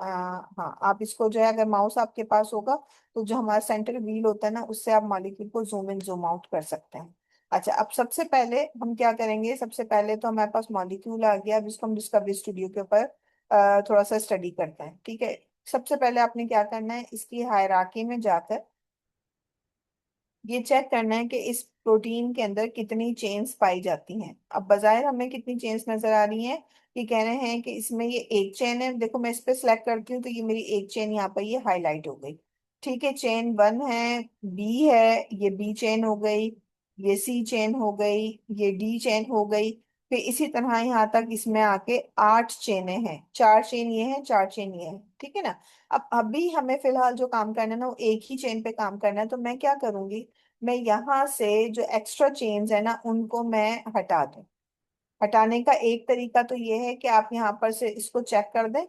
[SPEAKER 1] हाँ, आप इसको जो है अगर माउस आपके पास होगा तो जो हमारा सेंटर व्हील होता है ना उससे आप मॉलिक्यूल को जूम इन जूम आउट कर सकते हैं। अच्छा, अब सबसे पहले हम क्या करेंगे, सबसे पहले तो हमारे पास मॉलिक्यूल आ गया। अब इसको हम डिस्कवरी स्टूडियो के ऊपर थोड़ा सा स्टडी करते हैं। ठीक है। सबसे पहले आपने क्या करना है, इसकी हायरार्की में जाकर ये चेक करना है कि इस प्रोटीन के अंदर कितनी चेन्स पाई जाती हैं। अब बाज़ाहिर हमें कितनी चेन्स नजर आ रही हैं, ये कह रहे हैं कि इसमें ये एक चेन है। देखो मैं इस पे सिलेक्ट करती हूँ तो ये मेरी एक चेन यहाँ पर ये हाईलाइट हो गई। ठीक है, चेन 1 है, बी है, ये बी चेन हो गई, ये सी चेन हो गई, ये डी चेन हो गई। फिर इसी तरह यहाँ तक इसमें आके 8 चेनें हैं, 4 चेन ये है, 4 चेन ये है। ठीक है ना। अब अभी हमें फिलहाल जो काम करना है ना वो एक ही चेन पे काम करना है। तो मैं क्या करूंगी, मैं यहाँ से जो एक्स्ट्रा चेन्स है ना उनको मैं हटा दूं। हटाने का एक तरीका तो ये है कि आप यहाँ पर से इसको चेक कर दें,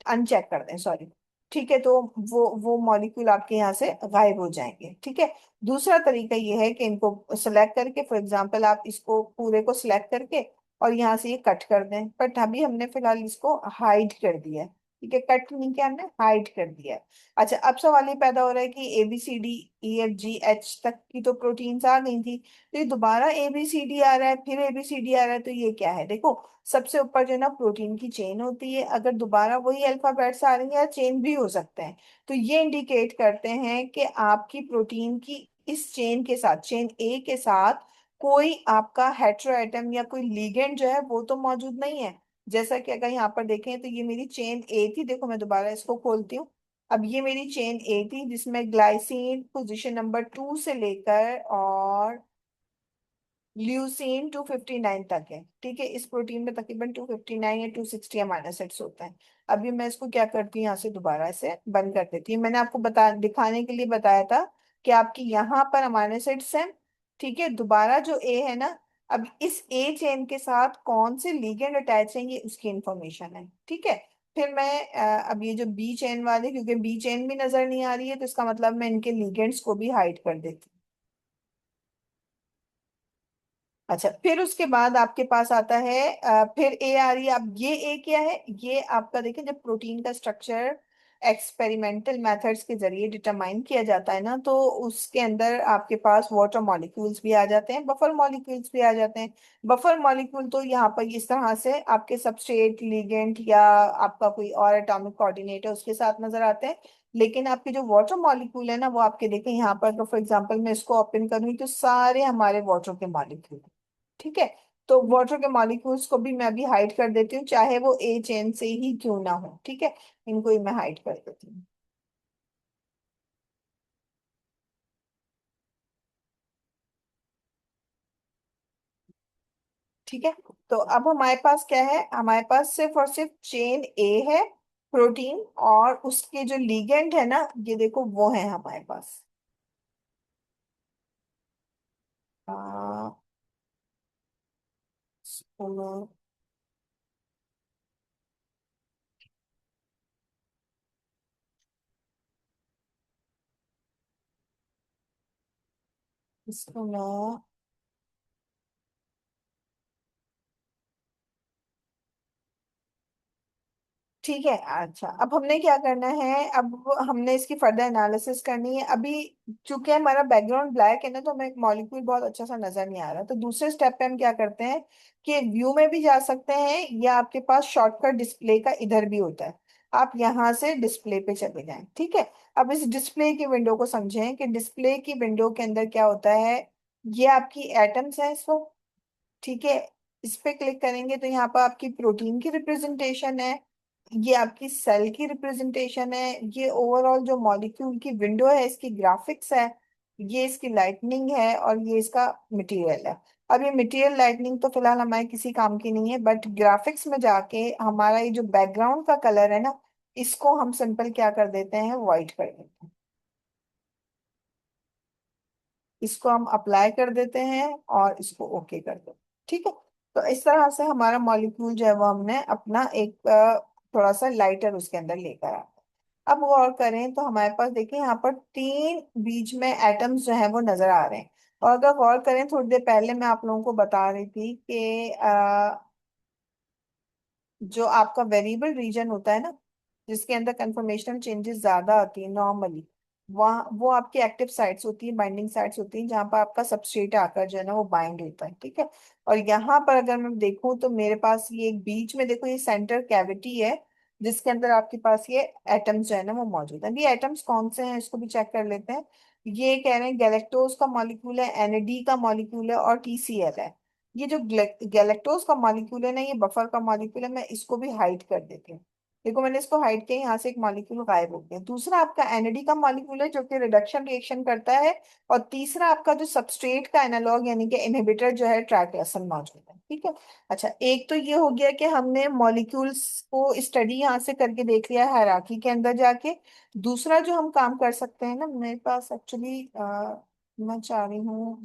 [SPEAKER 1] अनचेक कर दें, सॉरी। ठीक है, तो वो मॉलिक्यूल आपके यहाँ से गायब हो जाएंगे। ठीक है। दूसरा तरीका ये है कि इनको सेलेक्ट करके, फॉर एग्जांपल आप इसको पूरे को सिलेक्ट करके और यहाँ से ये कट कर दें। बट अभी हमने फिलहाल इसको हाइड कर दिया है। ठीक है, कट नहीं किया, हमने हाइड कर दिया है। अच्छा, अब सवाल ये पैदा हो रहा है कि ABCDEFGH तक की तो प्रोटीन्स आ गई थी, तो ये दोबारा ABCD आ रहा है, फिर ABCD आ रहा है, तो ये क्या है। देखो सबसे ऊपर जो है ना प्रोटीन की चेन होती है, अगर दोबारा वही अल्फाबेट्स आ रही है या चेन भी हो सकते हैं तो ये इंडिकेट करते हैं कि आपकी प्रोटीन की इस चेन के साथ, चेन ए के साथ कोई आपका हेटेरोएटम या कोई लिगेंड जो है वो तो मौजूद नहीं है। जैसा कि अगर यहाँ पर देखें तो ये मेरी चेन ए थी, देखो मैं दोबारा इसको खोलती हूँ। अब ये मेरी चेन ए थी जिसमें ग्लाइसिन पोजीशन नंबर 2 से लेकर और ल्यूसीन 259 तक है। ठीक है, इस प्रोटीन में तकरीबन 259 या 260 अमीनो एसिड्स होते हैं। अभी मैं इसको क्या करती हूँ, यहाँ से दोबारा इसे बंद कर देती हूँ। मैंने आपको बता दिखाने के लिए बताया था कि आपकी यहाँ पर अमीनो एसिड्स हैं। ठीक है, दोबारा जो ए है ना, अब इस ए चेन के साथ कौन से लिगेंड अटैच है ये उसकी इंफॉर्मेशन है। ठीक है। फिर मैं अब ये जो बी चेन वाले, क्योंकि बी चेन भी नजर नहीं आ रही है तो इसका मतलब मैं इनके लिगेंड्स को भी हाइड कर देती हूँ। अच्छा, फिर उसके बाद आपके पास आता है फिर ए आ रही है। अब ये ए क्या है, ये आपका देखें जब प्रोटीन का स्ट्रक्चर एक्सपेरिमेंटल मेथड्स के जरिए डिटरमाइन किया जाता है ना तो उसके अंदर आपके पास वाटर मॉलिक्यूल्स भी आ जाते हैं, बफर मॉलिक्यूल्स भी आ जाते हैं। बफर मॉलिक्यूल तो यहाँ पर इस तरह से आपके सबस्ट्रेट लिगेंड या आपका कोई और एटॉमिक कोऑर्डिनेटर उसके साथ नजर आते हैं। लेकिन आपके जो वाटर मॉलिक्यूल है ना वो आपके देखें यहाँ पर, तो फॉर एग्जांपल मैं इसको ओपन करूँ तो सारे हमारे वाटर के मॉलिक्यूल। ठीक है। तो वाटर के मॉलिक्यूल्स को भी मैं अभी हाइड कर देती हूँ, चाहे वो ए चेन से ही क्यों ना हो। ठीक है, इनको ही मैं हाइड कर देती हूँ। ठीक है। तो अब हमारे पास क्या है, हमारे पास सिर्फ और सिर्फ चेन ए है, प्रोटीन, और उसके जो लिगेंड है ना, ये देखो वो है हमारे पास। आ, इसको इसको मैं, ठीक है। अच्छा, अब हमने क्या करना है, अब हमने इसकी फर्दर एनालिसिस करनी है अभी। चूंकि हमारा बैकग्राउंड ब्लैक है ना, तो हमें मॉलिक्यूल बहुत अच्छा सा नजर नहीं आ रहा, तो दूसरे स्टेप पे हम क्या करते हैं कि व्यू में भी जा सकते हैं, या आपके पास शॉर्टकट डिस्प्ले का इधर भी होता है, आप यहाँ से डिस्प्ले पे चले जाएं। ठीक है। अब इस डिस्प्ले की विंडो को समझें कि डिस्प्ले की विंडो के अंदर क्या होता है। ये आपकी एटम्स है इस वक्त। ठीक है। इस पे क्लिक करेंगे तो यहाँ पर आपकी प्रोटीन की रिप्रेजेंटेशन है, ये आपकी सेल की रिप्रेजेंटेशन है, ये ओवरऑल जो मॉलिक्यूल की विंडो है इसकी ग्राफिक्स है, ये इसकी लाइटनिंग है, और ये इसका मटेरियल है। अब ये मटेरियल लाइटनिंग तो फिलहाल हमारे किसी काम की नहीं है, बट ग्राफिक्स में जाके हमारा ये जो बैकग्राउंड का कलर है ना, इसको हम सिंपल क्या कर देते हैं, व्हाइट कर देते हैं। इसको हम अप्लाई कर देते हैं और इसको ओके कर देते हैं। ठीक है। तो इस तरह से हमारा मॉलिक्यूल जो है वो हमने अपना एक थोड़ा सा लाइटर उसके अंदर लेकर आ। अब गौर करें तो हमारे पास देखिए यहाँ पर तीन बीच में एटम्स जो हैं वो नजर आ रहे हैं। और अगर गौर करें, थोड़ी देर पहले मैं आप लोगों को बता रही थी कि जो आपका वेरिएबल रीजन होता है ना, जिसके अंदर कंफर्मेशनल चेंजेस ज्यादा आती है नॉर्मली, वहाँ वो आपकी एक्टिव साइट्स होती है, बाइंडिंग साइट्स होती हैं, जहाँ पर आपका सबस्ट्रेट आकर जो है ना वो बाइंड होता है। ठीक है। और यहाँ पर अगर मैं देखूँ तो मेरे पास ये एक बीच में देखो, ये सेंटर कैविटी है, जिसके अंदर आपके पास ये एटम्स जो है ना वो मौजूद है। ये एटम्स कौन से हैं इसको भी चेक कर लेते हैं। ये कह रहे हैं गैलेक्टोज का मॉलिक्यूल है, एनएडी का मॉलिक्यूल है, और टीसीएल है। ये जो गैलेक्टोज का मॉलिक्यूल है ना, ये बफर का मॉलिक्यूल है, मैं इसको भी हाइड कर देती हूँ। देखो मैंने इसको हाइड किया, यहाँ से एक मॉलिक्यूल गायब हो गया। दूसरा आपका एनएडी का मॉलिक्यूल है जो कि रिडक्शन रिएक्शन करता है। और तीसरा आपका जो सबस्ट्रेट का एनालॉग यानी कि इनहिबिटर जो है, ट्राइक्लोसन मौजूद है। ठीक है। अच्छा, एक तो ये हो गया कि हमने मॉलिक्यूल्स को स्टडी यहाँ से करके देख लिया हायरार्की के अंदर जाके। दूसरा जो हम काम कर सकते हैं ना, मेरे पास एक्चुअली मैं चाह रही हूँ,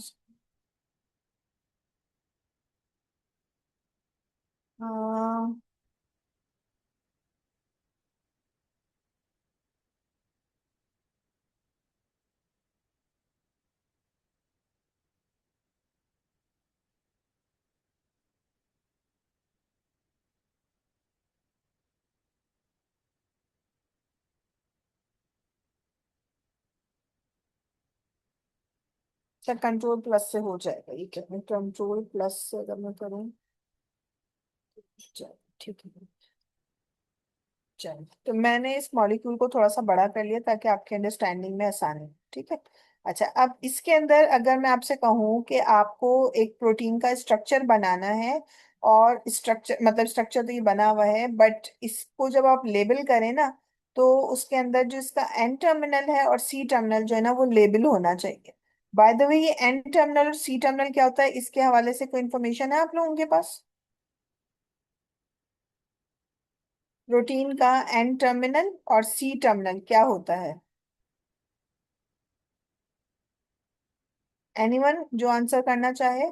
[SPEAKER 1] अच्छा कंट्रोल प्लस से हो जाएगा ये, क्या कंट्रोल प्लस से अगर मैं करूँ, चलो ठीक है। चलो, तो मैंने इस मॉलिक्यूल को थोड़ा सा बड़ा कर लिया ताकि आपके अंडरस्टैंडिंग में आसानी हो। ठीक है। अच्छा, अब इसके अंदर अगर मैं आपसे कहूँ कि आपको एक प्रोटीन का स्ट्रक्चर बनाना है, और स्ट्रक्चर मतलब स्ट्रक्चर तो ये बना हुआ है, बट इसको जब आप लेबल करें ना, तो उसके अंदर जो इसका एन टर्मिनल है और सी टर्मिनल जो है ना वो लेबल होना चाहिए। बाय द वे, ये एन टर्मिनल और सी टर्मिनल क्या होता है, इसके हवाले से कोई इन्फॉर्मेशन है आप लोगों के पास? प्रोटीन का एन टर्मिनल और सी टर्मिनल क्या होता है? एनीवन जो आंसर करना चाहे?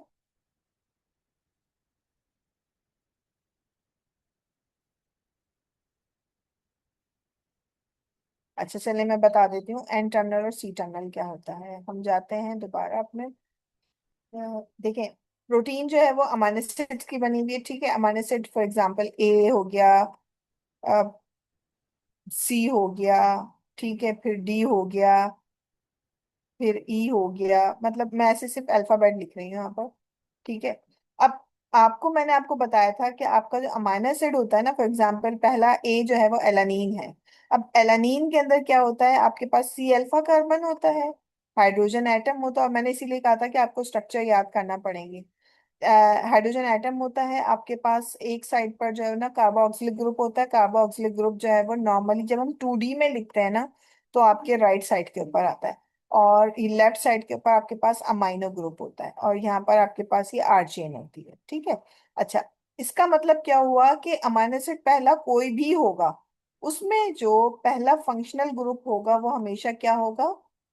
[SPEAKER 1] अच्छा चलिए, मैं बता देती हूँ एन टर्मिनल और सी टर्मिनल क्या होता है। हम जाते हैं दोबारा अपने, देखें, प्रोटीन जो है वो अमाइनो एसिड्स की बनी हुई है। ठीक है। अमाइनो एसिड फॉर एग्जांपल ए हो गया, सी हो गया, ठीक है, फिर डी हो गया, फिर ई हो गया, मतलब मैं ऐसे सिर्फ अल्फाबेट लिख रही हूँ यहाँ पर। ठीक है। अब आपको मैंने आपको बताया था कि आपका जो अमाइनो एसिड होता है ना, फॉर एग्जांपल पहला ए जो है वो एलानीन है। अब एलानीन के अंदर क्या होता है, आपके पास सी अल्फा कार्बन होता है, हाइड्रोजन एटम होता है, और मैंने इसीलिए कहा था कि आपको स्ट्रक्चर याद करना पड़ेंगे। हाइड्रोजन एटम होता है आपके पास, एक साइड पर जो है ना कार्बोक्सिलिक ग्रुप होता है। कार्बोक्सिलिक ग्रुप जो है वो नॉर्मली जब हम 2D में लिखते हैं ना, तो आपके राइट साइड के ऊपर आता है। और लेफ्ट साइड के ऊपर आपके पास अमाइनो ग्रुप होता है, और यहाँ पर आपके पास ये आर चेन होती है। ठीक है। अच्छा, इसका मतलब क्या हुआ कि अमाइनो एसिड पहला कोई भी होगा, उसमें जो पहला फंक्शनल ग्रुप होगा वो हमेशा क्या होगा,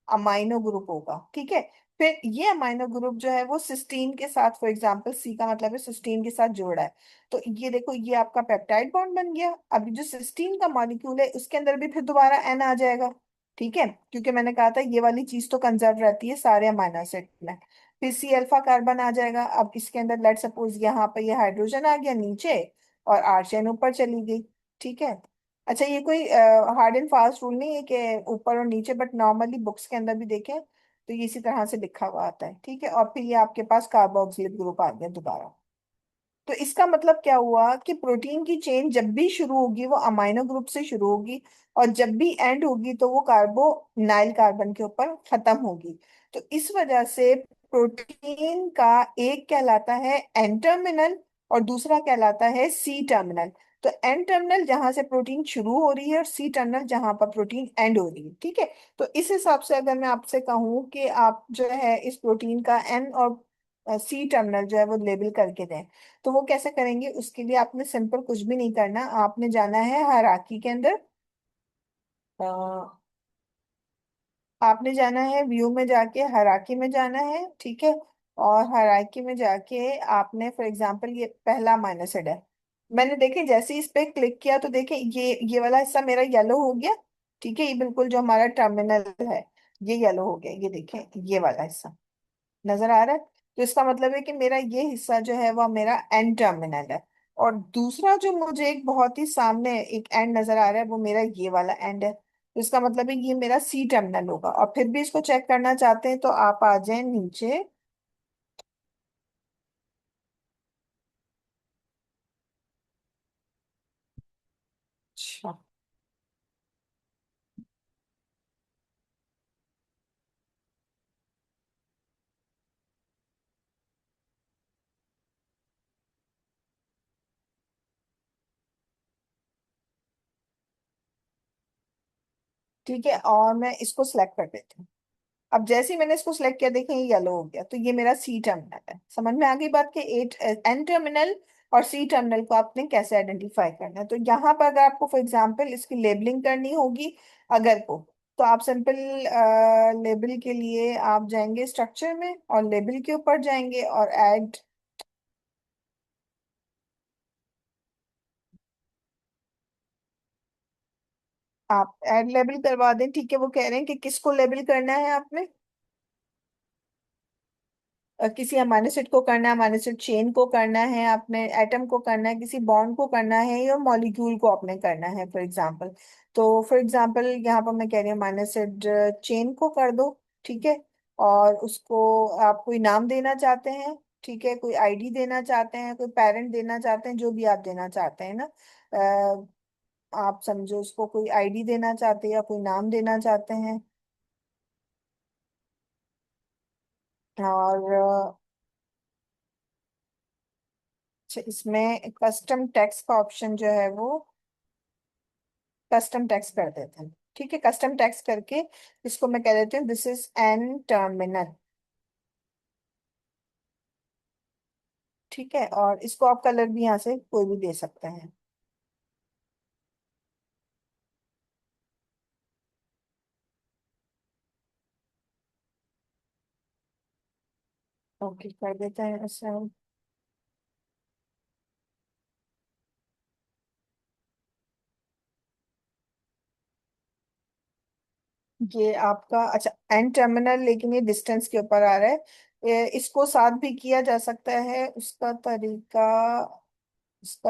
[SPEAKER 1] अमाइनो ग्रुप होगा। ठीक है। फिर ये अमाइनो ग्रुप जो है वो सिस्टीन के साथ, फॉर एग्जांपल सी का मतलब है सिस्टीन के साथ जोड़ा है, तो ये देखो ये आपका पेप्टाइड बॉन्ड बन गया। अभी जो सिस्टीन का मॉलिक्यूल है उसके अंदर भी फिर दोबारा एन आ जाएगा। ठीक है, क्योंकि मैंने कहा था ये वाली चीज तो कंजर्व रहती है सारे अमाइनो एसिड में। फिर सी अल्फा कार्बन आ जाएगा। अब इसके अंदर लेट सपोज यहाँ पे ये हाइड्रोजन आ गया नीचे और आर चेन ऊपर चली गई। ठीक है। अच्छा, ये कोई हार्ड एंड फास्ट रूल नहीं है कि ऊपर और नीचे, बट नॉर्मली बुक्स के अंदर भी देखें तो ये इसी तरह से लिखा हुआ आता है। ठीक है, और फिर ये आपके पास कार्बोक्सिलिक ग्रुप आ गया दोबारा। तो इसका मतलब क्या हुआ कि प्रोटीन की चेन जब भी शुरू होगी वो अमाइनो ग्रुप से शुरू होगी, और जब भी एंड होगी तो वो कार्बोनाइल कार्बन के ऊपर खत्म होगी। तो इस वजह से प्रोटीन का एक कहलाता है एन टर्मिनल और दूसरा कहलाता है सी टर्मिनल। तो एन टर्मिनल जहां से प्रोटीन शुरू हो रही है और सी टर्मिनल जहां पर प्रोटीन एंड हो रही है। ठीक है। तो इस हिसाब से अगर मैं आपसे कहूँ कि आप जो है इस प्रोटीन का एन और सी टर्मिनल जो है वो लेबल करके दें, तो वो कैसे करेंगे? उसके लिए आपने सिंपल कुछ भी नहीं करना, आपने जाना है हायरार्की के अंदर। अ, आपने जाना है व्यू में जाके हायरार्की में जाना है। ठीक है। और हायरार्की में जाके आपने फॉर एग्जांपल ये पहला माइनस हेड है, मैंने देखे जैसे ही इस पे क्लिक किया तो देखे ये वाला हिस्सा मेरा येलो हो गया। ठीक है, ये बिल्कुल जो हमारा टर्मिनल है ये येलो हो गया, ये देखें ये वाला हिस्सा नजर आ रहा है। तो इसका मतलब है कि मेरा ये हिस्सा जो है वह मेरा एंड टर्मिनल है। और दूसरा जो मुझे एक बहुत ही सामने एक एंड नजर आ रहा है वो मेरा ये वाला एंड है। तो इसका मतलब है ये मेरा सी टर्मिनल होगा। और फिर भी इसको चेक करना चाहते हैं तो आप आ जाएं नीचे। अच्छा, ठीक है, और मैं इसको सिलेक्ट कर देती हूँ। अब जैसे ही मैंने इसको सिलेक्ट किया देखें ये येलो हो गया, तो ये मेरा सी टर्मिनल है। समझ में आ गई बात के एट एन टर्मिनल और सी टर्मिनल को आपने कैसे आइडेंटिफाई करना है। तो यहाँ पर अगर आपको फॉर एग्जांपल इसकी लेबलिंग करनी होगी अगर को, तो आप सिंपल लेबल के लिए आप जाएंगे स्ट्रक्चर में और लेबल के ऊपर जाएंगे और ऐड, आप ऐड लेबल करवा दें। ठीक है, वो कह रहे हैं कि किसको लेबल करना है आपने, किसी अमाइनो एसिड को करना है, अमाइनो एसिड चेन को करना है, आपने एटम को करना है, किसी बॉन्ड को करना है, या मॉलिक्यूल को आपने करना है फॉर एग्जांपल। तो फॉर एग्जांपल यहाँ पर मैं कह रही हूँ अमाइनो एसिड चेन को कर दो। ठीक है। और उसको आप कोई नाम देना चाहते हैं, ठीक है, कोई आईडी देना चाहते हैं, कोई पेरेंट देना चाहते हैं, जो भी आप देना चाहते हैं ना, आप समझो उसको कोई आईडी देना चाहते हैं या कोई नाम देना चाहते हैं। और अच्छा, इसमें कस्टम टेक्स्ट का ऑप्शन जो है वो कस्टम टेक्स्ट कर देते हैं। ठीक है, कस्टम टेक्स्ट करके इसको मैं कह देती हूँ दिस इज एन टर्मिनल। ठीक है, और इसको आप कलर भी यहाँ से कोई भी दे सकते हैं। ओके, कर देते हैं ऐसे हम। ये आपका अच्छा एन टर्मिनल, लेकिन ये डिस्टेंस के ऊपर आ रहा है। इसको साथ भी किया जा सकता है, उसका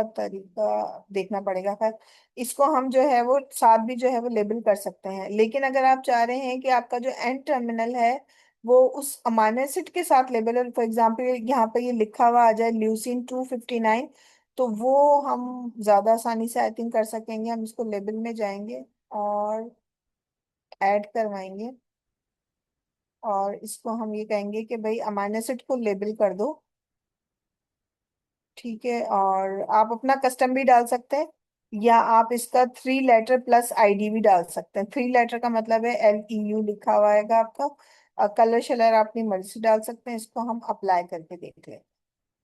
[SPEAKER 1] तरीका देखना पड़ेगा। खैर, इसको हम जो है वो साथ भी जो है वो लेबल कर सकते हैं, लेकिन अगर आप चाह रहे हैं कि आपका जो एंड टर्मिनल है वो उस अमाइनो एसिड के साथ लेबल है, फॉर एग्जांपल यहाँ पे ये लिखा हुआ आ जाए ल्यूसीन 259, तो वो हम ज्यादा आसानी से आई थिंक कर सकेंगे। हम इसको लेबल में जाएंगे और ऐड करवाएंगे, और इसको हम ये कहेंगे कि भाई अमाइनो एसिड को लेबल कर दो। ठीक है, और आप अपना कस्टम भी डाल सकते हैं, या आप इसका 3 लेटर प्लस आईडी भी डाल सकते हैं। 3 लेटर का मतलब है LEU लिखा हुआ आएगा आपका। कलर शलर आप अपनी मर्जी से डाल सकते हैं। इसको हम अप्लाई करके देख लें।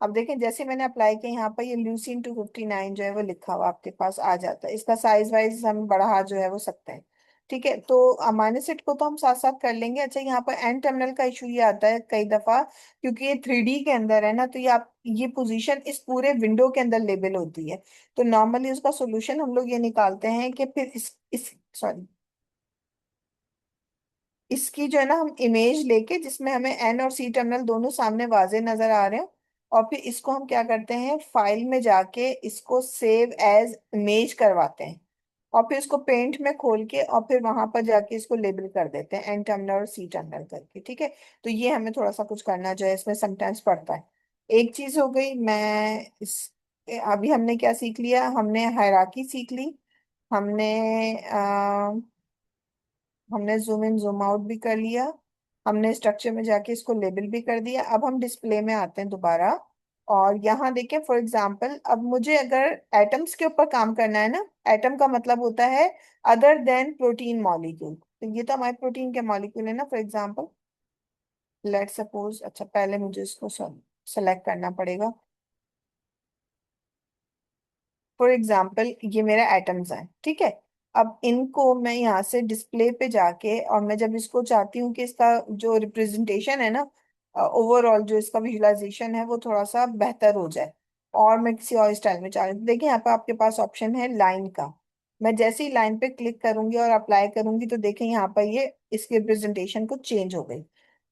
[SPEAKER 1] अब देखें जैसे मैंने अप्लाई किया यहाँ पर, ये ल्यूसीन 259 जो है वो लिखा हुआ आपके पास आ जाता है। इसका साइज वाइज हम बढ़ा जो है वो सकते हैं। ठीक है, तो अमाइनो एसिड को तो हम साथ साथ कर लेंगे। अच्छा, यहाँ पर एन टर्मिनल का इशू ये आता है कई दफा, क्योंकि ये 3D के अंदर है ना, तो ये आप ये पोजीशन इस पूरे विंडो के अंदर लेबल होती है। तो नॉर्मली उसका सोल्यूशन हम लोग ये निकालते हैं कि फिर इस सॉरी इसकी जो है ना, हम इमेज लेके जिसमें हमें एन और सी टर्मिनल दोनों सामने वाजे नजर आ रहे हैं, और फिर इसको हम क्या करते हैं, फाइल में जाके इसको सेव एज इमेज करवाते हैं, और फिर इसको पेंट में खोल के और फिर वहां पर जाके इसको लेबल कर देते हैं एन टर्मिनल और सी टर्मिनल करके। ठीक है, तो ये हमें थोड़ा सा कुछ करना जो है इसमें समटाइम्स पड़ता है। एक चीज हो गई। मैं इस अभी हमने क्या सीख लिया, हमने हायरार्की सीख ली, हमने हमने जूम इन जूम आउट भी कर लिया, हमने स्ट्रक्चर में जाके इसको लेबल भी कर दिया। अब हम डिस्प्ले में आते हैं दोबारा, और यहाँ देखें फॉर एग्जांपल, अब मुझे अगर एटम्स के ऊपर काम करना है ना, एटम का मतलब होता है अदर देन प्रोटीन मॉलिक्यूल, तो ये तो हमारे प्रोटीन के मॉलिक्यूल है ना। फॉर एग्जांपल लेट सपोज, अच्छा पहले मुझे इसको सेलेक्ट करना पड़ेगा। फॉर एग्जाम्पल ये मेरा एटम्स है, ठीक है। अब इनको मैं यहाँ से डिस्प्ले पे जाके, और मैं जब इसको चाहती हूँ कि इसका जो रिप्रेजेंटेशन है ना, ओवरऑल जो इसका विजुअलाइजेशन है वो थोड़ा सा बेहतर हो जाए, और मैं किसी और स्टाइल में चाह रही हूँ, तो देखिए यहाँ पे आपके पास ऑप्शन है लाइन का। मैं जैसे ही लाइन पे क्लिक करूंगी और अप्लाई करूंगी, तो देखें यहाँ पर ये इसकी रिप्रेजेंटेशन को चेंज हो गई।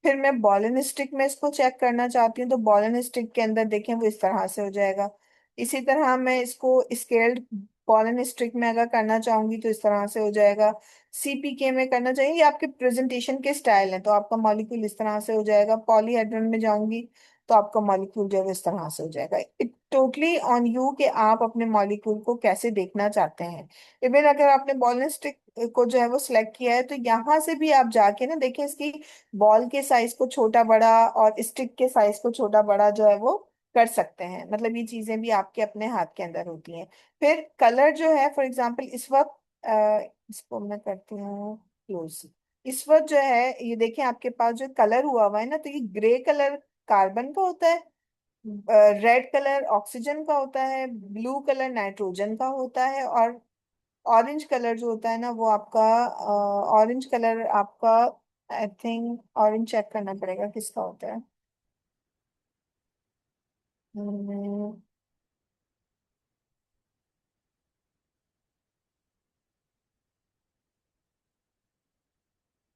[SPEAKER 1] फिर मैं बॉल एंड स्टिक में इसको चेक करना चाहती हूँ, तो बॉल एंड स्टिक के अंदर देखें वो इस तरह से हो जाएगा। इसी तरह मैं इसको स्केल्ड बॉल एंड स्टिक में अगर करना चाहूंगी तो इस तरह से हो जाएगा। सीपीके में करना चाहिए, ये आपके प्रेजेंटेशन के स्टाइल है, तो आपका मॉलिक्यूल इस तरह से हो जाएगा। पॉलीहेड्रल में जाऊंगी तो आपका मॉलिक्यूल जो है वो इस तरह से हो जाएगा। इट टोटली ऑन यू कि आप अपने मॉलिक्यूल को कैसे देखना चाहते हैं। इवन अगर आपने बॉल एंड स्टिक को जो है वो सिलेक्ट किया है, तो यहाँ से भी आप जाके ना देखें इसकी बॉल के साइज को छोटा बड़ा और स्टिक के साइज को छोटा बड़ा जो है वो कर सकते हैं। मतलब ये चीजें भी आपके अपने हाथ के अंदर होती हैं। फिर कलर जो है फॉर एग्जांपल इस वक्त इसको मैं करती हूँ क्लोज। इस वक्त जो है ये देखें आपके पास जो कलर हुआ हुआ है ना, तो ये ग्रे कलर कार्बन का होता है, रेड कलर ऑक्सीजन का होता है, ब्लू कलर नाइट्रोजन का होता है, और ऑरेंज कलर जो होता है ना वो आपका, ऑरेंज कलर आपका, आई थिंक ऑरेंज चेक करना पड़ेगा किसका होता है।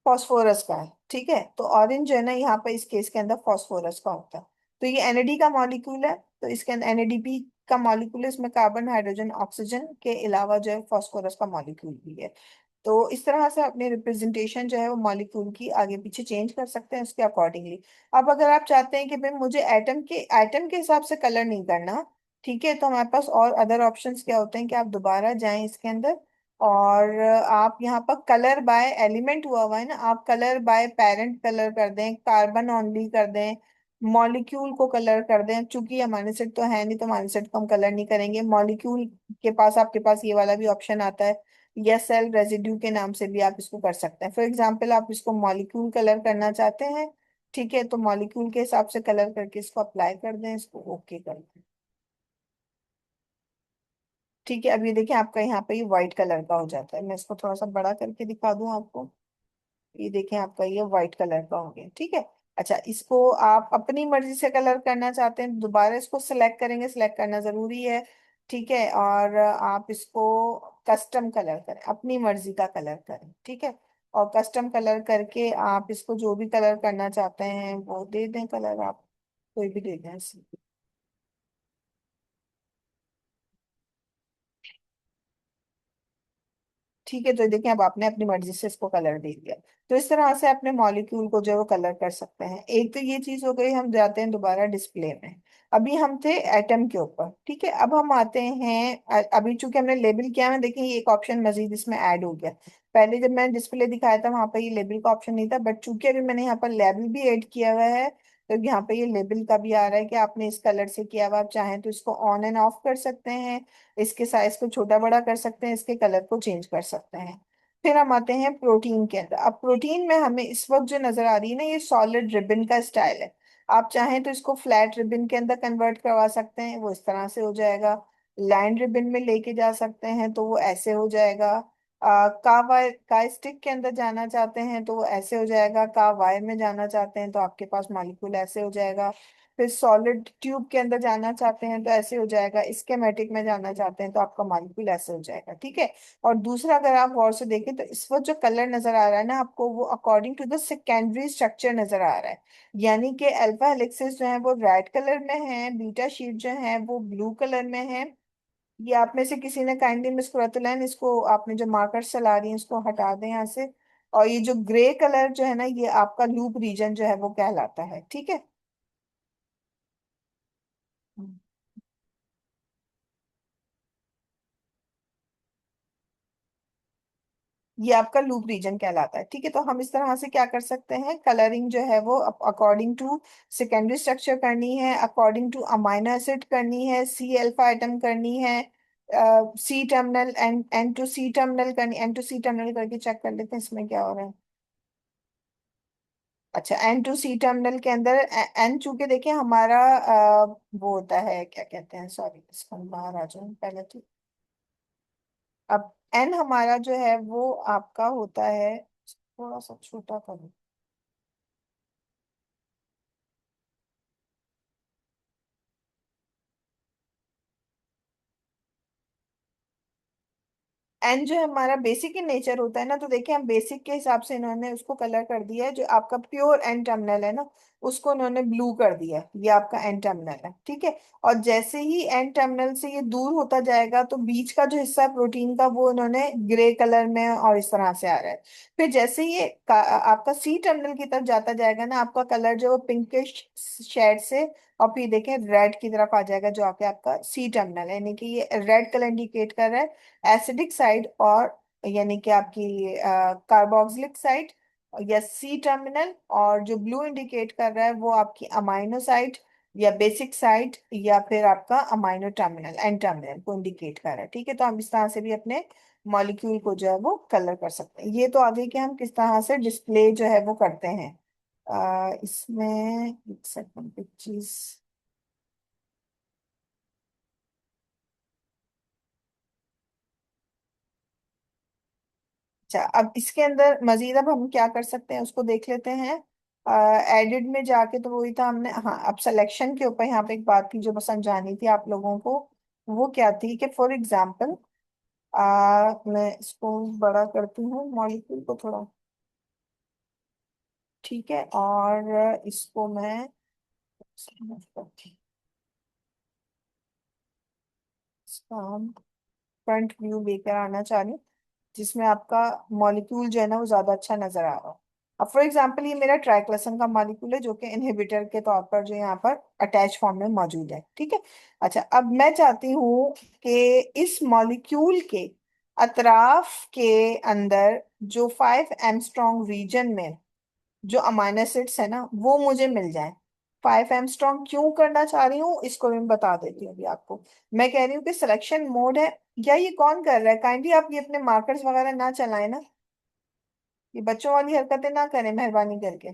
[SPEAKER 1] फॉस्फोरस का है, ठीक है। तो ऑरेंज जो है ना यहाँ पर इस केस के अंदर फॉस्फोरस का होता है। तो ये एनएडी का मॉलिक्यूल है, तो इसके अंदर एनएडीपी का मॉलिक्यूल है, इसमें कार्बन हाइड्रोजन ऑक्सीजन के अलावा जो है फॉस्फोरस का मॉलिक्यूल भी है। तो इस तरह से अपने रिप्रेजेंटेशन जो है वो मॉलिक्यूल की आगे पीछे चेंज कर सकते हैं उसके अकॉर्डिंगली। अब अगर आप चाहते हैं कि भाई मुझे एटम के हिसाब से कलर नहीं करना, ठीक है, तो हमारे पास और अदर ऑप्शंस क्या होते हैं कि आप दोबारा जाएं इसके अंदर, और आप यहाँ पर कलर बाय एलिमेंट हुआ हुआ है ना, आप कलर बाय पेरेंट कलर कर दें, कार्बन ऑनली कर दें, मॉलिक्यूल को कलर कर दें। चूंकि अमाइनो एसिड तो है नहीं, तो अमाइनो एसिड को हम कलर नहीं करेंगे। मॉलिक्यूल के पास आपके पास ये वाला भी ऑप्शन आता है, या सेल रेजिड्यू के नाम से भी आप इसको कर सकते हैं। फॉर एग्जाम्पल आप इसको मॉलिक्यूल कलर करना चाहते हैं, ठीक है, तो मॉलिक्यूल के हिसाब से कलर करके इसको अप्लाई कर दें, इसको ओके कर दें। ठीक है, अब ये देखिए आपका यहाँ पे ये व्हाइट कलर का हो जाता है। मैं इसको थोड़ा सा बड़ा करके दिखा दूं आपको। ये देखें आपका ये व्हाइट कलर का हो गया, ठीक है। अच्छा, इसको आप अपनी मर्जी से कलर करना चाहते हैं, दोबारा इसको सिलेक्ट करेंगे, सिलेक्ट करना जरूरी है, ठीक है। और आप इसको कस्टम कलर करें, अपनी मर्जी का कलर करें, ठीक है। और कस्टम कलर करके आप इसको जो भी कलर करना चाहते हैं वो दे दें कलर, आप कोई भी दे दें इसे। ठीक है, तो देखिए अब आपने अपनी मर्जी से इसको कलर दे दिया। तो इस तरह से अपने मॉलिक्यूल को जो है वो कलर कर सकते हैं। एक तो ये चीज हो गई। हम जाते हैं दोबारा डिस्प्ले में। अभी हम थे एटम के ऊपर, ठीक है। अब हम आते हैं अभी चूंकि हमने लेबल किया है, देखिए ये एक ऑप्शन मजीद इसमें ऐड हो गया। पहले जब मैंने डिस्प्ले दिखाया था वहां पर ये लेबल का ऑप्शन नहीं था, बट चूंकि अभी मैंने यहाँ पर लेबल भी ऐड किया हुआ है, तो यहाँ पे ये लेबल का भी आ रहा है कि आपने इस कलर से किया हुआ। आप चाहें तो इसको ऑन एंड ऑफ कर सकते हैं, इसके साइज को छोटा बड़ा कर सकते हैं, इसके कलर को चेंज कर सकते हैं। फिर हम आते हैं प्रोटीन के अंदर। अब प्रोटीन में हमें इस वक्त जो नजर आ रही है ना, ये सॉलिड रिबन का स्टाइल है। आप चाहें तो इसको फ्लैट रिबन के अंदर कन्वर्ट करवा सकते हैं, वो इस तरह से हो जाएगा। लाइन रिबन में लेके जा सकते हैं तो वो ऐसे हो जाएगा। का स्टिक के अंदर जाना चाहते हैं तो वो ऐसे हो जाएगा। का वायर में जाना चाहते हैं तो आपके पास मॉलिक्यूल ऐसे हो जाएगा। फिर सॉलिड ट्यूब के अंदर जाना चाहते हैं तो ऐसे हो जाएगा। स्केमेटिक में जाना चाहते हैं तो आपका मॉलिक्यूल ऐसे हो जाएगा, ठीक है। और दूसरा, अगर आप गौर से देखें तो इस वक्त जो कलर नजर आ रहा है ना आपको, वो according to the secondary structure नजर आ रहा है। यानी कि अल्फा हेलिक्सेस जो है वो रेड कलर में है, बीटा शीट जो है वो ब्लू कलर में है। ये आप में से किसी ने काइंडली मिस कुरैतुलैन, इसको आपने जो मार्कर चला रही है इसको हटा दें यहाँ से। और ये जो ग्रे कलर जो है ना, ये आपका लूप रीजन जो है वो कहलाता है, ठीक है। ये आपका लूप रीजन कहलाता है, ठीक है। तो हम इस तरह से क्या कर सकते हैं, कलरिंग जो है वो अकॉर्डिंग टू सेकेंडरी स्ट्रक्चर करनी है, अकॉर्डिंग टू अमाइनो एसिड करनी है, सी अल्फा आइटम करनी है, C terminal and N to C terminal करनी, एन टू सी टर्मिनल करके चेक कर लेते हैं इसमें क्या हो रहा है। अच्छा, एन टू सी टर्मिनल के अंदर एन, चूंकि देखिए हमारा वो होता है, क्या कहते हैं, सॉरी इसको हम बाहर आ जाऊँ पहले तो। अब एन हमारा जो है वो आपका होता है, थोड़ा सा छोटा करूँ। एन जो है हमारा बेसिक इन नेचर होता है ना, तो देखिए हम बेसिक के हिसाब से इन्होंने उसको कलर कर दिया है। जो आपका प्योर एन टर्मिनल है ना, उसको इन्होंने ब्लू कर दिया है, ये आपका एन टर्मिनल है, ठीक है। और जैसे ही एन टर्मिनल से ये दूर होता जाएगा तो बीच का जो हिस्सा है प्रोटीन का, वो इन्होंने ग्रे कलर में और इस तरह से आ रहा है। फिर जैसे ही ये आपका सी टर्मिनल की तरफ जाता जाएगा ना, आपका कलर जो है वो पिंकिश शेड से, और फिर देखें रेड की तरफ आ जाएगा, जो आके आपका सी टर्मिनल है। यानी कि ये रेड कलर इंडिकेट कर रहा है एसिडिक साइड, और यानी कि आपकी कार्बोक्सिलिक साइड या सी टर्मिनल। और जो ब्लू इंडिकेट कर रहा है वो आपकी अमाइनो साइड या बेसिक साइड, या फिर आपका अमाइनो टर्मिनल एन टर्मिनल को इंडिकेट कर रहा है, ठीक है। तो हम इस तरह से भी अपने मॉलिक्यूल को जो है वो कलर कर सकते हैं। ये तो आगे कि हम किस तरह से डिस्प्ले जो है वो करते हैं। इसमें एक सेकंड, एक चीज। अच्छा, अब इसके अंदर मजीद अब हम क्या कर सकते हैं उसको देख लेते हैं। एडिट में जाके तो वही था हमने, हाँ अब सिलेक्शन के ऊपर यहाँ पे एक बात थी जो बस समझानी थी आप लोगों को। वो क्या थी कि फॉर एग्जांपल मैं इसको बड़ा करती हूँ मॉलिक्यूल को थोड़ा, ठीक है। और इसको मैं इसका हम फ्रंट व्यू लेकर आना चाह रही हूँ, जिसमें आपका मॉलिक्यूल जो है ना वो ज्यादा अच्छा नजर आ रहा हो। अब फॉर एग्जांपल ये मेरा ट्राइक्लोसन का मॉलिक्यूल है, जो कि इनहिबिटर के तौर पर जो यहाँ पर अटैच फॉर्म में मौजूद है, ठीक है। अच्छा, अब मैं चाहती हूँ कि इस मॉलिक्यूल के अतराफ के अंदर जो 5 एंगस्ट्रॉम रीजन में जो अमाइनो एसिड्स है ना, वो मुझे मिल जाए। 5 एंगस्ट्रॉम क्यों करना चाह रही हूँ इसको भी मैं बता देती हूँ अभी आपको। मैं कह रही हूँ कि सिलेक्शन मोड है। या ये कौन कर रहा है, काइंडली आप ये अपने मार्कर्स वगैरह ना चलाएं ना, ये बच्चों वाली हरकतें ना करें मेहरबानी करके।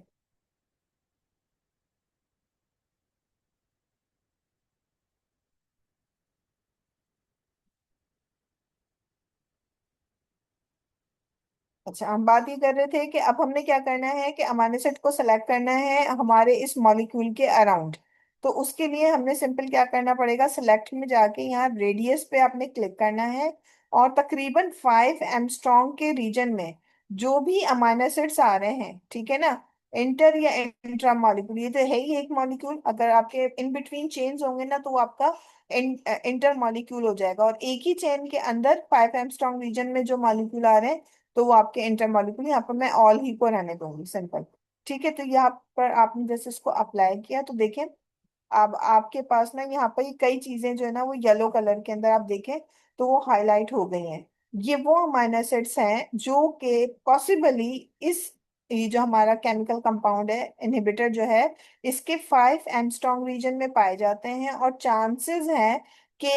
[SPEAKER 1] अच्छा, हम बात ये कर रहे थे कि अब हमने क्या करना है कि अमाइनो एसिड को सेलेक्ट करना है हमारे इस मॉलिक्यूल के अराउंड। तो उसके लिए हमने सिंपल क्या करना पड़ेगा, सेलेक्ट में जाके यहाँ रेडियस पे आपने क्लिक करना है। और तकरीबन 5 एंगस्ट्रॉम के रीजन में जो भी अमाइनो एसिड्स आ रहे हैं, ठीक है ना, इंटर या इंट्रा मॉलिक्यूल, ये तो है ही एक मॉलिक्यूल, अगर आपके इन बिटवीन चेन्स होंगे ना तो वो आपका इंटर मॉलिक्यूल हो जाएगा। और एक ही चेन के अंदर 5 एंगस्ट्रॉम रीजन में जो मॉलिक्यूल आ रहे हैं तो वो आपके इंटर मॉलिक्यूल, यहाँ पर मैं ऑल ही को रहने दूंगी सिंपल, ठीक है। तो यहाँ पर आपने जैसे इसको अप्लाई किया तो देखें, अब आपके पास ना यहाँ पर ये कई चीजें जो है ना वो येलो कलर के अंदर आप देखें तो वो हाईलाइट हो गई हैं। ये वो अमाइनो एसिड्स हैं जो कि पॉसिबली इस, ये जो हमारा केमिकल कंपाउंड है इनहिबिटर जो है, इसके 5 एंगस्ट्रॉम रीजन में पाए जाते हैं। और चांसेस हैं कि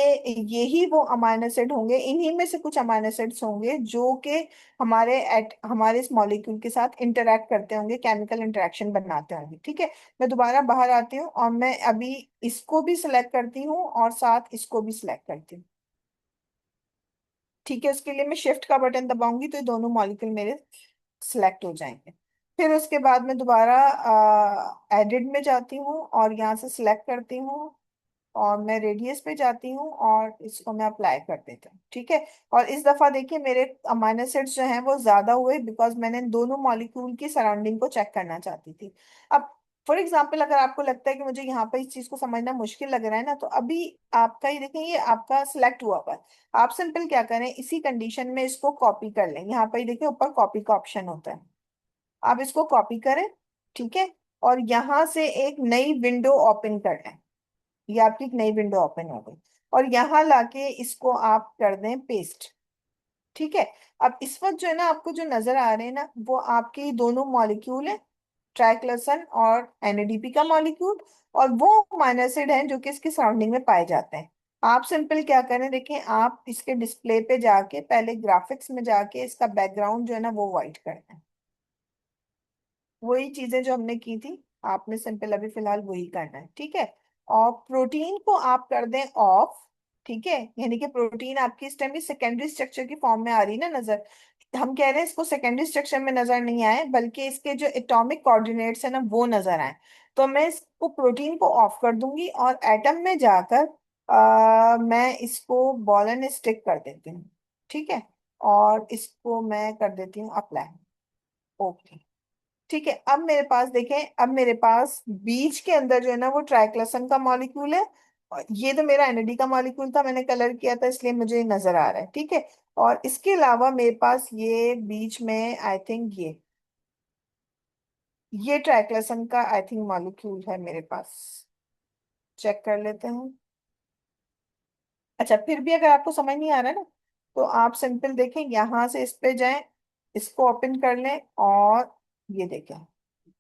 [SPEAKER 1] यही वो अमाइनो एसिड होंगे, इन्हीं में से कुछ अमाइनो एसिड्स होंगे जो कि हमारे इस मॉलिक्यूल के साथ इंटरेक्ट करते होंगे, केमिकल इंटरेक्शन बनाते होंगे। ठीक है, मैं दोबारा बाहर आती हूँ और मैं अभी इसको भी सिलेक्ट करती हूँ और साथ इसको भी सिलेक्ट करती हूँ। ठीक है, उसके लिए मैं शिफ्ट का बटन दबाऊंगी तो ये दोनों मॉलिक्यूल मेरे सिलेक्ट हो जाएंगे। फिर उसके बाद मैं दोबारा एडिट में जाती हूँ और यहाँ से सिलेक्ट करती हूँ और मैं रेडियस पे जाती हूँ और इसको मैं अप्लाई कर देती हूँ। ठीक है, और इस दफा देखिए मेरे अमाइनो एसिड्स जो हैं वो ज्यादा हुए, बिकॉज मैंने इन दोनों मॉलिक्यूल की सराउंडिंग को चेक करना चाहती थी। अब फॉर एग्जाम्पल अगर आपको लगता है कि मुझे यहाँ पे इस चीज को समझना मुश्किल लग रहा है ना, तो अभी आपका ये देखें, ये आपका सिलेक्ट हुआ हुआ है। आप सिंपल क्या करें, इसी कंडीशन में इसको कॉपी कर लें। यहाँ पे ये देखें ऊपर कॉपी का ऑप्शन होता है, आप इसको कॉपी करें। ठीक है, और यहाँ से एक नई विंडो ओपन कर लें। ये आपकी एक नई विंडो ओपन हो गई और यहाँ लाके इसको आप कर दें पेस्ट। ठीक है, अब इस वक्त जो है ना आपको जो नजर आ रहे हैं ना, वो आपके दोनों मॉलिक्यूल है, ट्राइक्लोसन और एनएडीपी का मॉलिक्यूल, और वो अमीनो एसिड हैं जो कि इसके सराउंडिंग में पाए जाते हैं। आप सिंपल क्या करें, देखें आप इसके डिस्प्ले पे जाके पहले ग्राफिक्स में जाके इसका बैकग्राउंड जो है ना वो वाइट कर दें। वही चीजें जो हमने की थी, आपने सिंपल अभी फिलहाल वही करना है। ठीक है, और प्रोटीन को आप कर दें ऑफ। ठीक है, यानी कि प्रोटीन आपकी इस टाइम सेकेंडरी स्ट्रक्चर की फॉर्म में आ रही है ना नजर। हम कह रहे हैं इसको सेकेंडरी स्ट्रक्चर में नजर नहीं आए, बल्कि इसके जो एटॉमिक कोऑर्डिनेट्स है ना वो नजर आए। तो मैं इसको प्रोटीन को ऑफ कर दूंगी और एटम में जाकर मैं इसको बॉल एंड स्टिक कर देती हूँ। ठीक है, और इसको मैं कर देती हूँ अप्लाई। ओके, ठीक है, अब मेरे पास देखें, अब मेरे पास बीच के अंदर जो है ना वो ट्राइक्लोसन का मॉलिक्यूल है। और ये तो मेरा एनएडी का मॉलिक्यूल था, मैंने कलर किया था इसलिए मुझे ये नजर आ रहा है। ठीक है, और इसके अलावा मेरे पास ये बीच में आई थिंक ये ट्राइक्लोसन का आई थिंक मॉलिक्यूल है मेरे पास। चेक कर लेते हैं। अच्छा, फिर भी अगर आपको समझ नहीं आ रहा है ना, तो आप सिंपल देखें, यहाँ से इस पे जाएं, इसको ओपन कर लें और ये देखें,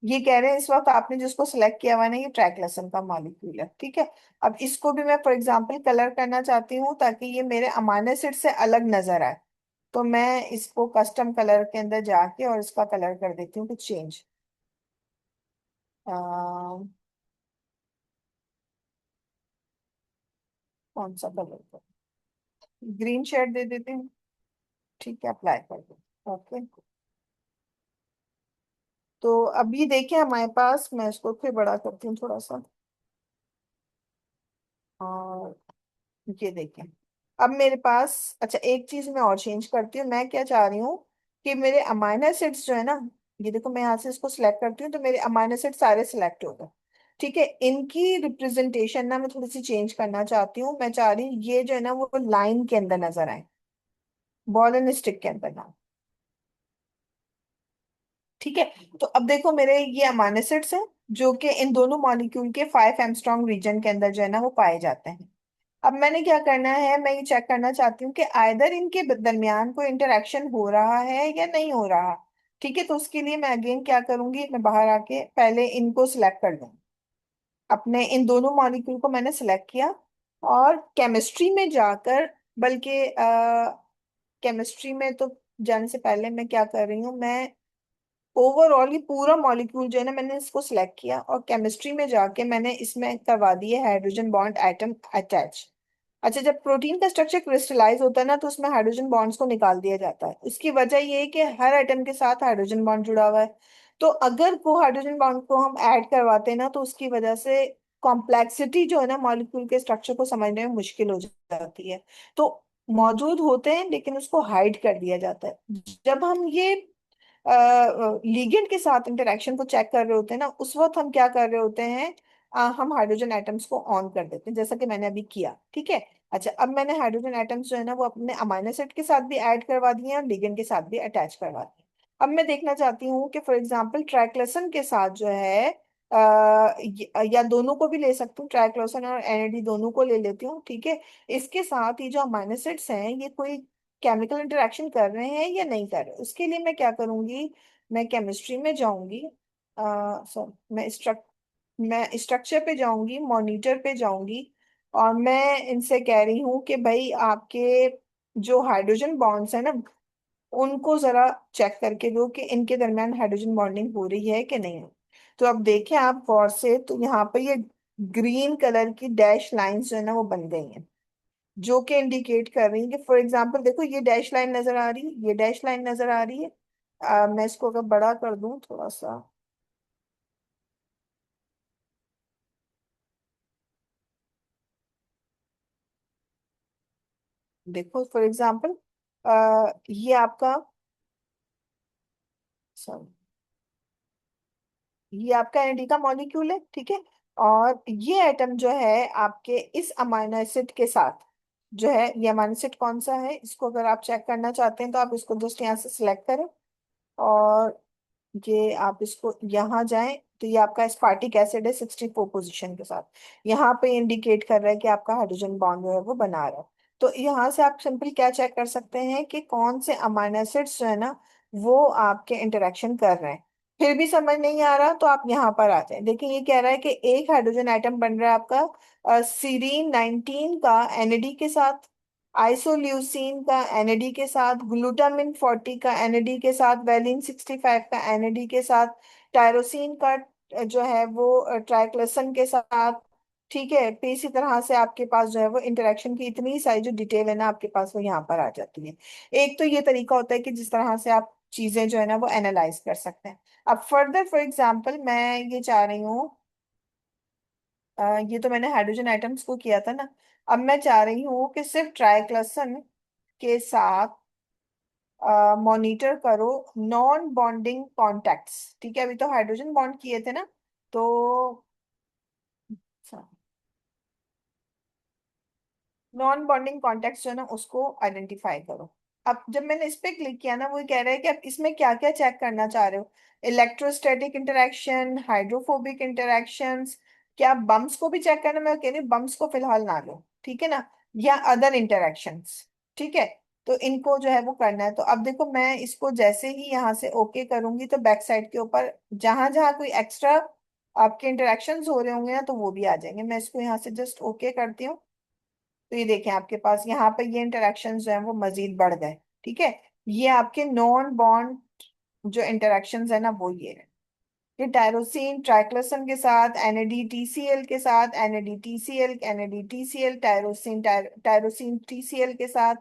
[SPEAKER 1] ये कह रहे हैं इस वक्त आपने जिसको सिलेक्ट किया हुआ है ना, ये ट्राइक्लोसन का मॉलिक्यूल है। ठीक है, अब इसको भी मैं फॉर एग्जांपल कलर करना चाहती हूँ ताकि ये मेरे अमाइनो एसिड से अलग नजर आए। तो मैं इसको कस्टम कलर के अंदर जाके और इसका कलर कर देती हूँ कुछ चेंज। कौन सा कलर, ग्रीन शेड दे देती हूँ। ठीक है, अप्लाई कर दो। ओके, तो अभी देखिए हमारे पास, मैं इसको फिर बड़ा करती हूँ थोड़ा सा, और ये देखें अब मेरे पास। अच्छा, एक चीज मैं और चेंज करती हूँ, मैं क्या चाह रही हूँ कि मेरे अमाइनो एसिड्स जो है ना, ये देखो मैं यहाँ से इसको सिलेक्ट करती हूँ तो मेरे अमाइनो एसिड सारे सिलेक्ट हो गए। ठीक है, इनकी रिप्रेजेंटेशन ना मैं थोड़ी सी चेंज करना चाहती हूँ। मैं चाह रही हूँ ये जो है ना वो लाइन के अंदर नजर आए, बॉल एंड स्टिक के अंदर ना। ठीक है, तो अब देखो मेरे ये अमाइनो एसिड्स हैं जो कि इन दोनों मॉलिक्यूल के 5 एंगस्ट्रॉम रीजन के अंदर जो है ना वो पाए जाते हैं। अब मैंने क्या करना है, मैं ये चेक करना चाहती हूँ कि आइदर इनके दरमियान कोई इंटरेक्शन हो रहा है या नहीं हो रहा। ठीक है, तो उसके लिए मैं अगेन क्या करूंगी, मैं बाहर आके पहले इनको सिलेक्ट कर दूँ। अपने इन दोनों मॉलिक्यूल को मैंने सिलेक्ट किया और केमिस्ट्री में जाकर, बल्कि केमिस्ट्री में तो जाने से पहले मैं क्या कर रही हूँ, मैं ओवरऑल ये पूरा मॉलिक्यूल जो है ना मैंने इसको सिलेक्ट किया और केमिस्ट्री में जाके मैंने इसमें करवा दिए हाइड्रोजन बॉन्ड एटम अटैच। अच्छा, जब प्रोटीन का स्ट्रक्चर क्रिस्टलाइज होता है ना तो उसमें हाइड्रोजन बॉन्ड्स को निकाल दिया जाता है। उसकी वजह ये है कि हर एटम के साथ हाइड्रोजन बॉन्ड जुड़ा हुआ है। तो अगर वो हाइड्रोजन बॉन्ड को हम ऐड करवाते हैं ना तो उसकी वजह से कॉम्प्लेक्सिटी जो है ना मॉलिक्यूल के स्ट्रक्चर को समझने में मुश्किल हो जाती है। तो मौजूद होते हैं लेकिन उसको हाइड कर दिया जाता है। जब हम ये लिगेंड के साथ इंटरेक्शन को चेक कर रहे होते हैं ना, उस वक्त हम क्या कर रहे होते हैं, हम हाइड्रोजन एटम्स को ऑन कर देते हैं, जैसा कि मैंने अभी किया। ठीक है, अच्छा, अब मैंने हाइड्रोजन एटम्स जो है ना वो अपने अमाइनो एसिड के साथ भी ऐड करवा दिए हैं और लिगेंड के साथ भी अटैच करवा दिए। अब मैं देखना चाहती हूँ कि फॉर एग्जांपल ट्राइक्लोसन के साथ जो है या दोनों को भी ले सकती हूँ, ट्राइक्लोसन और एनएडी दोनों को ले लेती हूँ। ठीक है, इसके साथ ये जो अमाइनो एसिड्स हैं ये कोई केमिकल इंटरेक्शन कर रहे हैं या नहीं कर रहे, उसके लिए मैं क्या करूंगी, मैं केमिस्ट्री में जाऊंगी, सॉरी मैं स्ट्रक्चर पे जाऊंगी, मॉनिटर पे जाऊंगी, और मैं इनसे कह रही हूँ कि भाई आपके जो हाइड्रोजन बॉन्ड्स है ना, उनको जरा चेक करके दो कि इनके दरमियान हाइड्रोजन बॉन्डिंग हो रही है कि नहीं। तो अब देखें आप गौर से, तो यहाँ पे ये ग्रीन कलर की डैश लाइंस जो है ना वो बन गई हैं, जो कि इंडिकेट कर रही है कि फॉर एग्जांपल देखो ये डैश लाइन नजर आ रही है, ये डैश लाइन नजर आ रही है। मैं इसको अगर बड़ा कर दूं थोड़ा सा, देखो फॉर एग्जांपल ये आपका, सॉरी, ये आपका एनएडी का मॉलिक्यूल है, ठीक है। और ये एटम जो है आपके इस अमाइनो एसिड के साथ जो है, ये अमाइनो एसिड कौन सा है, इसको अगर आप चेक करना चाहते हैं तो आप इसको जस्ट यहाँ से सिलेक्ट करें, और ये आप इसको यहाँ जाएं, तो ये आपका एस्पार्टिक एसिड है 64 पोजीशन के साथ। यहाँ पे इंडिकेट कर रहा है कि आपका हाइड्रोजन बॉन्ड जो है वो बना रहा है। तो यहाँ से आप सिंपल क्या चेक कर सकते हैं कि कौन से अमाइनो एसिड्स जो है ना वो आपके इंटरेक्शन कर रहे हैं। फिर भी समझ नहीं आ रहा तो आप यहाँ पर आ जाए, देखिए ये कह रहा है कि एक हाइड्रोजन आइटम बन रहा है आपका सीरीन 19 का एनएडी के साथ, आइसोल्यूसिन का एनएडी के साथ, ग्लूटामिन 40 का एनएडी के साथ, वैलिन 65 का एनएडी के साथ, टायरोसिन का जो है वो ट्राइक्लोसन के साथ। ठीक है, तो इसी तरह से आपके पास जो है वो इंटरेक्शन की इतनी सारी जो डिटेल है ना आपके पास वो यहाँ पर आ जाती है। एक तो ये तरीका होता है कि जिस तरह से आप चीजें जो है ना वो एनालाइज कर सकते हैं। अब फर्दर फॉर एग्जांपल मैं ये चाह रही हूँ, ये तो मैंने हाइड्रोजन आइटम्स को किया था ना, अब मैं चाह रही हूँ कि सिर्फ ट्राइक्लोसन के साथ मॉनिटर करो नॉन बॉन्डिंग कॉन्टैक्ट्स। ठीक है, अभी तो हाइड्रोजन बॉन्ड किए थे ना, तो नॉन बॉन्डिंग कॉन्टेक्ट जो है ना उसको आइडेंटिफाई करो। अब जब मैंने इस पे क्लिक किया ना, वो कह रहा है कि आप इसमें क्या क्या चेक करना चाह रहे हो, इलेक्ट्रोस्टैटिक इंटरेक्शन, हाइड्रोफोबिक इंटरेक्शंस, क्या बम्स को भी चेक करना, मैं कह रही हूँ बम्स को फिलहाल ना लो, ठीक है ना, या अदर इंटरेक्शंस। ठीक है, तो इनको जो है वो करना है। तो अब देखो मैं इसको जैसे ही यहाँ से ओके करूंगी तो बैक साइड के ऊपर जहां जहां कोई एक्स्ट्रा आपके इंटरेक्शंस हो रहे होंगे ना तो वो भी आ जाएंगे। मैं इसको यहाँ से जस्ट ओके करती हूँ, तो ये देखें आपके पास यहाँ पे ये इंटरेक्शन जो है वो मजीद बढ़ गए। ठीक है, ये आपके नॉन बॉन्ड जो इंटरेक्शंस है ना वो ये है कि टायरोसिन ट्राइक्लोसन के साथ, NADTCl के साथ, NADTCl, NADTCl, tyrosine tyrosine TCl के साथ,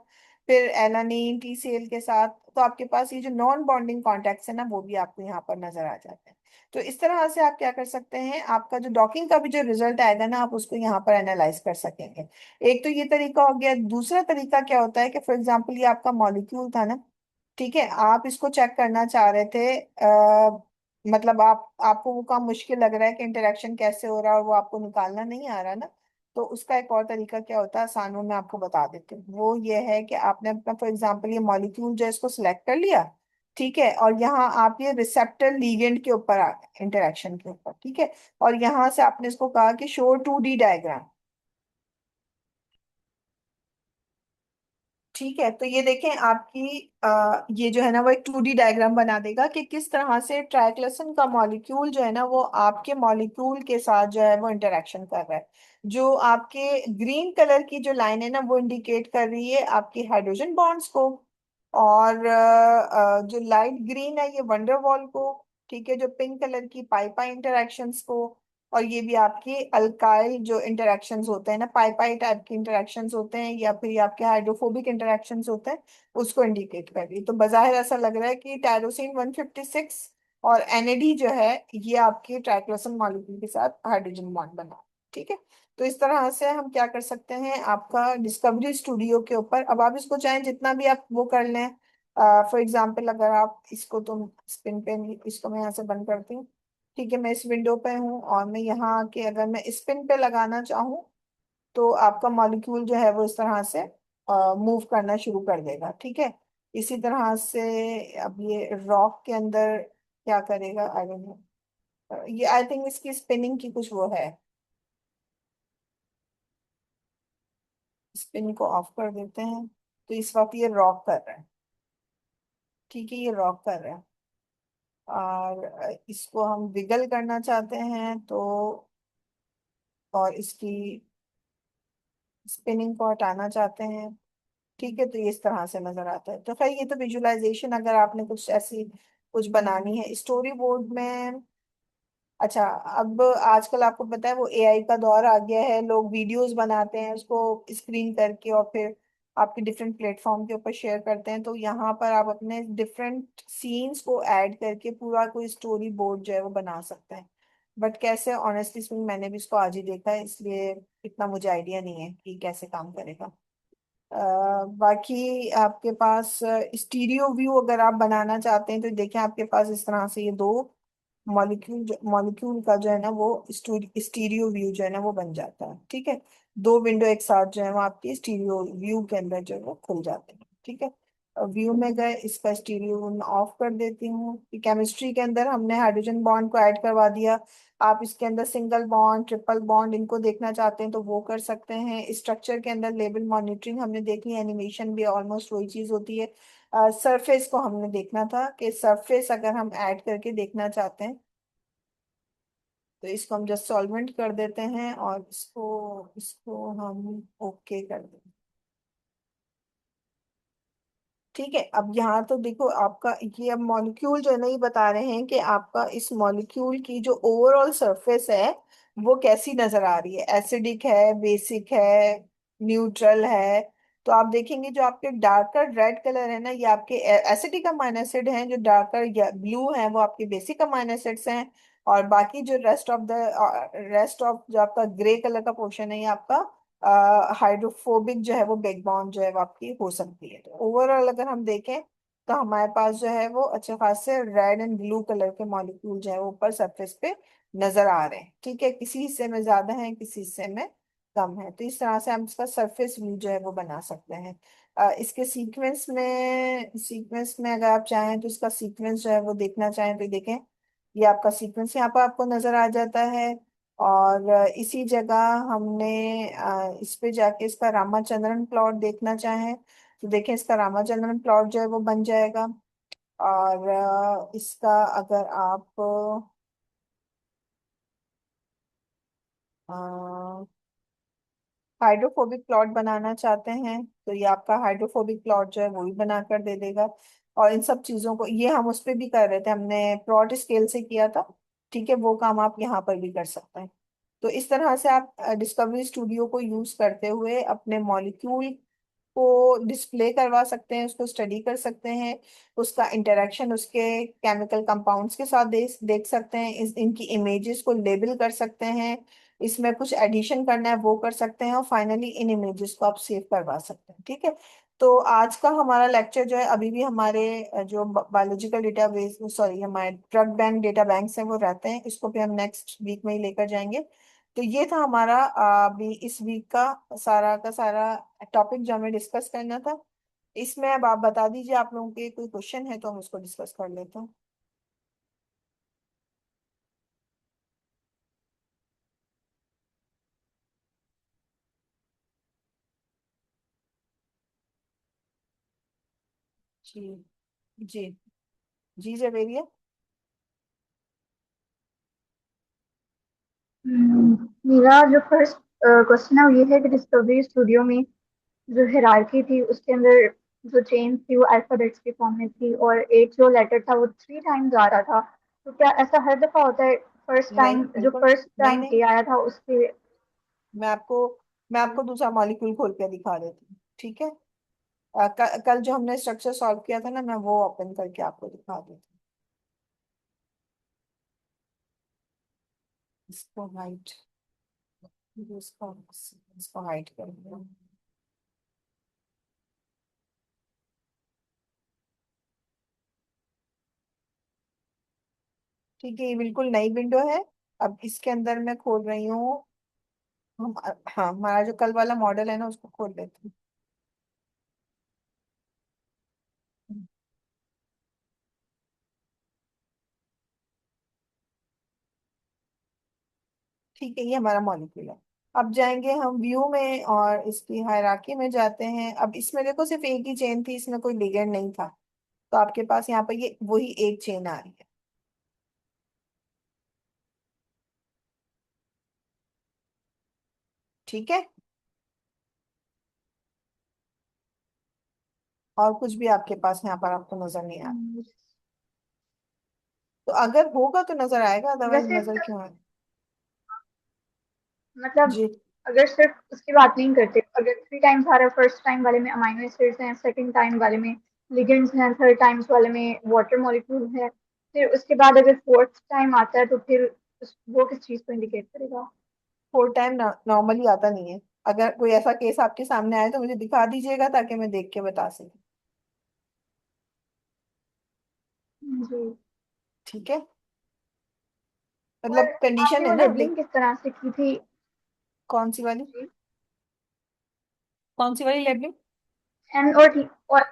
[SPEAKER 1] फिर एलानिन TCl के साथ। तो आपके पास ये जो नॉन बॉन्डिंग कॉन्टैक्ट्स है ना वो भी आपको यहाँ पर नजर आ जाते हैं। तो इस तरह से आप क्या कर सकते हैं, आपका जो डॉकिंग का भी जो रिजल्ट आएगा ना आप उसको यहाँ पर एनालाइज कर सकेंगे। एक तो ये तरीका हो गया। दूसरा तरीका क्या होता है कि फॉर एग्जाम्पल ये आपका मॉलिक्यूल था ना, ठीक है, आप इसको चेक करना चाह रहे थे, मतलब आपको वो काम मुश्किल लग रहा है कि इंटरेक्शन कैसे हो रहा है और वो आपको निकालना नहीं आ रहा ना, तो उसका एक और तरीका क्या होता है, आसानों में आपको बता देती हूँ। वो ये है कि आपने अपना फॉर एग्जांपल ये मॉलिक्यूल जो है इसको सिलेक्ट कर लिया, ठीक है, और यहाँ आप ये रिसेप्टर लीगेंड के ऊपर आ गए, इंटरेक्शन के ऊपर, ठीक है, और यहाँ से आपने इसको कहा कि शो 2D डायग्राम। ठीक है, तो ये देखें आपकी ये जो है ना वो एक 2D डायग्राम बना देगा कि किस तरह से ट्राइक्लोसन का मॉलिक्यूल जो है ना वो आपके मॉलिक्यूल के साथ जो है वो इंटरेक्शन कर रहा है। जो आपके ग्रीन कलर की जो लाइन है ना वो इंडिकेट कर रही है आपकी हाइड्रोजन बॉन्ड्स को, और जो लाइट ग्रीन है ये वंडरवॉल को, ठीक है, जो पिंक कलर की पाई पाई इंटरेक्शंस को, और ये भी आपके अल्काइल जो इंटरेक्शंस होते हैं ना, पाई पाई टाइप के इंटरेक्शंस होते हैं, या फिर ये आपके हाइड्रोफोबिक इंटरेक्शंस होते हैं, उसको इंडिकेट कर रही है। तो बाहर ऐसा लग रहा है कि टायरोसिन 156 और NAD जो है ये आपके ट्राइक्लोसन मॉलिक्यूल के साथ हाइड्रोजन बॉन्ड बना। ठीक है, तो इस तरह से हम क्या कर सकते हैं, आपका डिस्कवरी स्टूडियो के ऊपर, अब आप इसको चाहें जितना भी आप वो कर लें। फॉर एग्जाम्पल अगर आप इसको तुम स्पिन पे, इसको मैं यहाँ से बंद करती हूँ, ठीक है, मैं इस विंडो पे हूँ और मैं यहाँ आके अगर मैं स्पिन पे लगाना चाहूँ तो आपका मॉलिक्यूल जो है वो इस तरह से मूव करना शुरू कर देगा। ठीक है, इसी तरह से अब ये रॉक के अंदर क्या करेगा आई डोंट नो, ये आई थिंक इसकी स्पिनिंग की कुछ वो है, स्पिन को ऑफ कर देते हैं। तो इस वक्त ये रॉक कर रहा है, ठीक है, ये रॉक कर रहा है, और इसको हम विगल करना चाहते हैं तो, और इसकी स्पिनिंग को हटाना चाहते हैं। ठीक है, तो ये इस तरह से नजर आता है। तो खैर ये तो विजुअलाइजेशन, अगर आपने कुछ ऐसी कुछ बनानी है स्टोरी बोर्ड में। अच्छा, अब आजकल आपको पता है वो एआई का दौर आ गया है, लोग वीडियोस बनाते हैं उसको स्क्रीन करके और फिर आपके डिफरेंट प्लेटफॉर्म के ऊपर शेयर करते हैं। तो यहाँ पर आप अपने डिफरेंट सीन्स को ऐड करके पूरा कोई स्टोरी बोर्ड जो है वो बना सकते हैं। बट कैसे, ऑनेस्टली स्पीकिंग, मैंने भी इसको आज ही देखा है, इसलिए इतना मुझे आइडिया नहीं है कि कैसे काम करेगा। बाकी आपके पास स्टीरियो व्यू अगर आप बनाना चाहते हैं तो देखें, आपके पास इस तरह से ये दो मॉलिक्यूल का जो है ना वो स्टीरियो व्यू जो है ना वो बन जाता है। ठीक है, दो विंडो एक साथ जो है वो आपकी स्टीरियो व्यू के अंदर जो है वो खुल जाते हैं। ठीक है, व्यू में गए, इसका स्टीरियो मैं ऑफ कर देती हूँ। केमिस्ट्री के अंदर हमने हाइड्रोजन बॉन्ड को ऐड करवा दिया। आप इसके अंदर सिंगल बॉन्ड, ट्रिपल बॉन्ड इनको देखना चाहते हैं तो वो कर सकते हैं। स्ट्रक्चर के अंदर लेबल मॉनिटरिंग हमने देख ली, एनिमेशन भी ऑलमोस्ट वही चीज होती है। सरफेस को हमने देखना था कि सरफेस अगर हम ऐड करके देखना चाहते हैं तो इसको हम जस्ट सॉल्वेंट कर देते हैं और इसको इसको हम ओके कर देते हैं। ठीक है, अब यहाँ तो देखो आपका ये अब मॉलिक्यूल जो है ना ये बता रहे हैं कि आपका इस मॉलिक्यूल की जो ओवरऑल सरफेस है वो कैसी नजर आ रही है, एसिडिक है, बेसिक है, न्यूट्रल है। तो आप देखेंगे जो आपके डार्कर रेड कलर है ना ये आपके एसिडिक अमाइनो एसिड हैं, जो डार्कर ब्लू है वो आपके बेसिक अमाइनो एसिड्स हैं। और बाकी जो रेस्ट ऑफ जो आपका ग्रे कलर का पोर्शन है ये आपका हाइड्रोफोबिक जो है वो बिग बॉन्ड जो है वो आपकी हो सकती है। तो ओवरऑल अगर हम देखें तो हमारे पास जो है वो अच्छे खासे रेड एंड ब्लू कलर के मॉलिक्यूल जो है वो ऊपर सरफेस पे नजर आ रहे हैं। ठीक है, किसी हिस्से में ज्यादा है, किसी हिस्से में कम है। तो इस तरह से हम इसका सरफेस व्यू जो है वो बना सकते हैं। इसके सीक्वेंस में अगर आप चाहें तो इसका सीक्वेंस जो है वो देखना चाहें तो देखें, ये आपका सीक्वेंस यहाँ पर आपको नजर आ जाता है। और इसी जगह हमने इस पे जाके इसका रामाचंद्रन प्लॉट देखना चाहें तो देखें, इसका रामाचंद्रन प्लॉट जो है वो बन जाएगा। और इसका अगर आप हाइड्रोफोबिक प्लॉट बनाना चाहते हैं तो ये आपका हाइड्रोफोबिक प्लॉट जो है वो भी बना कर दे देगा। और इन सब चीजों को ये हम उस पे भी कर रहे थे, हमने प्लॉट स्केल से किया था। ठीक है, वो काम आप यहाँ पर भी कर सकते हैं। तो इस तरह से आप डिस्कवरी स्टूडियो को यूज करते हुए अपने मॉलिक्यूल को डिस्प्ले करवा सकते हैं, उसको स्टडी कर सकते हैं, उसका इंटरेक्शन उसके केमिकल कंपाउंड्स के साथ देख सकते हैं, इनकी इमेजेस को लेबल कर सकते हैं, इसमें कुछ एडिशन करना है वो कर सकते हैं, और फाइनली इन इमेजेस को आप सेव करवा सकते हैं। ठीक है, तो आज का हमारा लेक्चर जो है अभी भी हमारे जो बायोलॉजिकल डेटाबेस, सॉरी हमारे ड्रग बैंक डेटा बैंक्स हैं वो रहते हैं, इसको भी हम नेक्स्ट वीक में ही लेकर जाएंगे। तो ये था हमारा अभी इस वीक का सारा टॉपिक जो हमें डिस्कस करना था। इसमें अब आप बता दीजिए, आप लोगों के कोई क्वेश्चन है तो हम उसको डिस्कस कर लेते हैं। जी जी जी जवेरिया।
[SPEAKER 5] मेरा जो फर्स्ट क्वेश्चन है वो ये है कि डिस्कवरी स्टूडियो में जो हायरार्की थी उसके अंदर जो चेन थी वो अल्फाबेट्स की फॉर्म में थी और एक जो लेटर था वो 3 टाइम्स आ रहा था। तो क्या ऐसा हर दफा होता है? फर्स्ट
[SPEAKER 1] नहीं,
[SPEAKER 5] टाइम जो
[SPEAKER 1] बिल्कुल
[SPEAKER 5] फर्स्ट
[SPEAKER 1] नहीं।
[SPEAKER 5] टाइम
[SPEAKER 1] नहीं,
[SPEAKER 5] ए आया था उसके।
[SPEAKER 1] मैं आपको मैं आपको दूसरा मॉलिक्यूल खोल के दिखा देती हूँ। ठीक है, कल जो हमने स्ट्रक्चर सॉल्व किया था ना, मैं वो ओपन करके आपको दिखा देती हूँ। इसको हाइट इसको इसको हाइट कर दिया। ठीक है, ये बिल्कुल नई विंडो है। अब इसके अंदर मैं खोल रही हूँ। हम हाँ, हमारा जो कल वाला मॉडल है ना उसको खोल लेते हैं। ठीक है, ये हमारा मॉलिक्यूल है। अब जाएंगे हम व्यू में और इसकी हायरार्की में जाते हैं। अब इसमें देखो सिर्फ एक ही चेन थी, इसमें कोई लिगेंड नहीं था। तो आपके पास यहाँ पर ये वही एक चेन आ रही है। ठीक है, और कुछ भी आपके पास यहाँ पर आपको नजर नहीं आ रहा? तो अगर होगा तो नजर आएगा, अदरवाइज
[SPEAKER 5] वैसे
[SPEAKER 1] नजर क्यों आए?
[SPEAKER 5] मतलब
[SPEAKER 1] जी।
[SPEAKER 5] अगर सिर्फ उसकी बात नहीं करते, अगर 3 टाइम्स आ रहा है, फर्स्ट टाइम वाले में अमाइनो एसिड्स हैं, सेकंड टाइम वाले में लिगेंड्स हैं, थर्ड टाइम्स वाले में वाटर मॉलिक्यूल है, फिर उसके बाद अगर फोर्थ टाइम आता है तो फिर वो किस चीज को इंडिकेट करेगा?
[SPEAKER 1] 4 टाइम नॉर्मली आता नहीं है। अगर कोई ऐसा केस आपके सामने आए तो मुझे दिखा दीजिएगा ताकि मैं देख के बता सकूं।
[SPEAKER 5] जी।
[SPEAKER 1] ठीक है,
[SPEAKER 5] और
[SPEAKER 1] मतलब कंडीशन
[SPEAKER 5] आपने
[SPEAKER 1] है
[SPEAKER 5] वो
[SPEAKER 1] ना
[SPEAKER 5] लेबलिंग किस तरह से की थी?
[SPEAKER 1] कौन सी वाली? कौन सी वाली लेबलिंग?
[SPEAKER 5] एन और टी और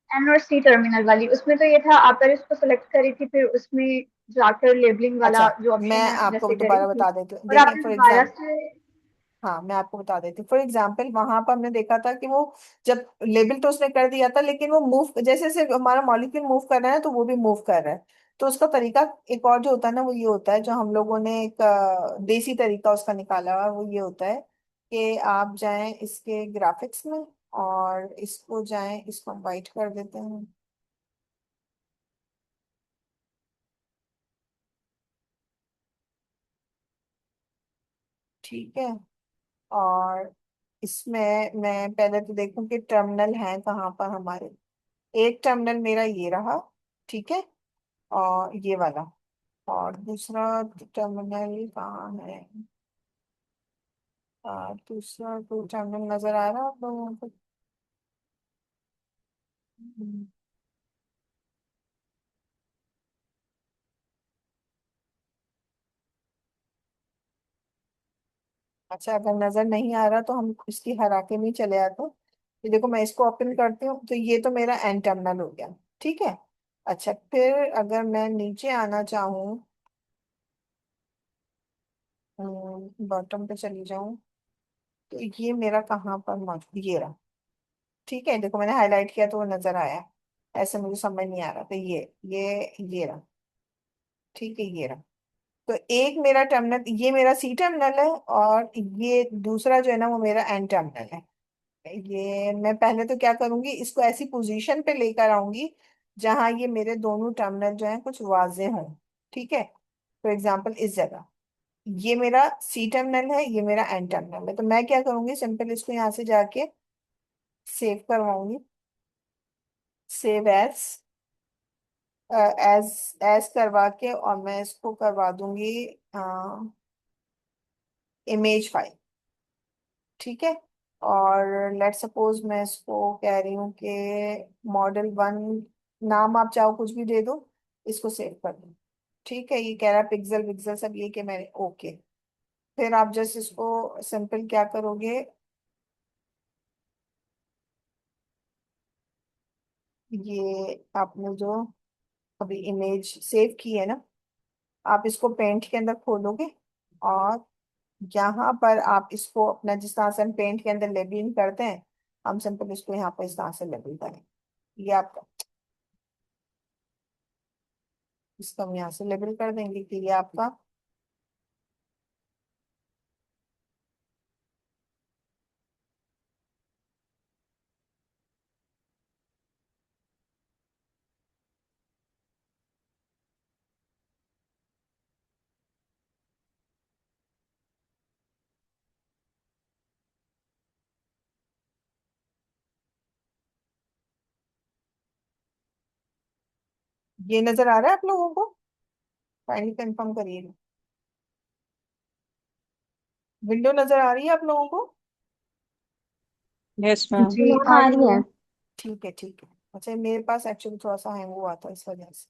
[SPEAKER 5] एन और सी टर्मिनल वाली, उसमें तो ये था आप पहले उसको सेलेक्ट करी थी, फिर उसमें जाकर लेबलिंग वाला
[SPEAKER 1] अच्छा,
[SPEAKER 5] जो
[SPEAKER 1] मैं
[SPEAKER 5] ऑप्शन है
[SPEAKER 1] आपको
[SPEAKER 5] वैसे करी
[SPEAKER 1] दोबारा
[SPEAKER 5] थी,
[SPEAKER 1] बता देती हूँ,
[SPEAKER 5] और
[SPEAKER 1] देखिए
[SPEAKER 5] आपने
[SPEAKER 1] फॉर
[SPEAKER 5] दोबारा
[SPEAKER 1] एग्जाम्पल।
[SPEAKER 5] से।
[SPEAKER 1] हाँ, मैं आपको बता देती हूँ। फॉर एग्जाम्पल वहां पर हमने देखा था कि वो जब लेबल तो उसने कर दिया था, लेकिन वो मूव जैसे जैसे हमारा मॉलिक्यूल मूव कर रहा है तो वो भी मूव कर रहा है। तो उसका तरीका एक और जो होता है ना, वो ये होता है, जो हम लोगों ने एक देसी तरीका उसका निकाला हुआ है, वो ये होता है कि आप जाएं इसके ग्राफिक्स में और इसको जाएं, इसको हम वाइट कर देते हैं। ठीक है, और इसमें मैं पहले तो देखूं कि टर्मिनल है कहाँ पर हमारे। एक टर्मिनल मेरा ये रहा, ठीक है, और ये वाला। और दूसरा टर्मिनल कहाँ है? दूसरा कोई टर्मिनल नजर आ रहा है आप लोगों को? हम्म, अच्छा, अगर नजर नहीं आ रहा तो हम इसकी हराके में ही चले आते हैं। ये देखो, मैं इसको ओपन करती हूँ तो ये तो मेरा एन टर्मिनल हो गया। ठीक है, अच्छा फिर अगर मैं नीचे आना चाहूँ, बॉटम पे चली जाऊं, तो ये मेरा कहाँ पर मौजूद, ये रहा। ठीक है, देखो मैंने हाईलाइट किया तो वो नजर आया। ऐसे मुझे समझ नहीं आ रहा था, ये रहा। ठीक है, ये रहा। तो एक मेरा टर्मिनल, ये मेरा सी टर्मिनल है, और ये दूसरा जो है ना वो मेरा एन टर्मिनल है। ये मैं पहले तो क्या करूंगी, इसको ऐसी पोजीशन पे लेकर आऊंगी जहां ये मेरे दोनों टर्मिनल जो हैं कुछ वाजे हों। ठीक है, फॉर एग्जाम्पल इस जगह ये मेरा सी टर्मिनल है, ये मेरा एन टर्मिनल है। तो मैं क्या करूंगी, सिंपल इसको यहाँ से जाके सेव करवाऊंगी, सेव एज एज करवा के, और मैं इसको करवा दूंगी इमेज फाइल। ठीक है, और लेट सपोज मैं इसको कह रही हूँ कि मॉडल 1, नाम आप चाहो कुछ भी दे दो, इसको सेव कर दो। ठीक है, ये कह रहा है पिक्सल पिक्सल सब ये कि मैंने ओके। फिर आप जस्ट इसको सिंपल क्या करोगे, ये आपने जो अभी इमेज सेव की है ना, आप इसको पेंट के अंदर खोलोगे, और यहाँ पर आप इसको अपना जिस तरह से हम पेंट के अंदर लेबलिंग करते हैं, हम सिंपल इसको यहाँ पर इस तरह से लेबल करें। ये आपका, इसको हम यहाँ से लेबल कर देंगे कि ये आपका ये नजर आ रहा है आप लोगों को? फाइनली कंफर्म करिएगा। विंडो नजर आ रही है आप लोगों को?
[SPEAKER 3] Yes ma'am.
[SPEAKER 5] जी
[SPEAKER 2] मैम
[SPEAKER 5] आ
[SPEAKER 2] आ
[SPEAKER 5] रही
[SPEAKER 2] रही
[SPEAKER 5] है।
[SPEAKER 2] है।
[SPEAKER 1] ठीक है, ठीक है। अच्छा, मेरे पास एक्चुअली थोड़ा सा हैंग हुआ था इस वजह से।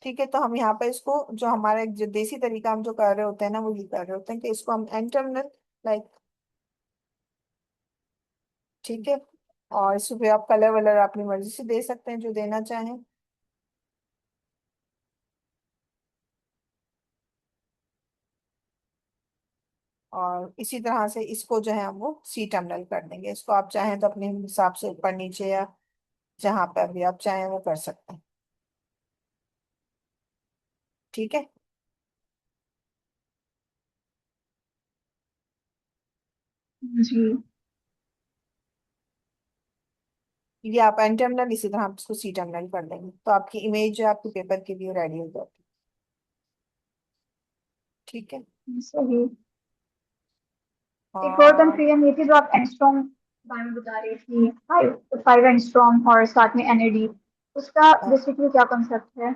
[SPEAKER 1] ठीक है, तो हम यहाँ पे इसको, जो हमारा एक जो देसी तरीका हम जो कर रहे होते हैं ना, वो ये कर रहे होते हैं कि इसको हम एन टर्मिनल लाइक, ठीक है, और इसमें आप कलर वलर अपनी मर्जी से दे सकते हैं जो देना चाहें। और इसी तरह से इसको जो है हम वो सी टर्मिनल कर देंगे। इसको आप चाहें तो अपने हिसाब से ऊपर नीचे या जहां पर भी आप चाहें वो कर सकते हैं। ठीक है,
[SPEAKER 5] जी।
[SPEAKER 1] ये आप एन टर्मिनल, इसी तरह आप इसको सी टर्मिनल कर लेंगे, तो आपकी इमेज जो है आपके पेपर के लिए रेडी हो जाती है। ठीक है।
[SPEAKER 5] सही। एक और
[SPEAKER 1] और
[SPEAKER 5] कंफ्यूजन ये थी जो आप एंगस्ट्रॉम बारे में बता रही थी, 5 एंगस्ट्रॉम और साथ में एनएडी, उसका बेसिकली क्या कॉन्सेप्ट है?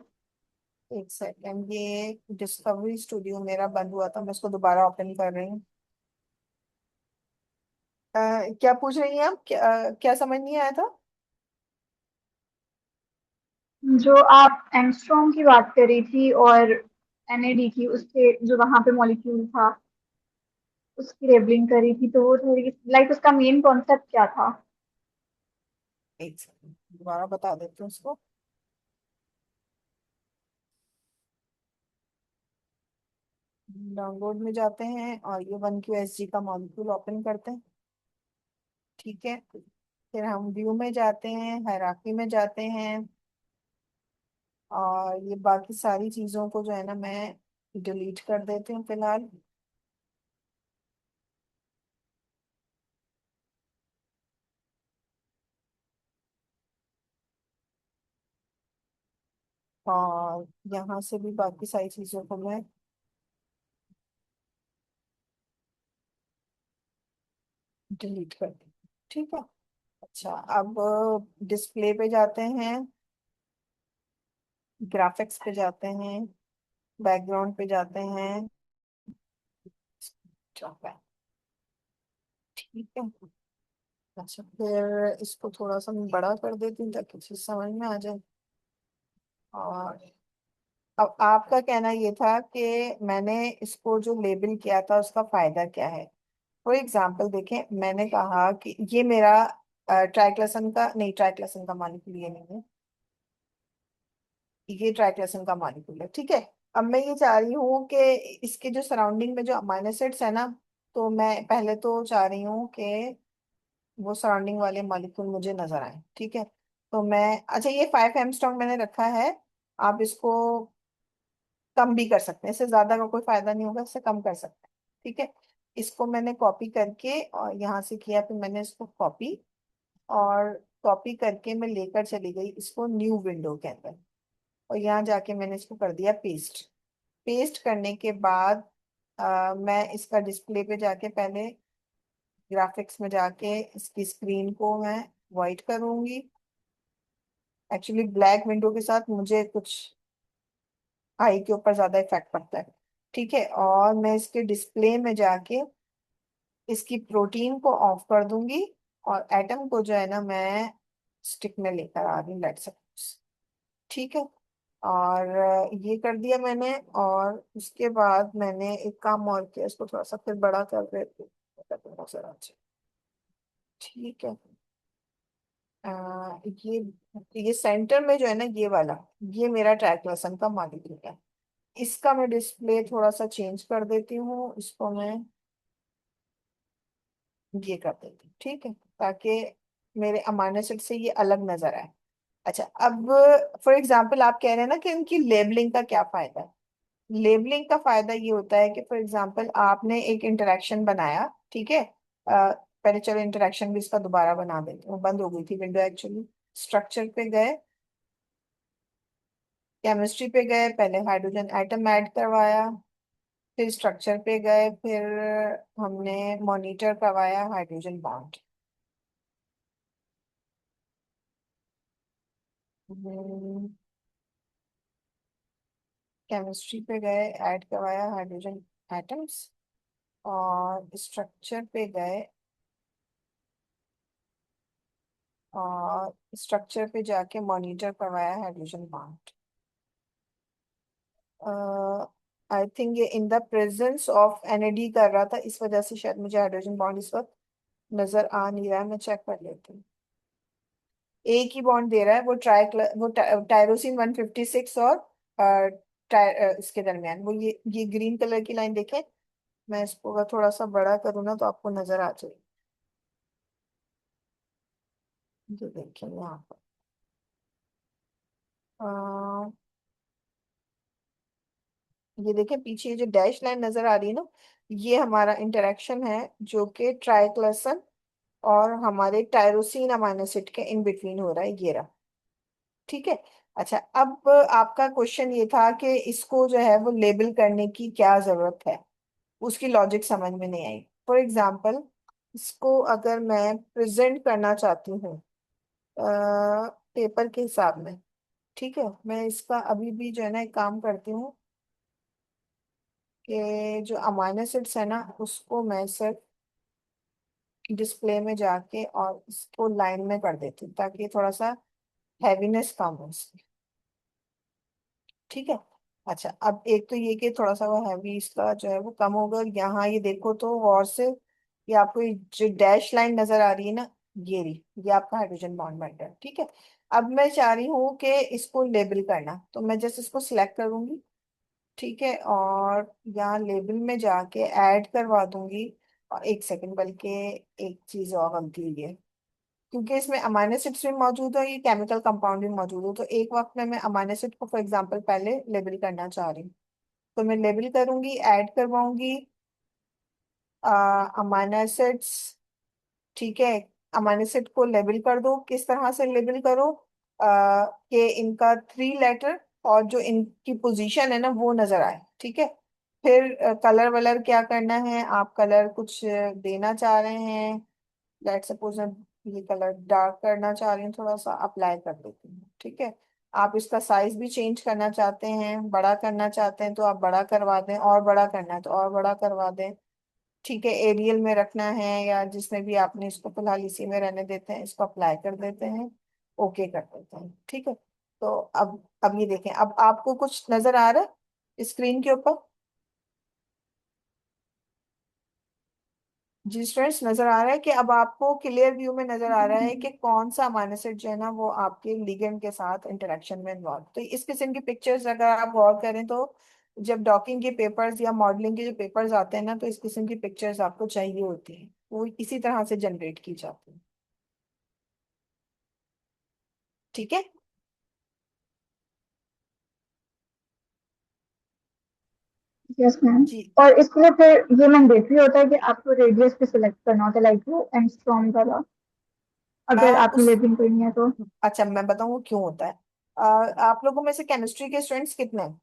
[SPEAKER 1] एक सेकेंड, ये डिस्कवरी स्टूडियो मेरा बंद हुआ था, मैं इसको दोबारा ओपन कर रही हूँ। क्या पूछ रही हैं आप, क्या समझ नहीं आया था?
[SPEAKER 5] जो आप एंगस्ट्रॉम की बात करी थी और एनएडी की, उसके जो वहां पे मॉलिक्यूल था उसकी लेबलिंग करी थी, तो वो थोड़ी लाइक उसका मेन कॉन्सेप्ट क्या था?
[SPEAKER 1] एक सेकेंड दोबारा बता देती हूँ उसको। डाउनलोड में जाते हैं और ये 1QSG का मॉलिक्यूल ओपन करते हैं। ठीक है, फिर हम व्यू में जाते हैं, हायरार्की में जाते हैं, और ये बाकी सारी चीजों को जो है ना मैं डिलीट कर देती हूँ फिलहाल। और यहाँ से भी बाकी सारी चीजों को मैं डिलीट कर दी। ठीक है। अच्छा, अब डिस्प्ले पे जाते हैं, ग्राफिक्स पे जाते हैं, बैकग्राउंड पे जाते हैं। ठीक है। अच्छा, फिर इसको थोड़ा सा मैं बड़ा कर देती हूँ ताकि चीज समझ में आ जाए। और अब आपका कहना ये था कि मैंने इसको जो लेबल किया था उसका फायदा क्या है। फॉर एग्जाम्पल देखें, मैंने कहा कि ये मेरा ट्राइक्लोसन का नहीं, ट्राइक्लोसन का मॉलिक्यूल ये नहीं है, ये ट्राइक्लोसन का मॉलिक्यूल है। ठीक है। अब मैं ये चाह रही हूँ कि इसके जो सराउंडिंग में जो अमीनो एसिड्स है ना, तो मैं पहले तो चाह रही हूँ कि वो सराउंडिंग वाले मॉलिक्यूल मुझे नजर आए। ठीक है। तो मैं, अच्छा ये 5 एमस्ट्रॉन्ग मैंने रखा है, आप इसको कम भी कर सकते हैं, इससे ज्यादा का कोई फायदा नहीं होगा, इससे कम कर सकते हैं। ठीक है। इसको मैंने कॉपी करके और यहाँ से किया, फिर मैंने इसको कॉपी, और कॉपी करके मैं लेकर चली गई इसको न्यू विंडो के अंदर, और यहाँ जाके मैंने इसको कर दिया पेस्ट। पेस्ट करने के बाद मैं इसका डिस्प्ले पे जाके पहले ग्राफिक्स में जाके इसकी स्क्रीन को मैं वाइट करूंगी। एक्चुअली ब्लैक विंडो के साथ मुझे कुछ आई के ऊपर ज्यादा इफेक्ट पड़ता है। ठीक है। और मैं इसके डिस्प्ले में जाके इसकी प्रोटीन को ऑफ कर दूंगी, और एटम को जो है ना मैं स्टिक में लेकर आ रही हूँ, लेट्स सपोज। ठीक है। और ये कर दिया मैंने, और उसके बाद मैंने एक काम और किया, इसको थोड़ा सा फिर बड़ा कर देती हूँ। ठीक है। ये सेंटर में जो है ना, ये वाला, ये मेरा ट्राइक्लोसन का मॉलिक्यूल है। इसका मैं डिस्प्ले थोड़ा सा चेंज कर देती हूँ, इसको मैं ये कर देती हूँ। ठीक है, ताकि मेरे अमाइनो एसिड से ये अलग नजर आए। अच्छा, अब फॉर एग्जांपल आप कह रहे हैं ना कि इनकी लेबलिंग का क्या फायदा है। लेबलिंग का फायदा ये होता है कि फॉर एग्जांपल आपने एक इंटरेक्शन बनाया। ठीक है। पहले चलो इंटरेक्शन भी इसका दोबारा बना देते हैं, बंद हो गई थी विंडो एक्चुअली। स्ट्रक्चर पे गए, केमिस्ट्री पे गए, पहले हाइड्रोजन एटम ऐड करवाया, फिर स्ट्रक्चर पे गए, फिर हमने मॉनिटर करवाया हाइड्रोजन बॉन्ड। केमिस्ट्री पे गए, ऐड करवाया हाइड्रोजन एटम्स, और स्ट्रक्चर पे गए, और स्ट्रक्चर पे जाके मॉनिटर करवाया हाइड्रोजन बॉन्ड। आई थिंक ये in the presence of NAD कर रहा था, इस वजह से शायद मुझे हाइड्रोजन बॉन्ड इस वक्त नजर आ नहीं रहा है। मैं चेक कर लेती हूँ। एक ही बॉन्ड दे रहा है, वो वो टायरोसिन 156 और इसके दरमियान वो ये ग्रीन कलर की लाइन देखें। मैं इसको अगर थोड़ा सा बड़ा करूँ ना तो आपको नजर आ जाएगी। ये देखिए यहाँ पर, अ, ये देखें पीछे जो डैश लाइन नजर आ रही है ना, ये हमारा इंटरेक्शन है जो कि ट्राइक्लोसन और हमारे टायरोसिन अमाइनो एसिड के इन बिटवीन हो रहा है ये रहा। ठीक है। अच्छा, अब आपका क्वेश्चन ये था कि इसको जो है वो लेबल करने की क्या जरूरत है, उसकी लॉजिक समझ में नहीं आई। फॉर एग्जाम्पल, इसको अगर मैं प्रेजेंट करना चाहती हूँ पेपर के हिसाब में, ठीक है, मैं इसका अभी भी जो है ना एक काम करती हूँ कि जो अमाइनो एसिड्स है ना उसको मैं सिर्फ डिस्प्ले में जाके और इसको लाइन में कर देती हूँ ताकि थोड़ा सा हैवीनेस कम हो इसकी। ठीक है। अच्छा, अब एक तो ये कि थोड़ा सा वो हैवी इसका जो है वो कम होगा। यहाँ ये देखो तो गौर से, ये आपको ये जो डैश लाइन नजर आ रही है ना, ये रही, ये आपका हाइड्रोजन बॉन्ड बन रहा है। ठीक है। अब मैं चाह रही हूँ कि इसको लेबल करना, तो मैं जस्ट इसको सिलेक्ट करूंगी। ठीक है, और यहाँ लेबल में जाके ऐड करवा दूंगी। और एक सेकंड, बल्कि एक चीज और गलती हुई है, क्योंकि इसमें अमाइनो एसिड्स भी मौजूद है, ये केमिकल कंपाउंड भी मौजूद है, तो एक वक्त में मैं अमाइनो एसिड को फॉर एग्जांपल पहले लेबल करना चाह रही हूँ। तो मैं लेबल करूंगी, ऐड करवाऊंगी अमाइनो एसिड्स। ठीक है, अमाइनो एसिड को लेबल कर दो। किस तरह से लेबल करो? कि इनका 3 लेटर और जो इनकी पोजीशन है ना वो नजर आए। ठीक है। फिर कलर वलर क्या करना है, आप कलर कुछ देना चाह रहे हैं, लेट सपोज मैं ये कलर डार्क करना चाह रही हूँ, थोड़ा सा अप्लाई कर देती हूँ। ठीक है। आप इसका साइज भी चेंज करना चाहते हैं, बड़ा करना चाहते हैं तो आप बड़ा करवा दें, और बड़ा करना है तो और बड़ा करवा दें। ठीक है, एरियल में रखना है या जिसमें भी आपने, इसको फिलहाल इसी में रहने देते हैं, इसको अप्लाई कर देते हैं, ओके कर देते हैं। ठीक है। तो अब ये देखें, अब आपको कुछ नजर आ रहा है स्क्रीन के ऊपर? जी स्टूडेंट्स, नजर आ रहा है कि अब आपको क्लियर व्यू में नजर आ रहा है कि कौन सा अमाइनो एसिड जो है ना वो आपके लिगेंड के साथ इंटरेक्शन में इन्वॉल्व। तो इस किस्म की पिक्चर्स अगर आप गौर करें तो जब डॉकिंग के पेपर्स या मॉडलिंग के जो पेपर्स आते हैं ना, तो इस किस्म की पिक्चर्स आपको चाहिए होती हैं, वो इसी तरह से जनरेट की जाती है। ठीक है।
[SPEAKER 5] Yes ma'am.
[SPEAKER 1] जी।
[SPEAKER 5] और इसके लिए फिर ये मैंडेटरी होता है कि आपको रेडियस भी सिलेक्ट करना होता है, लाइक वो एंगस्ट्रॉम वाला, अगर आपने
[SPEAKER 1] उस
[SPEAKER 5] लेबलिंग करनी है तो।
[SPEAKER 1] अच्छा, मैं बताऊँ क्यों होता है। आप लोगों में से केमिस्ट्री के स्टूडेंट्स कितने हैं?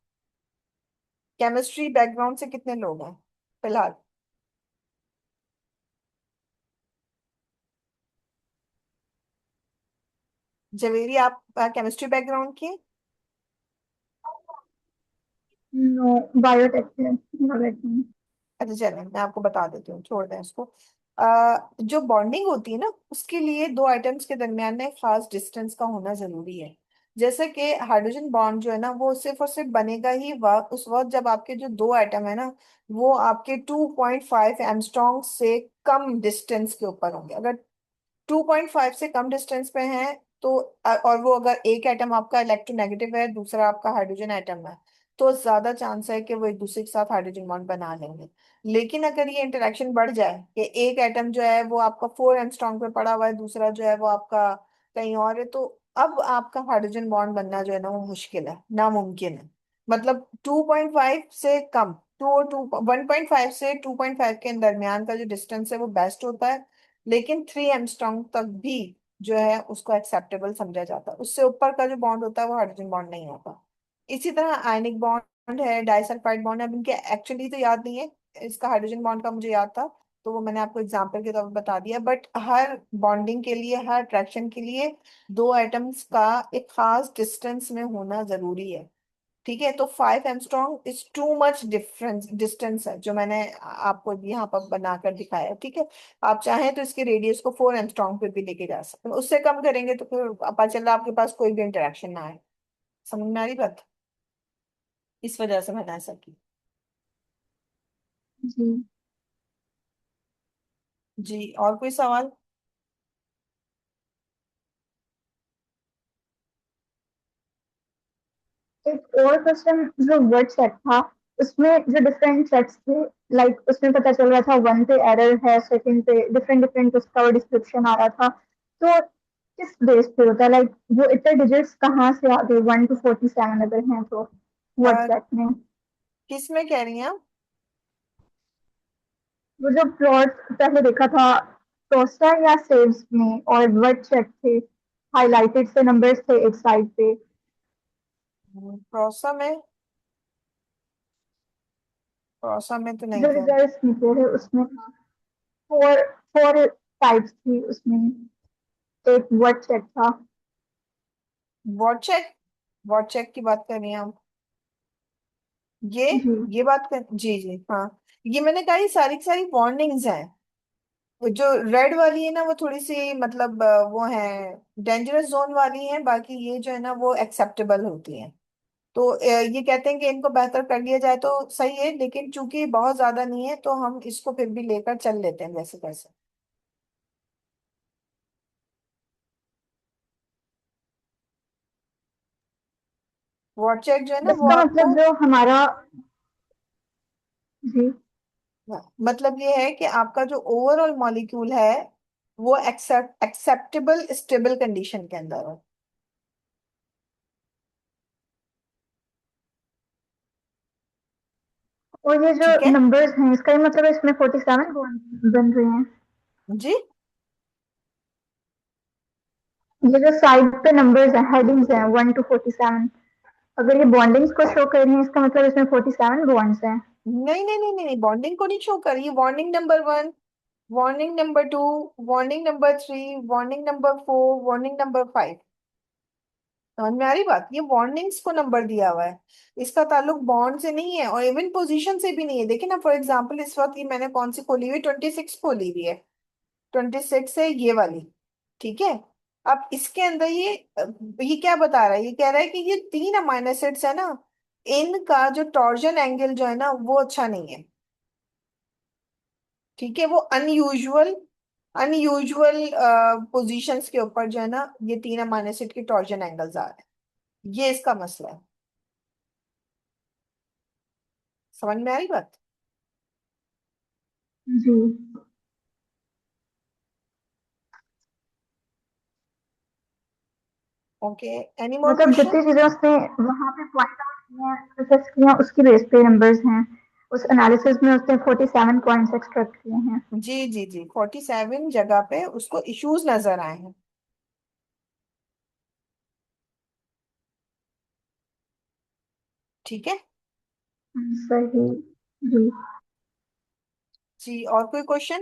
[SPEAKER 1] केमिस्ट्री बैकग्राउंड से कितने लोग हैं फिलहाल? जवेरी, आप केमिस्ट्री बैकग्राउंड की?
[SPEAKER 5] नो, बायोटेक है मेरा background।
[SPEAKER 1] अच्छा चलें, मैं आपको बता देती हूँ, छोड़ दें इसको। जो बॉन्डिंग होती है ना, उसके लिए दो आइटम्स के दरमियान में एक खास डिस्टेंस का होना जरूरी है। जैसे कि हाइड्रोजन बॉन्ड जो है ना वो सिर्फ और सिर्फ बनेगा ही उस वक्त जब आपके जो दो आइटम है ना वो आपके 2.5 एंगस्ट्रॉम से कम डिस्टेंस के ऊपर होंगे। अगर 2.5 से कम डिस्टेंस पे है तो और वो अगर एक एटम आपका इलेक्ट्रोनेगेटिव है, दूसरा आपका हाइड्रोजन एटम है, तो ज्यादा चांस है कि वो एक दूसरे के साथ हाइड्रोजन बॉन्ड बना लेंगे। लेकिन अगर ये इंटरेक्शन बढ़ जाए कि एक एटम जो है वो आपका 4 एंगस्ट्रॉम पे पड़ा हुआ है, दूसरा जो है वो आपका कहीं और है, तो अब आपका हाइड्रोजन बॉन्ड बनना जो है ना वो मुश्किल है, नामुमकिन है। मतलब 2.5 से कम, टू 1.5 से 2.5 के दरमियान का जो डिस्टेंस है वो बेस्ट होता है। लेकिन 3 एंगस्ट्रॉम तक भी जो है उसको एक्सेप्टेबल समझा जाता है, उससे ऊपर का जो बॉन्ड होता है वो हाइड्रोजन बॉन्ड नहीं होता। इसी तरह आयनिक बॉन्ड है, डाइसल्फाइड बॉन्ड है। अब इनके एक्चुअली तो याद नहीं है, इसका हाइड्रोजन बॉन्ड का मुझे याद था तो वो मैंने आपको एग्जाम्पल के तौर पर बता दिया। बट हर बॉन्डिंग के लिए, हर अट्रैक्शन के लिए दो एटम्स का एक खास डिस्टेंस में होना जरूरी है। ठीक है। तो 5 angstrom is too much difference, distance है जो मैंने आपको यहाँ पर बनाकर दिखाया है। ठीक है। आप चाहें तो इसके रेडियस को 4 एंगस्ट्रॉम पे भी लेके जा सकते हैं, उससे कम करेंगे तो फिर पता चला आपके पास कोई भी इंटरेक्शन ना आए। समझ में आ रही बात? इस वजह से मैंने ऐसा की।
[SPEAKER 5] जी।
[SPEAKER 1] जी, और कोई सवाल?
[SPEAKER 5] एक और क्वेश्चन, जो वर्ड सेट था उसमें जो डिफरेंट सेट्स थे, लाइक उसमें पता चल रहा था वन पे एरर है, सेकंड पे डिफरेंट डिफरेंट उसका डिस्क्रिप्शन आ रहा था, तो किस बेस पे होता है, लाइक वो इतने डिजिट्स कहाँ से आ गए 1 to 47 अगर हैं तो वर्ड
[SPEAKER 1] आ,
[SPEAKER 5] सेट में।
[SPEAKER 1] किस में कह रही हैं आप?
[SPEAKER 5] वो जो प्लॉट पहले देखा था प्रोसा या सेव्स में, और वर्ड चेक थे, हाईलाइटेड से नंबर्स थे एक साइड पे।
[SPEAKER 1] प्रोसा में, प्रोसा में तो नहीं
[SPEAKER 5] जो
[SPEAKER 1] था।
[SPEAKER 5] रिजल्ट्स निकले थे उसमें फोर फोर टाइप्स थी उसमें, एक वर्ड चेक था।
[SPEAKER 1] वर्ड चेक, वर्ड चेक की बात कर रही हैं आप? ये
[SPEAKER 5] जी।
[SPEAKER 1] ये बात कर, जी जी हाँ। ये मैंने कहा ये सारी की सारी वार्निंग्स हैं। वो जो रेड वाली है ना वो थोड़ी सी मतलब वो है, डेंजरस जोन वाली है, बाकी ये जो है ना वो एक्सेप्टेबल होती है। तो ये कहते हैं कि इनको बेहतर कर लिया जाए तो सही है, लेकिन चूंकि बहुत ज्यादा नहीं है तो हम इसको फिर भी लेकर चल लेते हैं जैसे तैसे। वर्ड चेक जो है ना वो
[SPEAKER 5] इसका
[SPEAKER 1] आपको,
[SPEAKER 5] मतलब जो हमारा, जी,
[SPEAKER 1] मतलब ये है कि आपका जो ओवरऑल मॉलिक्यूल है वो एक्सेप्टेबल स्टेबल कंडीशन के अंदर है।
[SPEAKER 5] और ये जो
[SPEAKER 1] ठीक है
[SPEAKER 5] नंबर्स हैं इसका ही मतलब है इसमें 47 बन रहे हैं।
[SPEAKER 1] जी।
[SPEAKER 5] ये जो साइड पे नंबर्स हैं, हेडिंग्स हैं 1 to 47, अगर ये बॉन्डिंग्स को शो कर रही हैं इसका मतलब इसमें 47 बॉन्ड्स हैं।
[SPEAKER 1] नहीं नहीं नहीं नहीं, बॉन्डिंग को नहीं शो कर, ये warning number 1, warning number 2, warning number 3, warning number 4, warning number 5। समझ में आ रही बात? ये वार्निंग्स को नंबर दिया हुआ है, इसका ताल्लुक बॉन्ड से नहीं है और इवन पोजीशन से भी नहीं है। देखिए ना, फॉर एग्जांपल इस वक्त ये मैंने कौन सी खोली हुई, 26 खोली हुई है, 26 है ये वाली। ठीक है। अब इसके अंदर ये क्या बता रहा है, ये कह रहा है कि ये 3 अमाइनो एसिड्स है ना, इनका जो टॉर्जन एंगल जो है ना वो अच्छा नहीं है। ठीक है, वो अनयूजुअल अनयूजुअल पोजीशंस के ऊपर जो है ना ये 3 अमाइनो एसिड के टॉर्जन एंगल्स आ रहे हैं, ये इसका मसला है। समझ में आ रही बात?
[SPEAKER 5] जी,
[SPEAKER 1] ओके, एनी मोर
[SPEAKER 5] मतलब
[SPEAKER 1] क्वेश्चन?
[SPEAKER 5] जितनी चीजें उसने वहां पे पॉइंट आउट की हैं, प्रोसेस किए हैं, उसकी बेस पे नंबर्स हैं। उस एनालिसिस में उसने 47 पॉइंट्स एक्सट्रैक्ट किए हैं।
[SPEAKER 1] जी जी जी, 47 जगह पे उसको इश्यूज नजर आए हैं। ठीक है
[SPEAKER 5] सही। जी।
[SPEAKER 1] जी, और कोई क्वेश्चन?